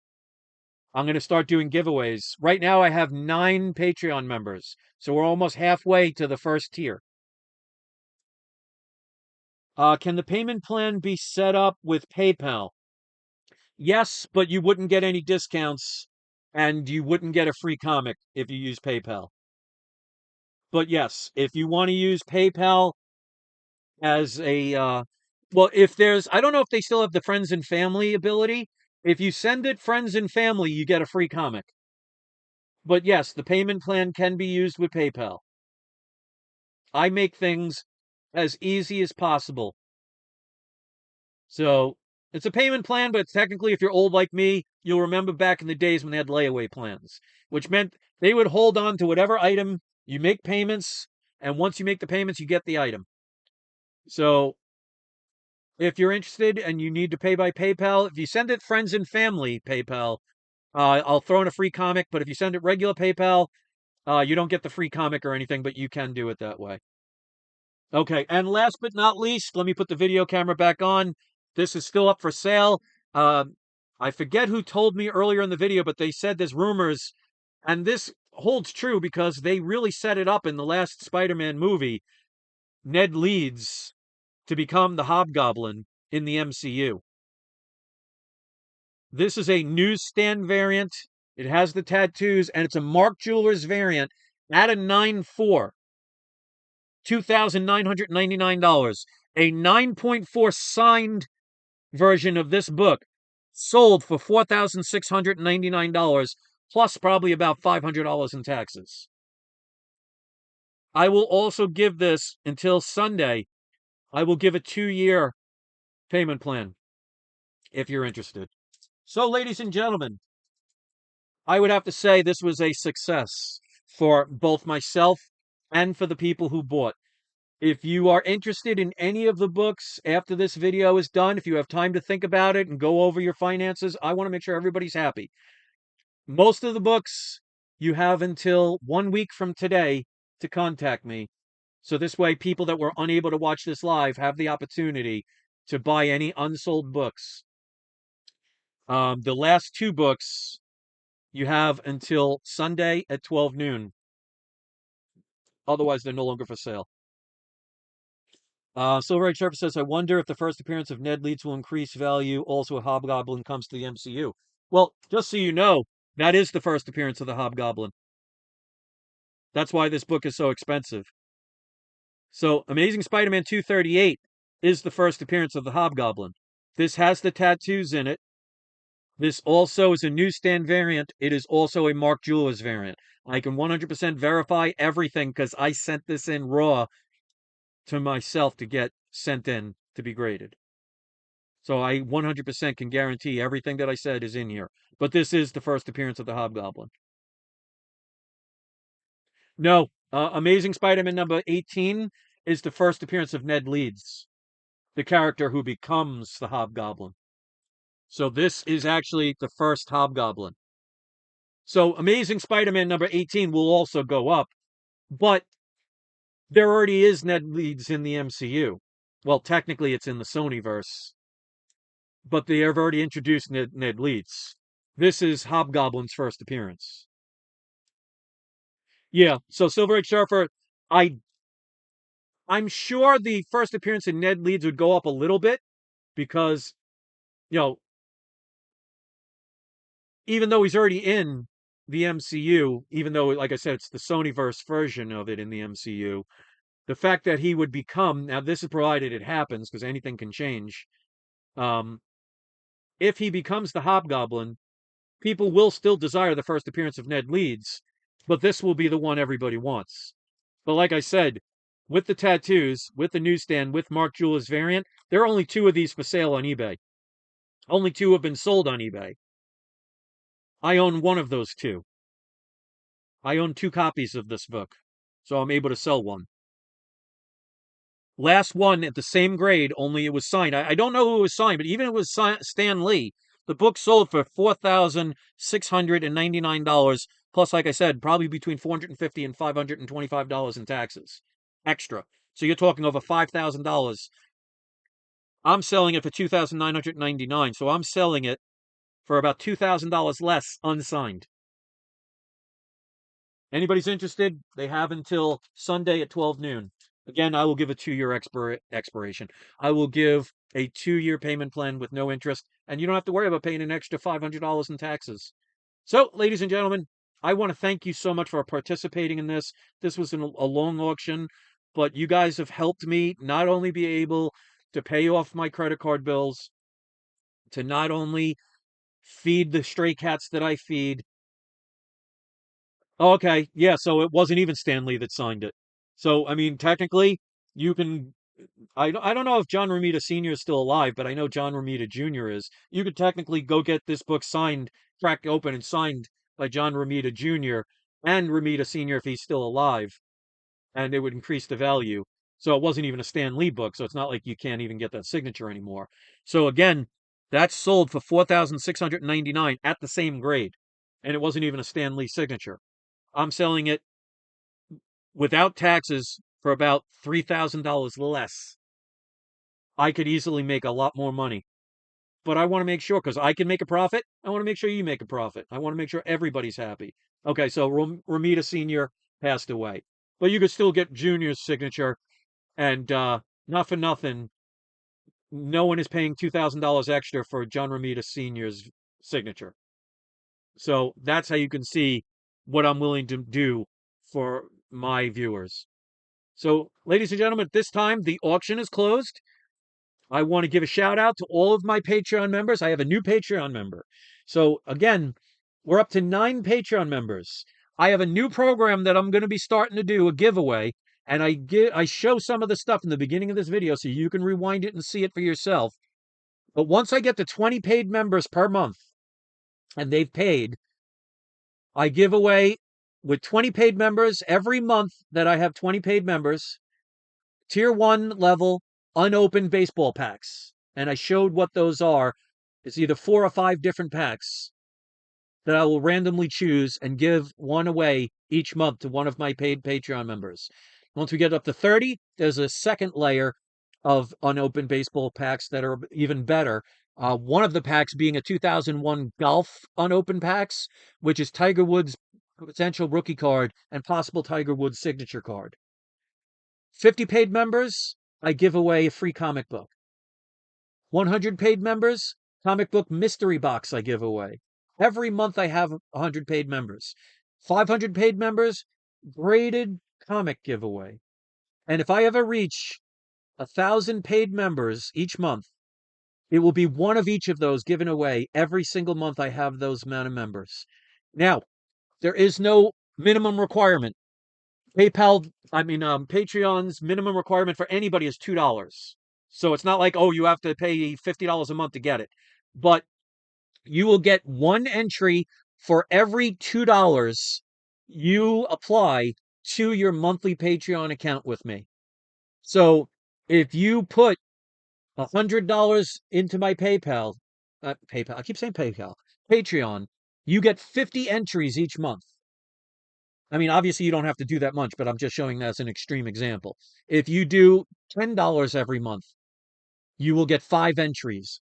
I'm going to start doing giveaways. Right now, I have 9 Patreon members. So we're almost halfway to the first tier. Can the payment plan be set up with PayPal? Yes, but you wouldn't get any discounts and you wouldn't get a free comic if you use PayPal. But yes, if you want to use PayPal as a, well, if there's, I don't know if they still have the friends and family ability. If you send it friends and family, you get a free comic. But yes, the payment plan can be used with PayPal. I make things as easy as possible. So it's a payment plan, but technically, if you're old like me, you'll remember back in the days when they had layaway plans, which meant they would hold on to whatever item you make payments, and once you make the payments, you get the item. So if you're interested and you need to pay by PayPal, if you send it friends and family PayPal, I'll throw in a free comic. But if you send it regular PayPal, you don't get the free comic or anything, but you can do it that way. Okay, and last but not least, let me put the video camera back on. This is still up for sale. Uh, I forget who told me earlier in the video, but they said there's rumors, and this holds true because they really set it up in the last Spider-Man movie. Ned Leeds to become the Hobgoblin in the MCU. This is a newsstand variant. It has the tattoos, and it's a Mark Jewelers variant at a 9.4. $2,999. A 9.4 signed version of this book sold for $4,699, plus probably about $500 in taxes. I will also give this until Sunday. I will give a 2-year payment plan if you're interested. So, ladies and gentlemen, I would have to say this was a success for both myself and for the people who bought. If you are interested in any of the books after this video is done, if you have time to think about it and go over your finances, I want to make sure everybody's happy. Most of the books, you have until 1 week from today to contact me. So this way, people that were unable to watch this live have the opportunity to buy any unsold books. The last 2 books, you have until Sunday at 12 noon. Otherwise, they're no longer for sale. Silver Age Surfer says, I wonder if the first appearance of Ned Leeds will increase value. Also, a Hobgoblin comes to the MCU. Well, just so you know, that is the first appearance of the Hobgoblin. That's why this book is so expensive. So, Amazing Spider-Man 238 is the first appearance of the Hobgoblin. This has the tattoos in it. This also is a newsstand variant. It is also a Mark Jewelers variant. I can 100% verify everything because I sent this in raw to myself to get sent in to be graded. So I 100% can guarantee everything that I said is in here. But this is the first appearance of the Hobgoblin. No, Amazing Spider-Man number 18 is the first appearance of Ned Leeds, the character who becomes the Hobgoblin. So this is actually the first Hobgoblin. So Amazing Spider-Man number 18 will also go up, but there already is Ned Leeds in the MCU. Well, technically it's in the Sonyverse, but they have already introduced Ned Leeds. This is Hobgoblin's first appearance. Yeah, so Silver Age Surfer, I'm sure the first appearance in Ned Leeds would go up a little bit because, you know, even though he's already in the MCU, even though, like I said, it's the Sonyverse version of it in the MCU, the fact that he would become, now this is provided it happens because anything can change, um, if he becomes the Hobgoblin, people will still desire the first appearance of Ned Leeds, but this will be the one everybody wants. But like I said, with the tattoos, with the newsstand, with Mark Jewelers variant, there are only 2 of these for sale on eBay. Only 2 have been sold on eBay. I own one of those two. I own 2 copies of this book, so I'm able to sell one. Last one at the same grade, only it was signed. I don't know who it was signed, but even if it was Stan Lee, the book sold for $4,699. Plus, like I said, probably between $450 and $525 in taxes extra. So you're talking over $5,000. I'm selling it for $2,999. So I'm selling it for about $2,000 less unsigned. Anybody's interested, they have until Sunday at 12 noon. Again, I will give a 2-year expiration. I will give a 2-year payment plan with no interest, and you don't have to worry about paying an extra $500 in taxes. So, ladies and gentlemen, I want to thank you so much for participating in this. This was a long auction, but you guys have helped me not only be able to pay off my credit card bills, to not only feed the stray cats that I feed. Okay, yeah, so it wasn't even Stan Lee that signed it. So, I mean, technically, you can. I don't know if John Romita Sr. is still alive, but I know John Romita Jr. is. You could technically go get this book signed, cracked open, and signed by John Romita Jr. and Romita Sr. if he's still alive, and it would increase the value. So it wasn't even a Stan Lee book, so it's not like you can't even get that signature anymore. So again, that's sold for $4,699 at the same grade, and it wasn't even a Stan Lee signature. I'm selling it without taxes for about $3,000 less. I could easily make a lot more money, but I want to make sure because I can make a profit. I want to make sure you make a profit. I want to make sure everybody's happy. Okay, so Romita Sr. passed away, but you could still get Junior's signature, and not for nothing, no one is paying $2,000 extra for John Romita Sr.'s signature. So that's how you can see what I'm willing to do for my viewers. So, ladies and gentlemen, at this time, the auction is closed. I want to give a shout out to all of my Patreon members. I have a new Patreon member. So, again, we're up to 9 Patreon members. I have a new program that I'm going to be starting to do, a giveaway, and I show some of the stuff in the beginning of this video so you can rewind it and see it for yourself. But once I get to 20 paid members per month, and they've paid, I give away with 20 paid members every month that I have 20 paid members. Tier 1 level unopened baseball packs. And I showed what those are. It's either 4 or 5 different packs that I will randomly choose and give one away each month to one of my paid Patreon members. Once we get up to 30, there's a second layer of unopened baseball packs that are even better. One of the packs being a 2001 Golf unopened packs, which is Tiger Woods' potential rookie card and possible Tiger Woods signature card. 50 paid members, I give away a free comic book. 100 paid members, comic book mystery box I give away. Every month I have 100 paid members. 500 paid members, graded comic giveaway. And if I ever reach 1,000 paid members each month, it will be one of each of those given away every single month I have those amount of members. Now, there is no minimum requirement. Patreon's minimum requirement for anybody is $2. So it's not like, oh, you have to pay $50 a month to get it. But you will get one entry for every $2 you apply to your monthly Patreon account with me. So if you put $100 into my PayPal, I keep saying PayPal, Patreon, you get 50 entries each month. I mean, obviously you don't have to do that much, but I'm just showing that as an extreme example. If you do $10 every month, you will get 5 entries.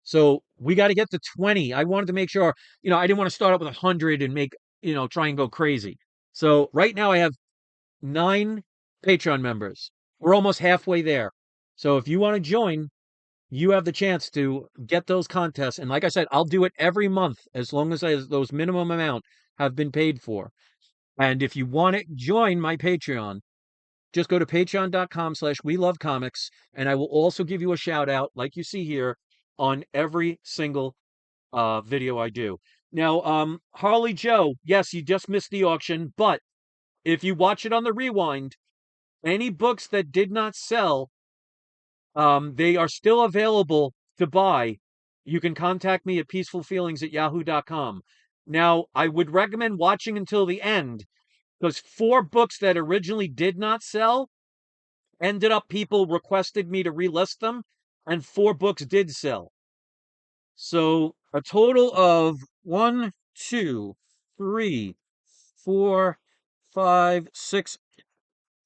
So we got to get to 20. I wanted to make sure, I didn't want to start up with 100 and make, try and go crazy. So right now I have 9 Patreon members. We're almost halfway there. So if you want to join, you have the chance to get those contests. And like I said, I'll do it every month as long as those minimum amount have been paid for. And if you want to join my Patreon, just go to patreon.com/welovecomics, and I will also give you a shout out, like you see here, on every single video I do. Now, Harley Joe, yes, you just missed the auction, but if you watch it on the rewind, any books that did not sell, they are still available to buy you can contact me at peacefulfeelings@yahoo.com. Now, I would recommend watching until the end because 4 books that originally did not sell ended up people requested me to relist them, and 4 books did sell. So a total of 1, 2, 3, 4, 5, 6,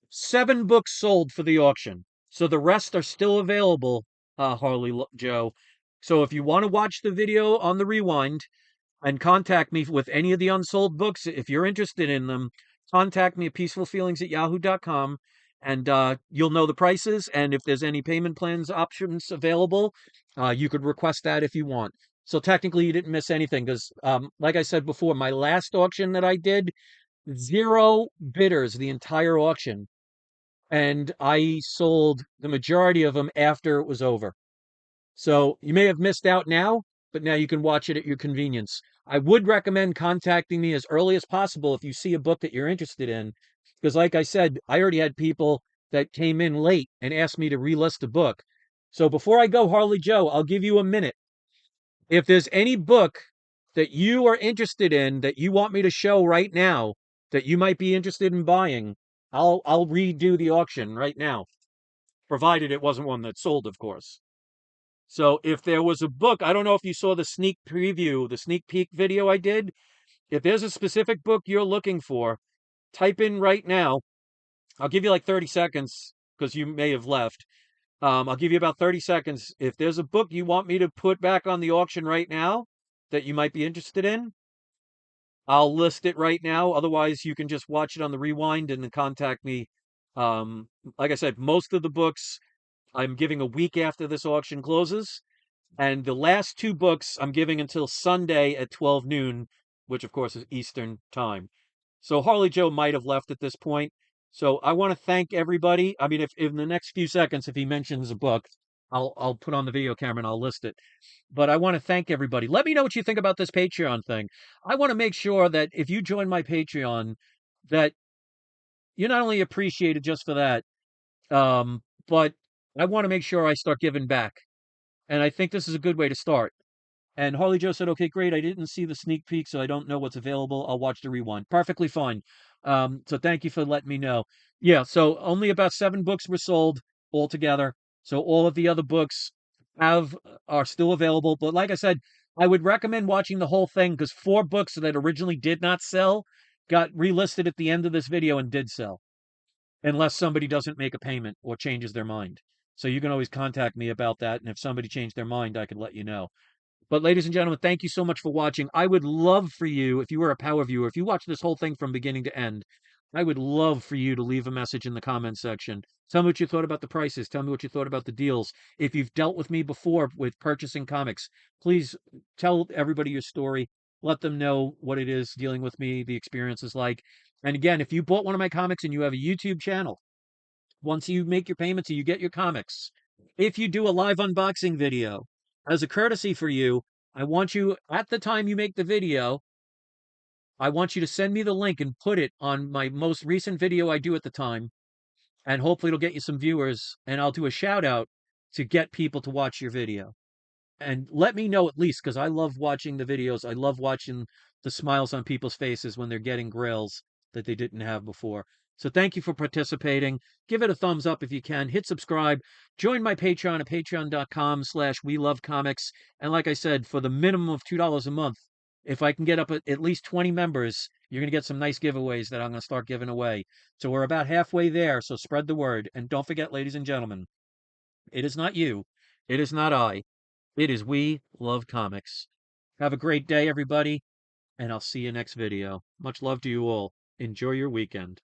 7 books sold for the auction. So the rest are still available, Joe. So if you want to watch the video on the rewind, and contact me with any of the unsold books. If you're interested in them, contact me at peacefulfeelings@yahoo.com and you'll know the prices. And if there's any payment plans options available, you could request that if you want. So technically, you didn't miss anything because, like I said before, my last auction that I did, 0 bidders the entire auction. And I sold the majority of them after it was over. So you may have missed out now, but now you can watch it at your convenience. I would recommend contacting me as early as possible if you see a book that you're interested in, because like I said, I already had people that came in late and asked me to relist a book. So before I go, Harley Joe, I'll give you a minute. If there's any book that you are interested in that you want me to show right now that you might be interested in buying, I'll redo the auction right now, provided it wasn't one that sold, of course. So if there was a book, I don't know if you saw the sneak preview, the sneak peek video I did. If there's a specific book you're looking for, type in right now. I'll give you like 30 seconds because you may have left. I'll give you about 30 seconds. If there's a book you want me to put back on the auction right now that you might be interested in, I'll list it right now. Otherwise, you can just watch it on the rewind and then contact me. Um, like I said, most of the books I'm giving a week after this auction closes. And the last 2 books I'm giving until Sunday at 12 noon, which of course is Eastern time. So Harley Joe might have left at this point. So I want to thank everybody. I mean, if in the next few seconds, if he mentions a book, I'll put on the video camera and I'll list it. But I want to thank everybody. Let me know what you think about this Patreon thing. I want to make sure that if you join my Patreon, that you're not only appreciated just for that, but I want to make sure I start giving back. And I think this is a good way to start. And Harley Joe said, okay, great. I didn't see the sneak peek, so I don't know what's available. I'll watch the rewind. Perfectly fine. So thank you for letting me know. Yeah, so only about 7 books were sold altogether. So all of the other books are still available. But like I said, I would recommend watching the whole thing because 4 books that originally did not sell got relisted at the end of this video and did sell, unless somebody doesn't make a payment or changes their mind. So you can always contact me about that. And if somebody changed their mind, I could let you know. But ladies and gentlemen, thank you so much for watching. I would love for you, if you were a power viewer, if you watch this whole thing from beginning to end, I would love for you to leave a message in the comments section. Tell me what you thought about the prices. Tell me what you thought about the deals. If you've dealt with me before with purchasing comics, please tell everybody your story. Let them know what it is dealing with me, the experience is like. And again, if you bought one of my comics and you have a YouTube channel, once you make your payments and you get your comics, if you do a live unboxing video, as a courtesy for you, I want you, at the time you make the video, I want you to send me the link and put it on my most recent video I do at the time. And hopefully it'll get you some viewers. And I'll do a shout out to get people to watch your video. And let me know at least, because I love watching the videos. I love watching the smiles on people's faces when they're getting grails that they didn't have before. So thank you for participating. Give it a thumbs up if you can. Hit subscribe. Join my Patreon at patreon.com/WeLoveComics. And like I said, for the minimum of $2 a month, if I can get up at least 20 members, you're going to get some nice giveaways that I'm going to start giving away. So we're about halfway there. So spread the word. And don't forget, ladies and gentlemen, it is not you. It is not I. It is We Love Comics. Have a great day, everybody, and I'll see you next video. Much love to you all. Enjoy your weekend.